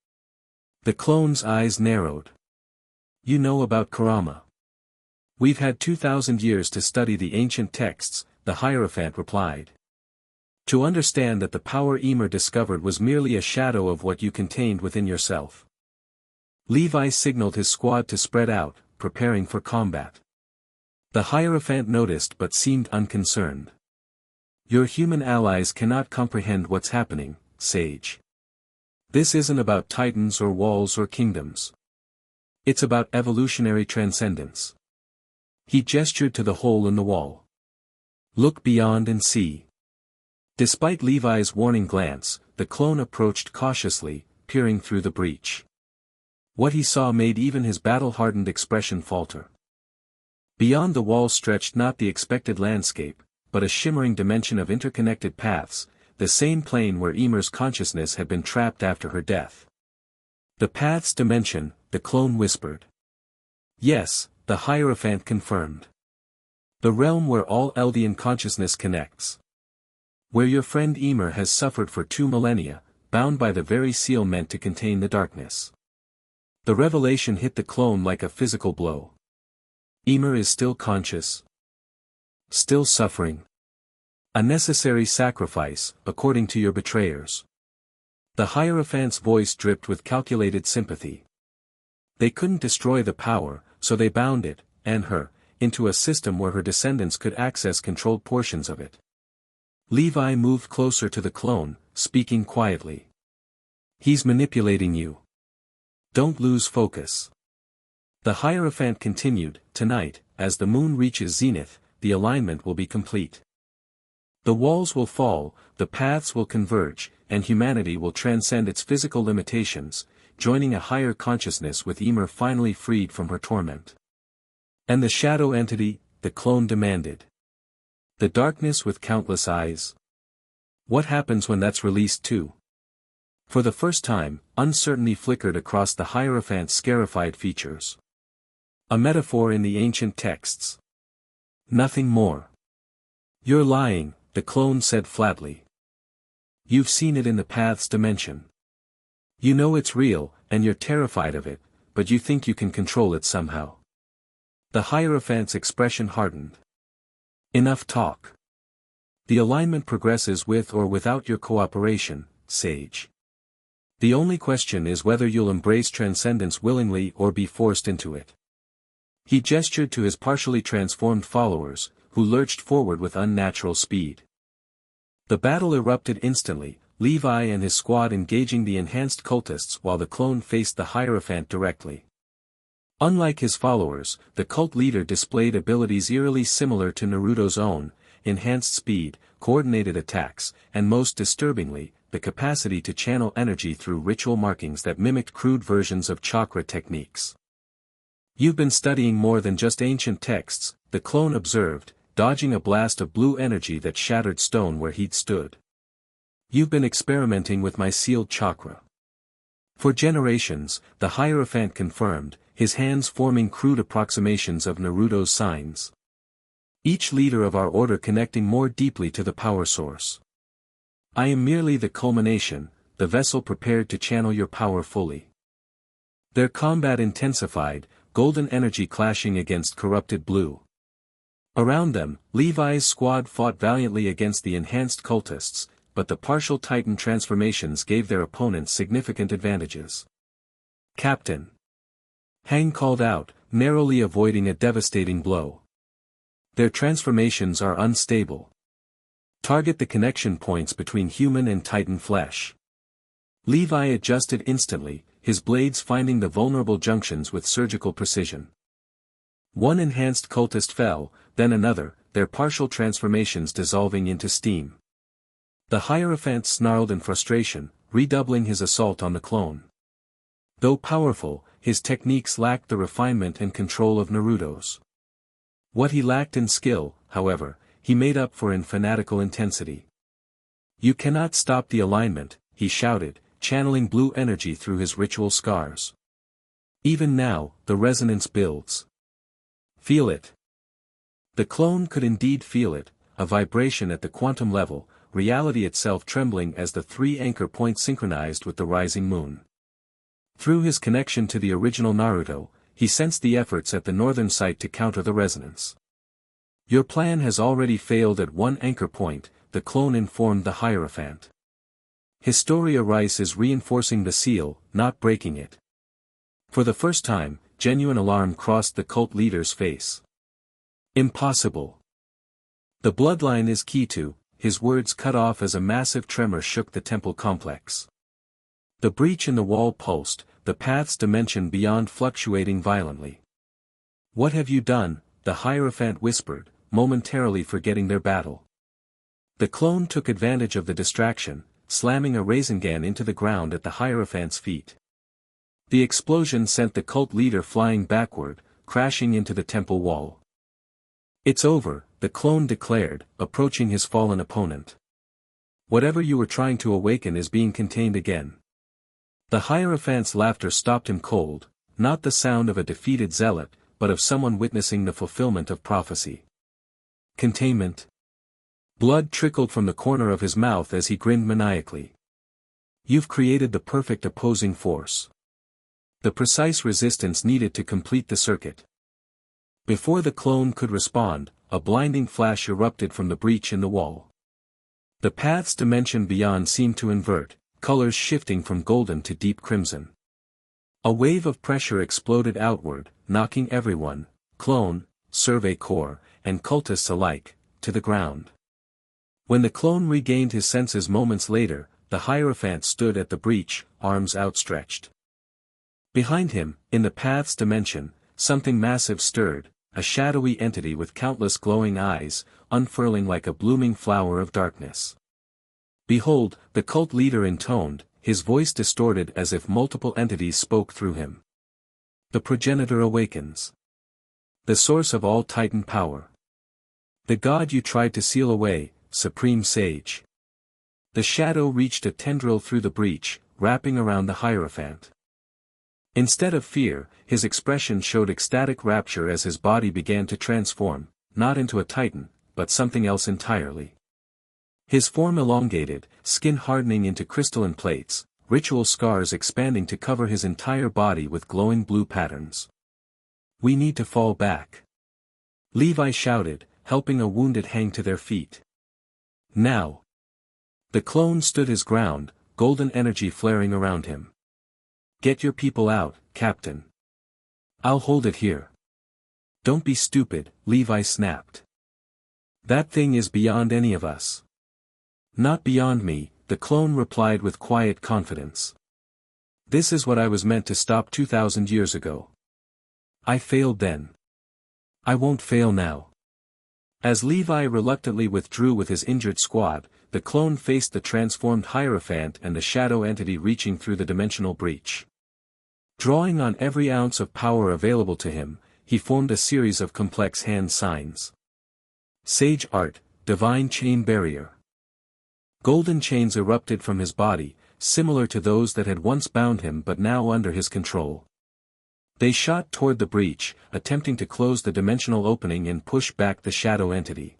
The clone's eyes narrowed. You know about Kurama. We've had 2,000 years to study the ancient texts, the Hierophant replied. To understand that the power Ymir discovered was merely a shadow of what you contained within yourself. Levi signaled his squad to spread out, preparing for combat. The Hierophant noticed but seemed unconcerned. Your human allies cannot comprehend what's happening, Sage. This isn't about titans or walls or kingdoms. It's about evolutionary transcendence. He gestured to the hole in the wall. Look beyond and see. Despite Levi's warning glance, the clone approached cautiously, peering through the breach. What he saw made even his battle-hardened expression falter. Beyond the wall stretched not the expected landscape, but a shimmering dimension of interconnected paths, the same plane where Ymir's consciousness had been trapped after her death. The path's dimension, the clone whispered. Yes, the Hierophant confirmed. The realm where all Eldian consciousness connects. Where your friend Ymir has suffered for 2 millennia, bound by the very seal meant to contain the darkness. The revelation hit the clone like a physical blow. Ymir is still conscious. Still suffering. A necessary sacrifice, according to your betrayers. The Hierophant's voice dripped with calculated sympathy. They couldn't destroy the power, so they bound it, and her, into a system where her descendants could access controlled portions of it. Levi moved closer to the clone, speaking quietly. He's manipulating you. Don't lose focus. The Hierophant continued, tonight, as the moon reaches zenith, the alignment will be complete. The walls will fall, the paths will converge, and humanity will transcend its physical limitations, joining a higher consciousness with Ymir finally freed from her torment. And the shadow entity, the clone demanded. The darkness with countless eyes. What happens when that's released too? For the first time, uncertainty flickered across the Hierophant's scarified features. A metaphor in the ancient texts. Nothing more. You're lying, the clone said flatly. You've seen it in the path's dimension. You know it's real, and you're terrified of it, but you think you can control it somehow. The Hierophant's expression hardened. Enough talk. The alignment progresses with or without your cooperation, Sage. The only question is whether you'll embrace transcendence willingly or be forced into it. He gestured to his partially transformed followers, who lurched forward with unnatural speed. The battle erupted instantly, Levi and his squad engaging the enhanced cultists while the clone faced the Hierophant directly. Unlike his followers, the cult leader displayed abilities eerily similar to Naruto's own, enhanced speed, coordinated attacks, and most disturbingly, the capacity to channel energy through ritual markings that mimicked crude versions of chakra techniques. You've been studying more than just ancient texts, the clone observed, dodging a blast of blue energy that shattered stone where he'd stood. You've been experimenting with my sealed chakra. For generations, the Hierophant confirmed, his hands forming crude approximations of Naruto's signs. Each leader of our order connecting more deeply to the power source. I am merely the culmination, the vessel prepared to channel your power fully. Their combat intensified, golden energy clashing against corrupted blue. Around them, Levi's squad fought valiantly against the enhanced cultists, but the partial Titan transformations gave their opponents significant advantages. Captain. Hang called out, narrowly avoiding a devastating blow. Their transformations are unstable. Target the connection points between human and Titan flesh. Levi adjusted instantly, his blades finding the vulnerable junctions with surgical precision. One enhanced cultist fell, then another, their partial transformations dissolving into steam. The Hierophant snarled in frustration, redoubling his assault on the clone. Though powerful, his techniques lacked the refinement and control of Naruto's. What he lacked in skill, however, he made up for in fanatical intensity. You cannot stop the alignment, he shouted, channeling blue energy through his ritual scars. Even now, the resonance builds. Feel it. The clone could indeed feel it, a vibration at the quantum level, reality itself trembling as the three anchor points synchronized with the rising moon. Through his connection to the original Naruto, he sensed the efforts at the northern site to counter the resonance. Your plan has already failed at one anchor point, the clone informed the Hierophant. Historia Rice is reinforcing the seal, not breaking it. For the first time, genuine alarm crossed the cult leader's face. Impossible. The bloodline is key to, his words cut off as a massive tremor shook the temple complex. The breach in the wall pulsed, the path's dimension beyond fluctuating violently. What have you done? The Hierophant whispered, momentarily forgetting their battle. The clone took advantage of the distraction, slamming a Rasengan into the ground at the Hierophant's feet. The explosion sent the cult leader flying backward, crashing into the temple wall. It's over, the clone declared, approaching his fallen opponent. Whatever you were trying to awaken is being contained again. The Hierophant's laughter stopped him cold, not the sound of a defeated zealot, but of someone witnessing the fulfillment of prophecy. Containment. Blood trickled from the corner of his mouth as he grinned maniacally. You've created the perfect opposing force. The precise resistance needed to complete the circuit. Before the clone could respond, a blinding flash erupted from the breach in the wall. The path's dimension beyond seemed to invert, colors shifting from golden to deep crimson. A wave of pressure exploded outward, knocking everyone, clone, survey corps, and cultists alike, to the ground. When the clone regained his senses moments later, the Hierophant stood at the breach, arms outstretched. Behind him, in the path's dimension, something massive stirred, a shadowy entity with countless glowing eyes, unfurling like a blooming flower of darkness. Behold, the cult leader intoned, his voice distorted as if multiple entities spoke through him. The progenitor awakens. The source of all Titan power. The god you tried to seal away, supreme sage. The shadow reached a tendril through the breach, wrapping around the Hierophant. Instead of fear, his expression showed ecstatic rapture as his body began to transform, not into a Titan, but something else entirely. His form elongated, skin hardening into crystalline plates, ritual scars expanding to cover his entire body with glowing blue patterns. We need to fall back. Levi shouted, helping a wounded hang to their feet. Now. The clone stood his ground, golden energy flaring around him. Get your people out, Captain. I'll hold it here. Don't be stupid, Levi snapped. That thing is beyond any of us. Not beyond me, the clone replied with quiet confidence. This is what I was meant to stop 2,000 years ago. I failed then. I won't fail now. As Levi reluctantly withdrew with his injured squad, the clone faced the transformed Hierophant and the shadow entity reaching through the dimensional breach. Drawing on every ounce of power available to him, he formed a series of complex hand signs. Sage art, divine chain barrier. Golden chains erupted from his body, similar to those that had once bound him but now under his control. They shot toward the breach, attempting to close the dimensional opening and push back the shadow entity.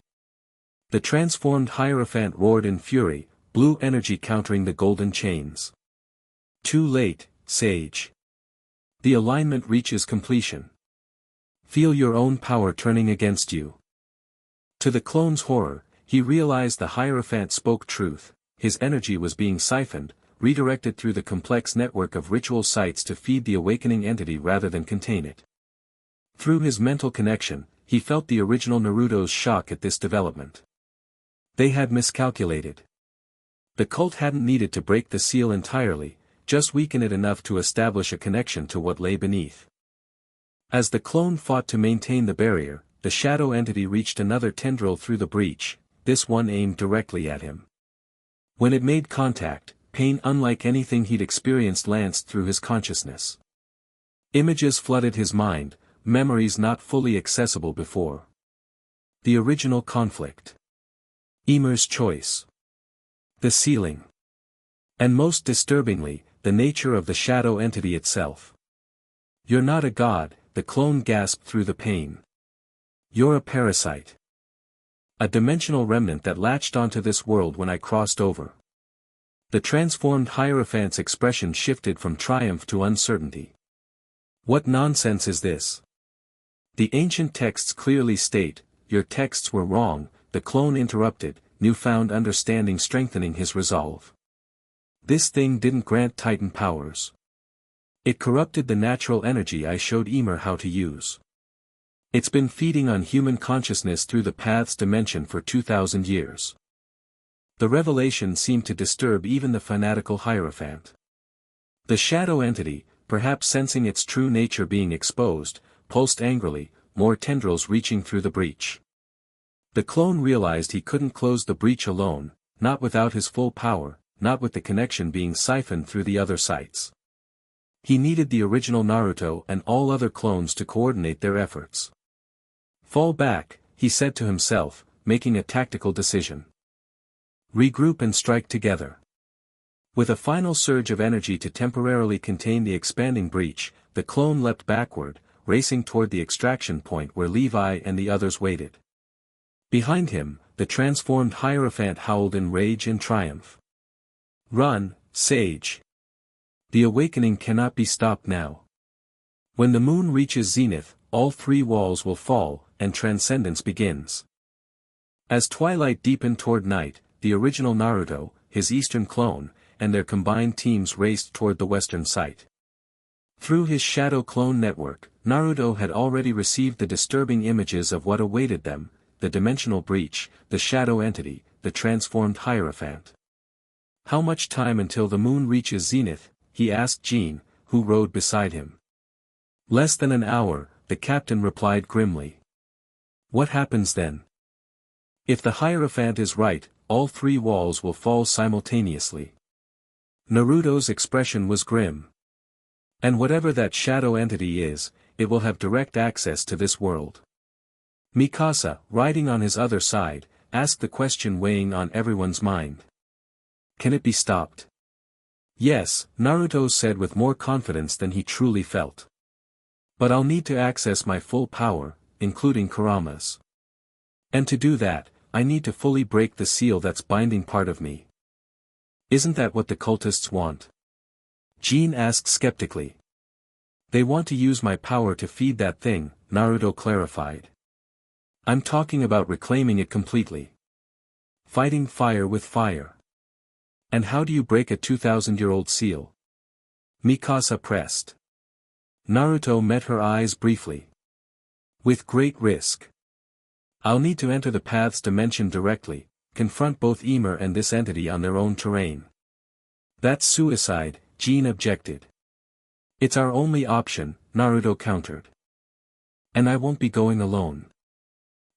The transformed Hierophant roared in fury, blue energy countering the golden chains. Too late, Sage. The alignment reaches completion. Feel your own power turning against you. To the clone's horror, he realized the Hierophant spoke truth. His energy was being siphoned, redirected through the complex network of ritual sites to feed the awakening entity rather than contain it. Through his mental connection, he felt the original Naruto's shock at this development. They had miscalculated. The cult hadn't needed to break the seal entirely, just weaken it enough to establish a connection to what lay beneath. As the clone fought to maintain the barrier, the shadow entity reached another tendril through the breach, this one aimed directly at him. When it made contact, pain unlike anything he'd experienced lanced through his consciousness. Images flooded his mind, memories not fully accessible before. The original conflict. Ymir's choice. The ceiling. And most disturbingly, the nature of the shadow entity itself. You're not a god, the clone gasped through the pain. You're a parasite. A dimensional remnant that latched onto this world when I crossed over. The transformed Hierophant's expression shifted from triumph to uncertainty. What nonsense is this? The ancient texts clearly state, your texts were wrong, the clone interrupted, newfound understanding strengthening his resolve. This thing didn't grant Titan powers. It corrupted the natural energy I showed Ymir how to use. It's been feeding on human consciousness through the path's dimension for 2,000 years. The revelation seemed to disturb even the fanatical Hierophant. The shadow entity, perhaps sensing its true nature being exposed, pulsed angrily, more tendrils reaching through the breach. The clone realized he couldn't close the breach alone, not without his full power, not with the connection being siphoned through the other sites. He needed the original Naruto and all other clones to coordinate their efforts. Fall back, he said to himself, making a tactical decision. Regroup and strike together. With a final surge of energy to temporarily contain the expanding breach, the clone leapt backward, racing toward the extraction point where Levi and the others waited. Behind him, the transformed Hierophant howled in rage and triumph. Run, Sage. The awakening cannot be stopped now. When the moon reaches zenith, all three walls will fall, and transcendence begins. As twilight deepened toward night, the original Naruto, his eastern clone, and their combined teams raced toward the western site. Through his shadow clone network, Naruto had already received the disturbing images of what awaited them, the dimensional breach, the shadow entity, the transformed Hierophant. How much time until the moon reaches zenith? He asked Jean, who rode beside him. Less than an hour, the captain replied grimly. What happens then? If the Hierophant is right, all three walls will fall simultaneously. Naruto's expression was grim. And whatever that shadow entity is, it will have direct access to this world. Mikasa, riding on his other side, asked the question weighing on everyone's mind. Can it be stopped? Yes, Naruto said with more confidence than he truly felt. But I'll need to access my full power, including Kurama's. And to do that, I need to fully break the seal that's binding part of me. Isn't that what the cultists want? Jean asked skeptically. They want to use my power to feed that thing, Naruto clarified. I'm talking about reclaiming it completely. Fighting fire with fire. And how do you break a 2,000-year-old seal? Mikasa pressed. Naruto met her eyes briefly. With great risk. I'll need to enter the path's dimension directly, confront both Ymir and this entity on their own terrain. That's suicide, Jean objected. It's our only option, Naruto countered. And I won't be going alone.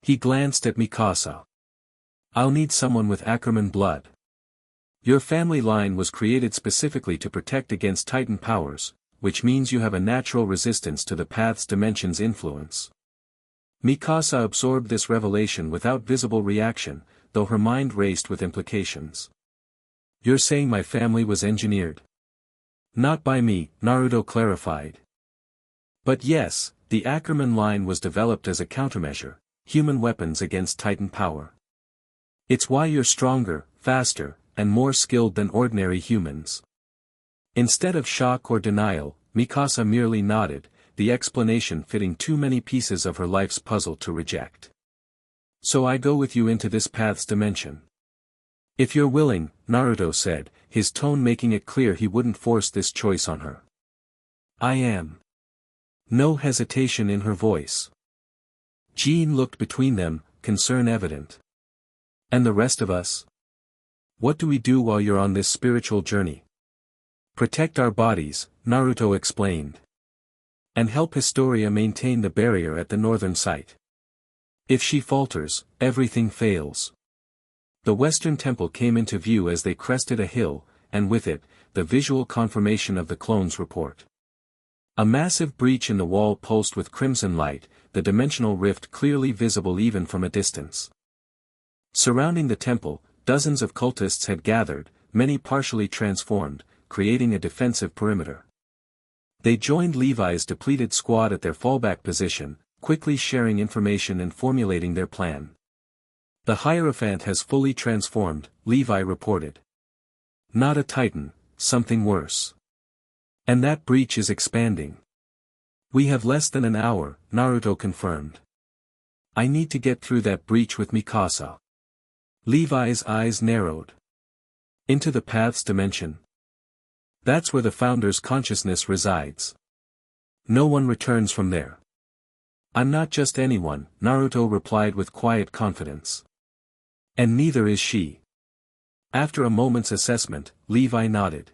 He glanced at Mikasa. I'll need someone with Ackerman blood. Your family line was created specifically to protect against Titan powers, which means you have a natural resistance to the path's dimension's influence. Mikasa absorbed this revelation without visible reaction, though her mind raced with implications. You're saying my family was engineered? Not by me, Naruto clarified. But yes, the Ackerman line was developed as a countermeasure, human weapons against Titan power. It's why you're stronger, faster, and more skilled than ordinary humans. Instead of shock or denial, Mikasa merely nodded, the explanation fitting too many pieces of her life's puzzle to reject. So I go with you into this path's dimension. If you're willing, Naruto said, his tone making it clear he wouldn't force this choice on her. I am. No hesitation in her voice. Jean looked between them, concern evident. And the rest of us? What do we do while you're on this spiritual journey? Protect our bodies, Naruto explained. And help Historia maintain the barrier at the northern site. If she falters, everything fails. The western temple came into view as they crested a hill, and with it, the visual confirmation of the clone's report. A massive breach in the wall pulsed with crimson light, the dimensional rift clearly visible even from a distance. Surrounding the temple, dozens of cultists had gathered, many partially transformed, creating a defensive perimeter. They joined Levi's depleted squad at their fallback position, quickly sharing information and formulating their plan. The Hierophant has fully transformed, Levi reported. Not a Titan, something worse. And that breach is expanding. We have less than an hour, Naruto confirmed. I need to get through that breach with Mikasa. Levi's eyes narrowed. Into the path's dimension. That's where the Founder's consciousness resides. No one returns from there. I'm not just anyone, Naruto replied with quiet confidence. And neither is she. After a moment's assessment, Levi nodded.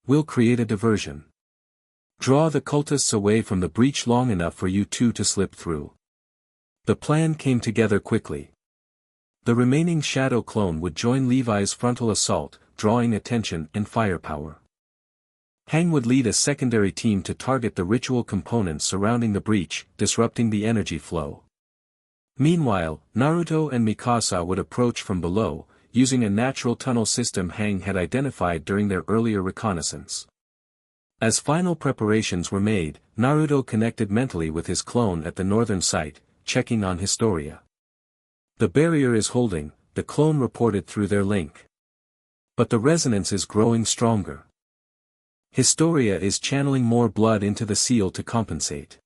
We'll create a diversion. Draw the cultists away from the breach long enough for you two to slip through. The plan came together quickly. The remaining shadow clone would join Levi's frontal assault, drawing attention and firepower. Hang would lead a secondary team to target the ritual components surrounding the breach, disrupting the energy flow. Meanwhile, Naruto and Mikasa would approach from below, using a natural tunnel system Hang had identified during their earlier reconnaissance. As final preparations were made, Naruto connected mentally with his clone at the northern site, checking on Historia. The barrier is holding, the clone reported through their link. But the resonance is growing stronger. Historia is channeling more blood into the seal to compensate.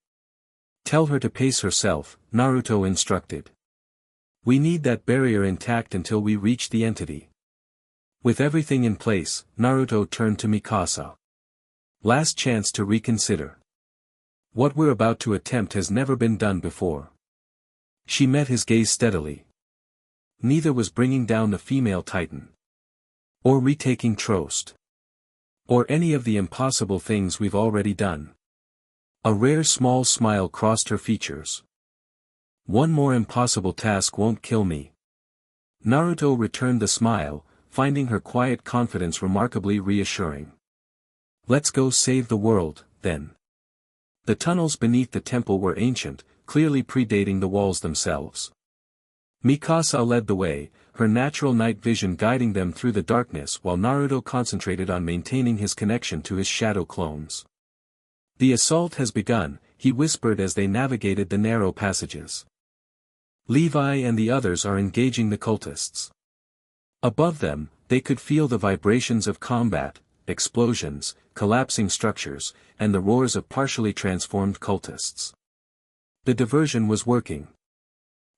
Tell her to pace herself, Naruto instructed. We need that barrier intact until we reach the entity. With everything in place, Naruto turned to Mikasa. Last chance to reconsider. What we're about to attempt has never been done before. She met his gaze steadily. Neither was bringing down the female Titan. Or retaking Trost. Or any of the impossible things we've already done. A rare small smile crossed her features. One more impossible task won't kill me. Naruto returned the smile, finding her quiet confidence remarkably reassuring. Let's go save the world, then. The tunnels beneath the temple were ancient, clearly predating the walls themselves. Mikasa led the way, her natural night vision guiding them through the darkness while Naruto concentrated on maintaining his connection to his shadow clones. The assault has begun, he whispered as they navigated the narrow passages. Levi and the others are engaging the cultists. Above them, they could feel the vibrations of combat, explosions, collapsing structures, and the roars of partially transformed cultists. The diversion was working.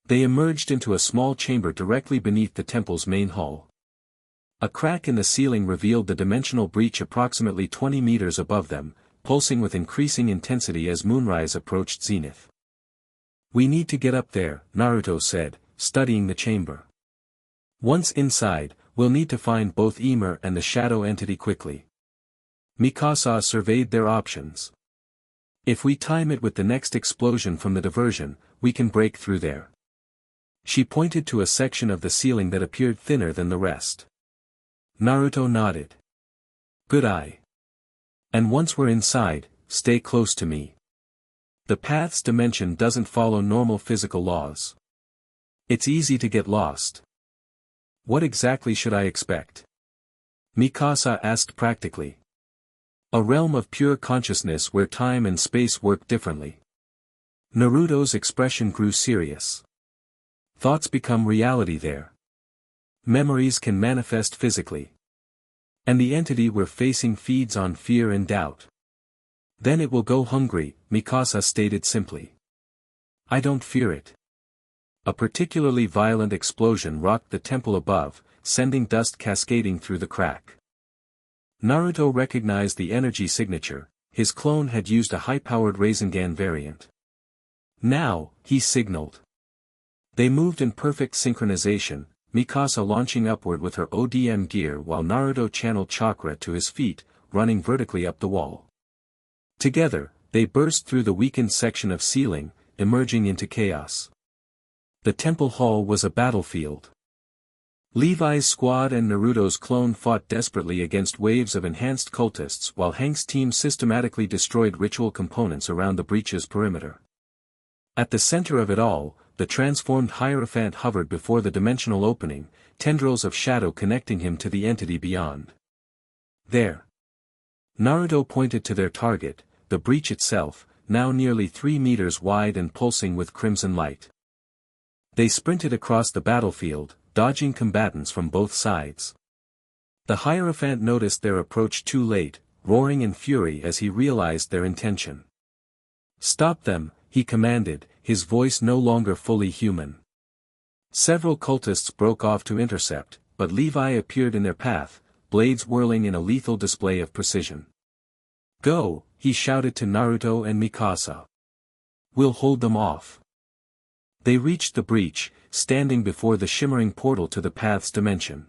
They emerged into a small chamber directly beneath the temple's main hall. A crack in the ceiling revealed the dimensional breach approximately 20 meters above them, pulsing with increasing intensity as moonrise approached zenith. We need to get up there, Naruto said, studying the chamber. Once inside, we'll need to find both Ymir and the shadow entity quickly. Mikasa surveyed their options. If we time it with the next explosion from the diversion, we can break through there. She pointed to a section of the ceiling that appeared thinner than the rest. Naruto nodded. Good eye. And once we're inside, stay close to me. The path's dimension doesn't follow normal physical laws. It's easy to get lost. What exactly should I expect? Mikasa asked practically. A realm of pure consciousness where time and space work differently. Naruto's expression grew serious. Thoughts become reality there. Memories can manifest physically. And the entity we're facing feeds on fear and doubt. Then it will go hungry, Mikasa stated simply. I don't fear it. A particularly violent explosion rocked the temple above, sending dust cascading through the crack. Naruto recognized the energy signature. His clone had used a high-powered Rasengan variant. Now, he signaled. They moved in perfect synchronization, Mikasa launching upward with her ODM gear while Naruto channeled chakra to his feet, running vertically up the wall. Together, they burst through the weakened section of ceiling, emerging into chaos. The temple hall was a battlefield. Levi's squad and Naruto's clone fought desperately against waves of enhanced cultists while Hank's team systematically destroyed ritual components around the breach's perimeter. At the center of it all, the transformed Hierophant hovered before the dimensional opening, tendrils of shadow connecting him to the entity beyond. There. Naruto pointed to their target, the breach itself, now nearly 3 meters wide and pulsing with crimson light. They sprinted across the battlefield, dodging combatants from both sides. The Hierophant noticed their approach too late, roaring in fury as he realized their intention. Stop them, he commanded, his voice no longer fully human. Several cultists broke off to intercept, but Levi appeared in their path, blades whirling in a lethal display of precision. Go, he shouted to Naruto and Mikasa. We'll hold them off. They reached the breach, standing before the shimmering portal to the path's dimension.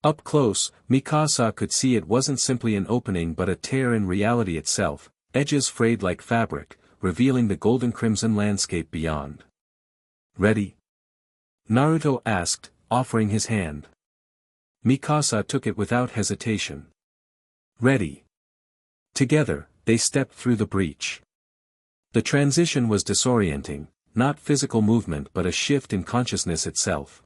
Up close, Mikasa could see it wasn't simply an opening but a tear in reality itself, edges frayed like fabric, revealing the golden-crimson landscape beyond. Ready? Naruto asked, offering his hand. Mikasa took it without hesitation. Ready. Together, they stepped through the breach. The transition was disorienting, not physical movement but a shift in consciousness itself.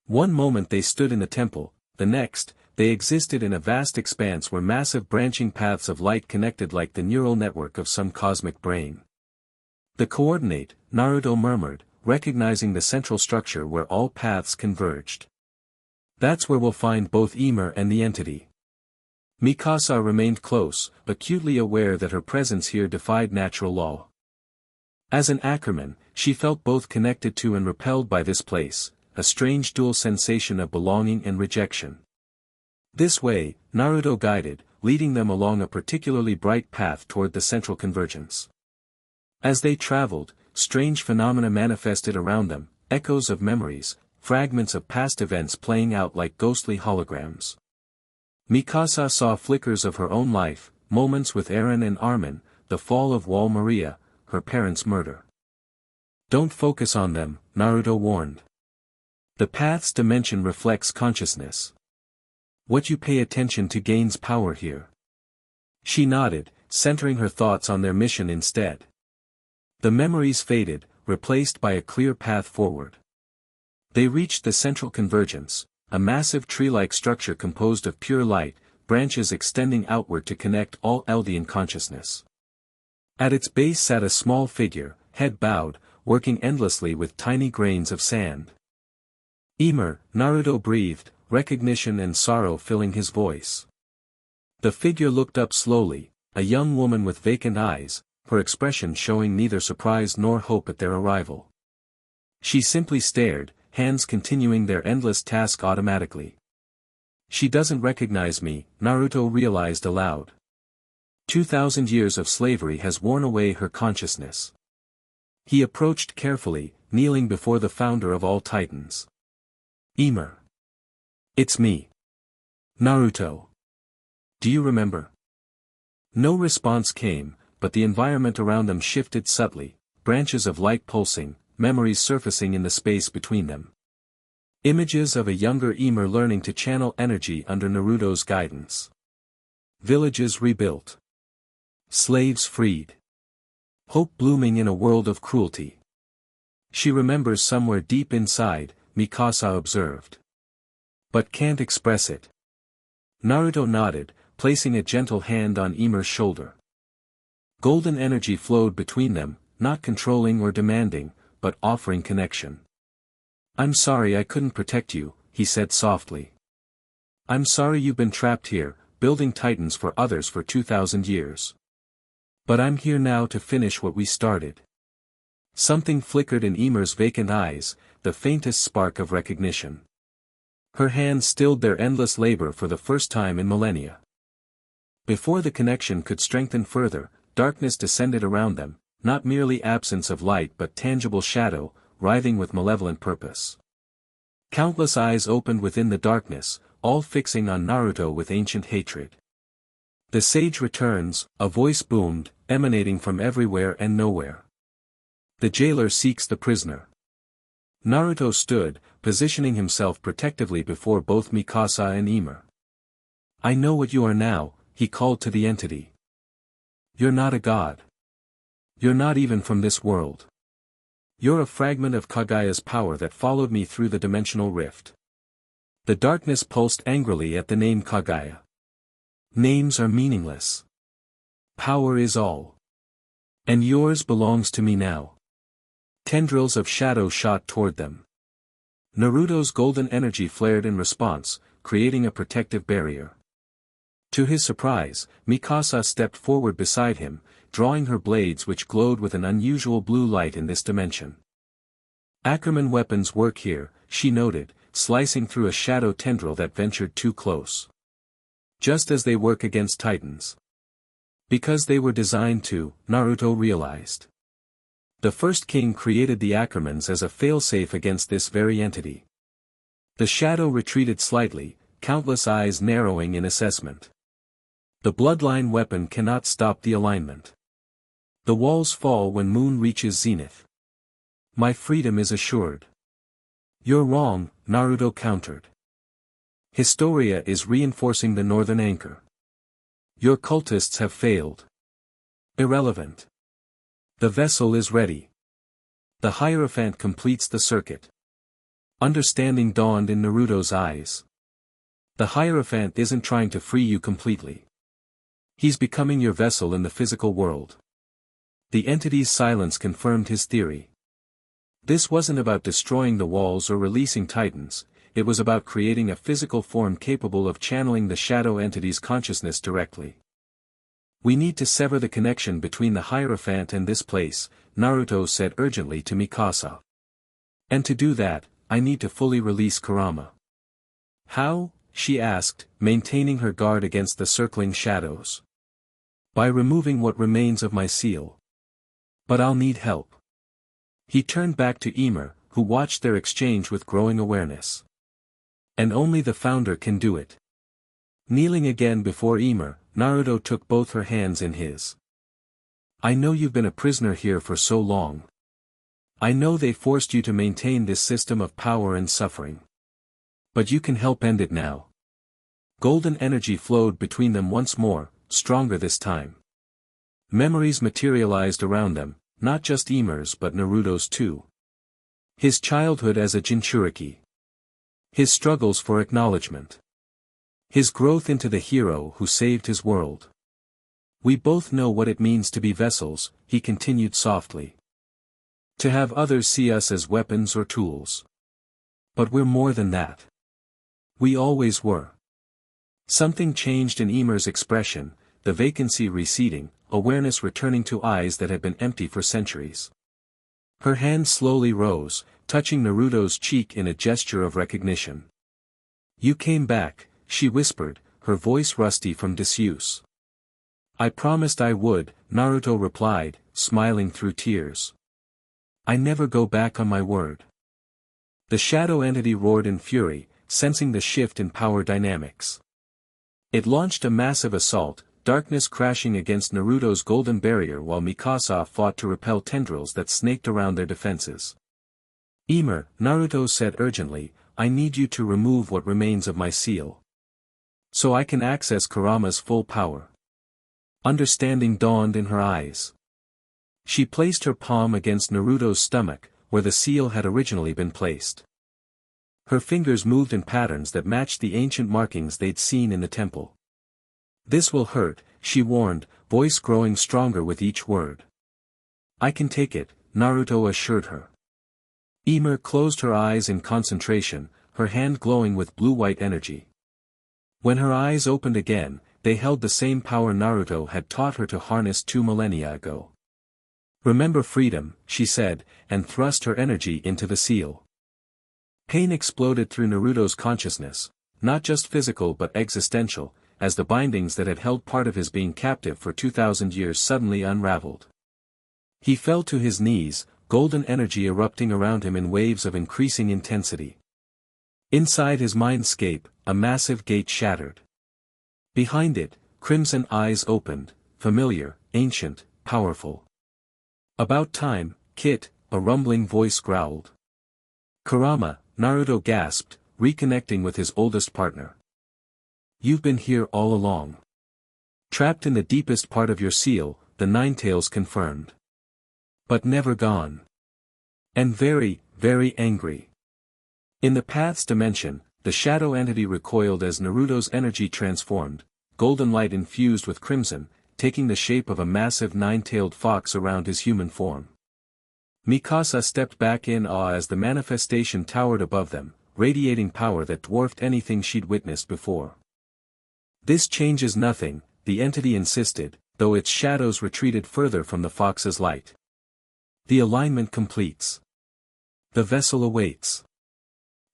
One moment they stood in the temple, the next, they existed in a vast expanse where massive branching paths of light connected like the neural network of some cosmic brain. The coordinate, Naruto murmured, recognizing the central structure where all paths converged. That's where we'll find both Ymir and the entity. Mikasa remained close, acutely aware that her presence here defied natural law. As an Ackerman, she felt both connected to and repelled by this place, a strange dual sensation of belonging and rejection. This way, Naruto guided, leading them along a particularly bright path toward the central convergence. As they traveled, strange phenomena manifested around them, echoes of memories, fragments of past events playing out like ghostly holograms. Mikasa saw flickers of her own life, moments with Eren and Armin, the fall of Wall Maria, her parents' murder. Don't focus on them, Naruto warned. The path's dimension reflects consciousness. What you pay attention to gains power here. She nodded, centering her thoughts on their mission instead. The memories faded, replaced by a clear path forward. They reached the central convergence, a massive tree-like structure composed of pure light, branches extending outward to connect all Eldian consciousness. At its base sat a small figure, head bowed, working endlessly with tiny grains of sand. Ymir, Naruto breathed, recognition and sorrow filling his voice. The figure looked up slowly, a young woman with vacant eyes, her expression showing neither surprise nor hope at their arrival. She simply stared, hands continuing their endless task automatically. She doesn't recognize me, Naruto realized aloud. 2,000 years of slavery has worn away her consciousness. He approached carefully, kneeling before the founder of all titans. Ymir. It's me. Naruto. Do you remember? No response came, but the environment around them shifted subtly, branches of light pulsing, memories surfacing in the space between them. Images of a younger Ymir learning to channel energy under Naruto's guidance. Villages rebuilt. Slaves freed. Hope blooming in a world of cruelty. She remembers somewhere deep inside, Mikasa observed. But can't express it. Naruto nodded, placing a gentle hand on Ymir's shoulder. Golden energy flowed between them, not controlling or demanding, but offering connection. "I'm sorry I couldn't protect you," he said softly. "I'm sorry you've been trapped here, building titans for others for 2,000 years. But I'm here now to finish what we started." Something flickered in Ymir's vacant eyes, the faintest spark of recognition. Her hands stilled their endless labor for the first time in millennia. Before the connection could strengthen further, darkness descended around them, not merely absence of light but tangible shadow, writhing with malevolent purpose. Countless eyes opened within the darkness, all fixing on Naruto with ancient hatred. "The sage returns," a voice boomed, emanating from everywhere and nowhere. "The jailer seeks the prisoner." Naruto stood, positioning himself protectively before both Mikasa and Ymir. "I know what you are now," he called to the entity. "You're not a god. You're not even from this world. You're a fragment of Kagaya's power that followed me through the dimensional rift." The darkness pulsed angrily at the name Kagaya. "Names are meaningless. Power is all. And yours belongs to me now." Tendrils of shadow shot toward them. Naruto's golden energy flared in response, creating a protective barrier. To his surprise, Mikasa stepped forward beside him, drawing her blades which glowed with an unusual blue light in this dimension. "Ackerman weapons work here," she noted, slicing through a shadow tendril that ventured too close. "Just as they work against titans. Because they were designed to," Naruto realized. The first king created the Ackermans as a failsafe against this very entity. The shadow retreated slightly, countless eyes narrowing in assessment. "The bloodline weapon cannot stop the alignment. The walls fall when moon reaches zenith. My freedom is assured." "You're wrong," Naruto countered. "Historia is reinforcing the northern anchor. Your cultists have failed." "Irrelevant. The vessel is ready. The Hierophant completes the circuit." Understanding dawned in Naruto's eyes. "The Hierophant isn't trying to free you completely. He's becoming your vessel in the physical world." The entity's silence confirmed his theory. This wasn't about destroying the walls or releasing titans, it was about creating a physical form capable of channeling the shadow entity's consciousness directly. "We need to sever the connection between the Hierophant and this place," Naruto said urgently to Mikasa. "And to do that, I need to fully release Kurama." "How?" she asked, maintaining her guard against the circling shadows. "By removing what remains of my seal. But I'll need help." He turned back to Ymir, who watched their exchange with growing awareness. "And only the founder can do it." Kneeling again before Ymir, Naruto took both her hands in his. "I know you've been a prisoner here for so long. I know they forced you to maintain this system of power and suffering. But you can help end it now." Golden energy flowed between them once more, stronger this time. Memories materialized around them, not just Ymir's but Naruto's too. His childhood as a Jinchuriki. His struggles for acknowledgement. His growth into the hero who saved his world. "We both know what it means to be vessels," he continued softly. "To have others see us as weapons or tools. But we're more than that. We always were." Something changed in Ymir's expression, the vacancy receding, awareness returning to eyes that had been empty for centuries. Her hand slowly rose, touching Naruto's cheek in a gesture of recognition. "You came back," she whispered, her voice rusty from disuse. "I promised I would," Naruto replied, smiling through tears. "I never go back on my word." The shadow entity roared in fury, sensing the shift in power dynamics. It launched a massive assault, darkness crashing against Naruto's golden barrier while Mikasa fought to repel tendrils that snaked around their defenses. "Ymir," Naruto said urgently, "I need you to remove what remains of my seal. So I can access Kurama's full power." Understanding dawned in her eyes. She placed her palm against Naruto's stomach, where the seal had originally been placed. Her fingers moved in patterns that matched the ancient markings they'd seen in the temple. This will hurt, she warned, voice growing stronger with each word. I can take it, Naruto assured her. Ymir closed her eyes in concentration, her hand glowing with blue-white energy. When her eyes opened again, they held the same power Naruto had taught her to harness 2 millennia ago. Remember freedom, she said, and thrust her energy into the seal. Pain exploded through Naruto's consciousness, not just physical but existential, as the bindings that had held part of his being captive for 2,000 years suddenly unraveled. He fell to his knees, golden energy erupting around him in waves of increasing intensity. Inside his mindscape, a massive gate shattered. Behind it, crimson eyes opened, familiar, ancient, powerful. About time, Kit, a rumbling voice growled. Kurama, Naruto gasped, reconnecting with his oldest partner. You've been here all along. Trapped in the deepest part of your seal, the Ninetales confirmed. But never gone. And very, very angry. In the path's dimension, the shadow entity recoiled as Naruto's energy transformed, golden light infused with crimson, taking the shape of a massive nine-tailed fox around his human form. Mikasa stepped back in awe as the manifestation towered above them, radiating power that dwarfed anything she'd witnessed before. This changes nothing, the entity insisted, though its shadows retreated further from the fox's light. The alignment completes. The vessel awaits.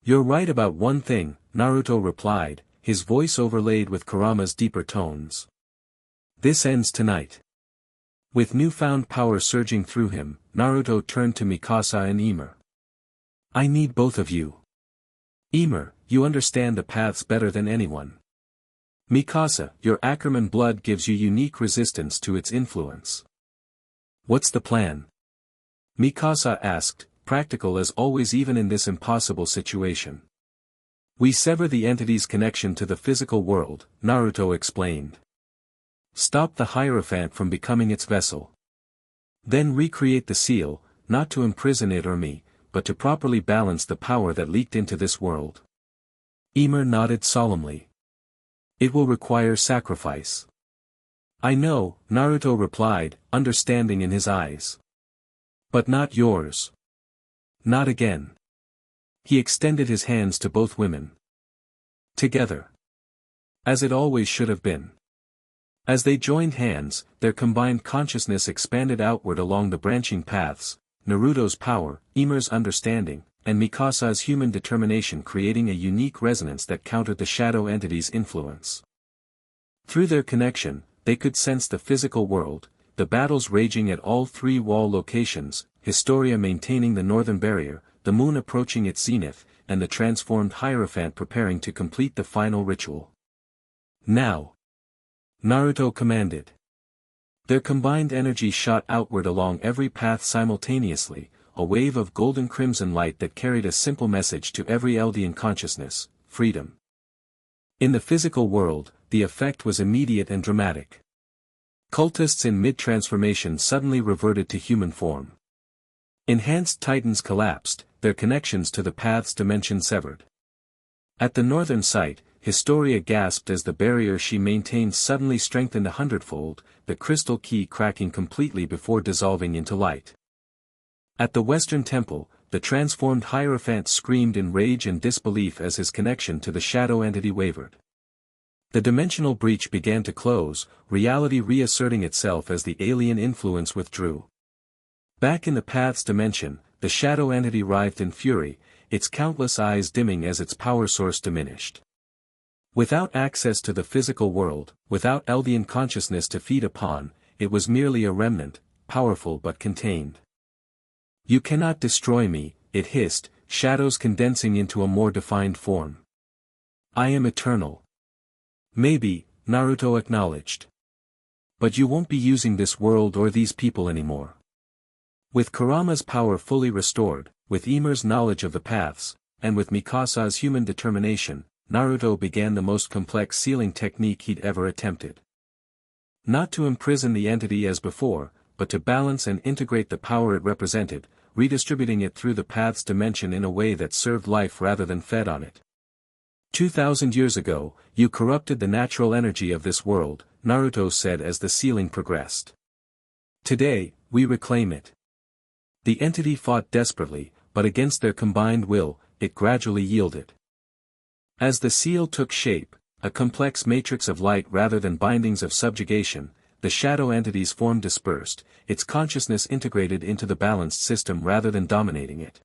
You're right about one thing, Naruto replied, his voice overlaid with Kurama's deeper tones. This ends tonight. With newfound power surging through him, Naruto turned to Mikasa and Ymir. I need both of you. Ymir, you understand the paths better than anyone. Mikasa, your Ackerman blood gives you unique resistance to its influence. What's the plan? Mikasa asked, practical as always even in this impossible situation. We sever the entity's connection to the physical world, Naruto explained. Stop the Hierophant from becoming its vessel. Then recreate the seal, not to imprison it or me, but to properly balance the power that leaked into this world. Ymir nodded solemnly. It will require sacrifice. I know, Naruto replied, understanding in his eyes. But not yours. Not again. He extended his hands to both women. Together. As it always should have been. As they joined hands, their combined consciousness expanded outward along the branching paths, Naruto's power, Ymir's understanding, and Mikasa's human determination creating a unique resonance that countered the shadow entity's influence. Through their connection, they could sense the physical world, the battles raging at all 3 wall locations, Historia maintaining the northern barrier, the moon approaching its zenith, and the transformed Hierophant preparing to complete the final ritual. Now! Naruto commanded. Their combined energy shot outward along every path simultaneously, a wave of golden crimson light that carried a simple message to every Eldian consciousness, freedom. In the physical world, the effect was immediate and dramatic. Cultists in mid-transformation suddenly reverted to human form. Enhanced titans collapsed, their connections to the path's dimension severed. At the northern site, Historia gasped as the barrier she maintained suddenly strengthened 100-fold, the crystal key cracking completely before dissolving into light. At the western temple, the transformed Hierophant screamed in rage and disbelief as his connection to the shadow entity wavered. The dimensional breach began to close, reality reasserting itself as the alien influence withdrew. Back in the path's dimension, the shadow entity writhed in fury, its countless eyes dimming as its power source diminished. Without access to the physical world, without Eldian consciousness to feed upon, it was merely a remnant, powerful but contained. You cannot destroy me, it hissed, shadows condensing into a more defined form. I am eternal. Maybe, Naruto acknowledged. But you won't be using this world or these people anymore. With Kurama's power fully restored, with Ymir's knowledge of the paths, and with Mikasa's human determination, Naruto began the most complex sealing technique he'd ever attempted. Not to imprison the entity as before, but to balance and integrate the power it represented, redistributing it through the path's dimension in a way that served life rather than fed on it. 2,000 years ago, you corrupted the natural energy of this world, Naruto said as the sealing progressed. Today, we reclaim it. The entity fought desperately, but against their combined will, it gradually yielded. As the seal took shape, a complex matrix of light rather than bindings of subjugation, the shadow entity's form dispersed, its consciousness integrated into the balanced system rather than dominating it.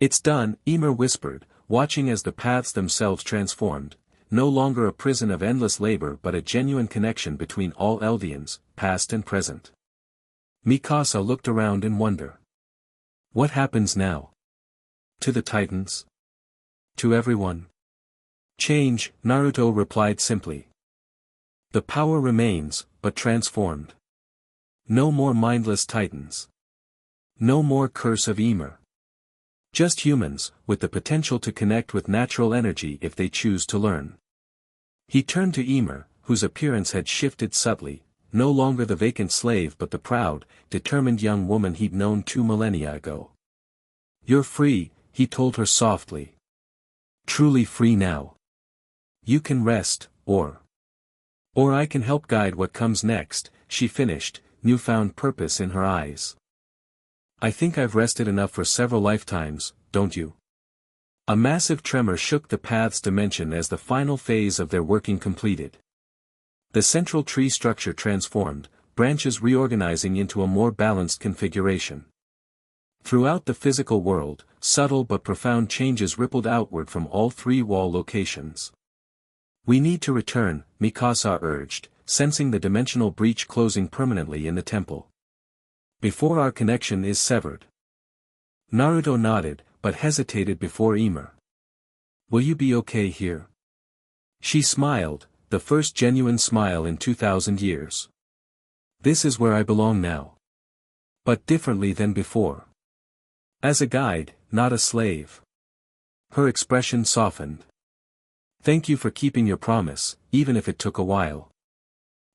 It's done, Ymir whispered, watching as the paths themselves transformed, no longer a prison of endless labor but a genuine connection between all Eldians, past and present. Mikasa looked around in wonder. What happens now? To the Titans? To everyone? Change, Naruto replied simply. The power remains, but transformed. No more mindless Titans. No more curse of Ymir. Just humans, with the potential to connect with natural energy if they choose to learn. He turned to Ymir, whose appearance had shifted subtly, no longer the vacant slave but the proud, determined young woman he'd known 2 millennia ago. You're free, he told her softly. Truly free now. You can rest, or I can help guide what comes next, she finished, newfound purpose in her eyes. I think I've rested enough for several lifetimes, don't you? A massive tremor shook the path's dimension as the final phase of their working completed. The central tree structure transformed, branches reorganizing into a more balanced configuration. Throughout the physical world, subtle but profound changes rippled outward from all 3 wall locations. We need to return, Mikasa urged, sensing the dimensional breach closing permanently in the temple. Before our connection is severed. Naruto nodded, but hesitated before Ymir. Will you be okay here? She smiled, the first genuine smile in 2,000 years. This is where I belong now. But differently than before. As a guide, not a slave. Her expression softened. Thank you for keeping your promise, even if it took a while.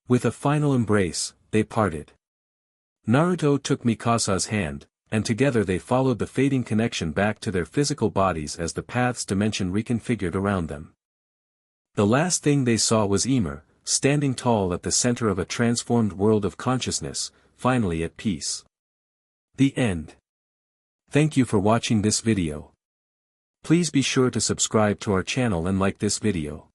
With a final embrace, they parted. Naruto took Mikasa's hand, and together they followed the fading connection back to their physical bodies as the path's dimension reconfigured around them. The last thing they saw was Ymir, standing tall at the center of a transformed world of consciousness, finally at peace. The end. Thank you for watching this video. Please be sure to subscribe to our channel and like this video.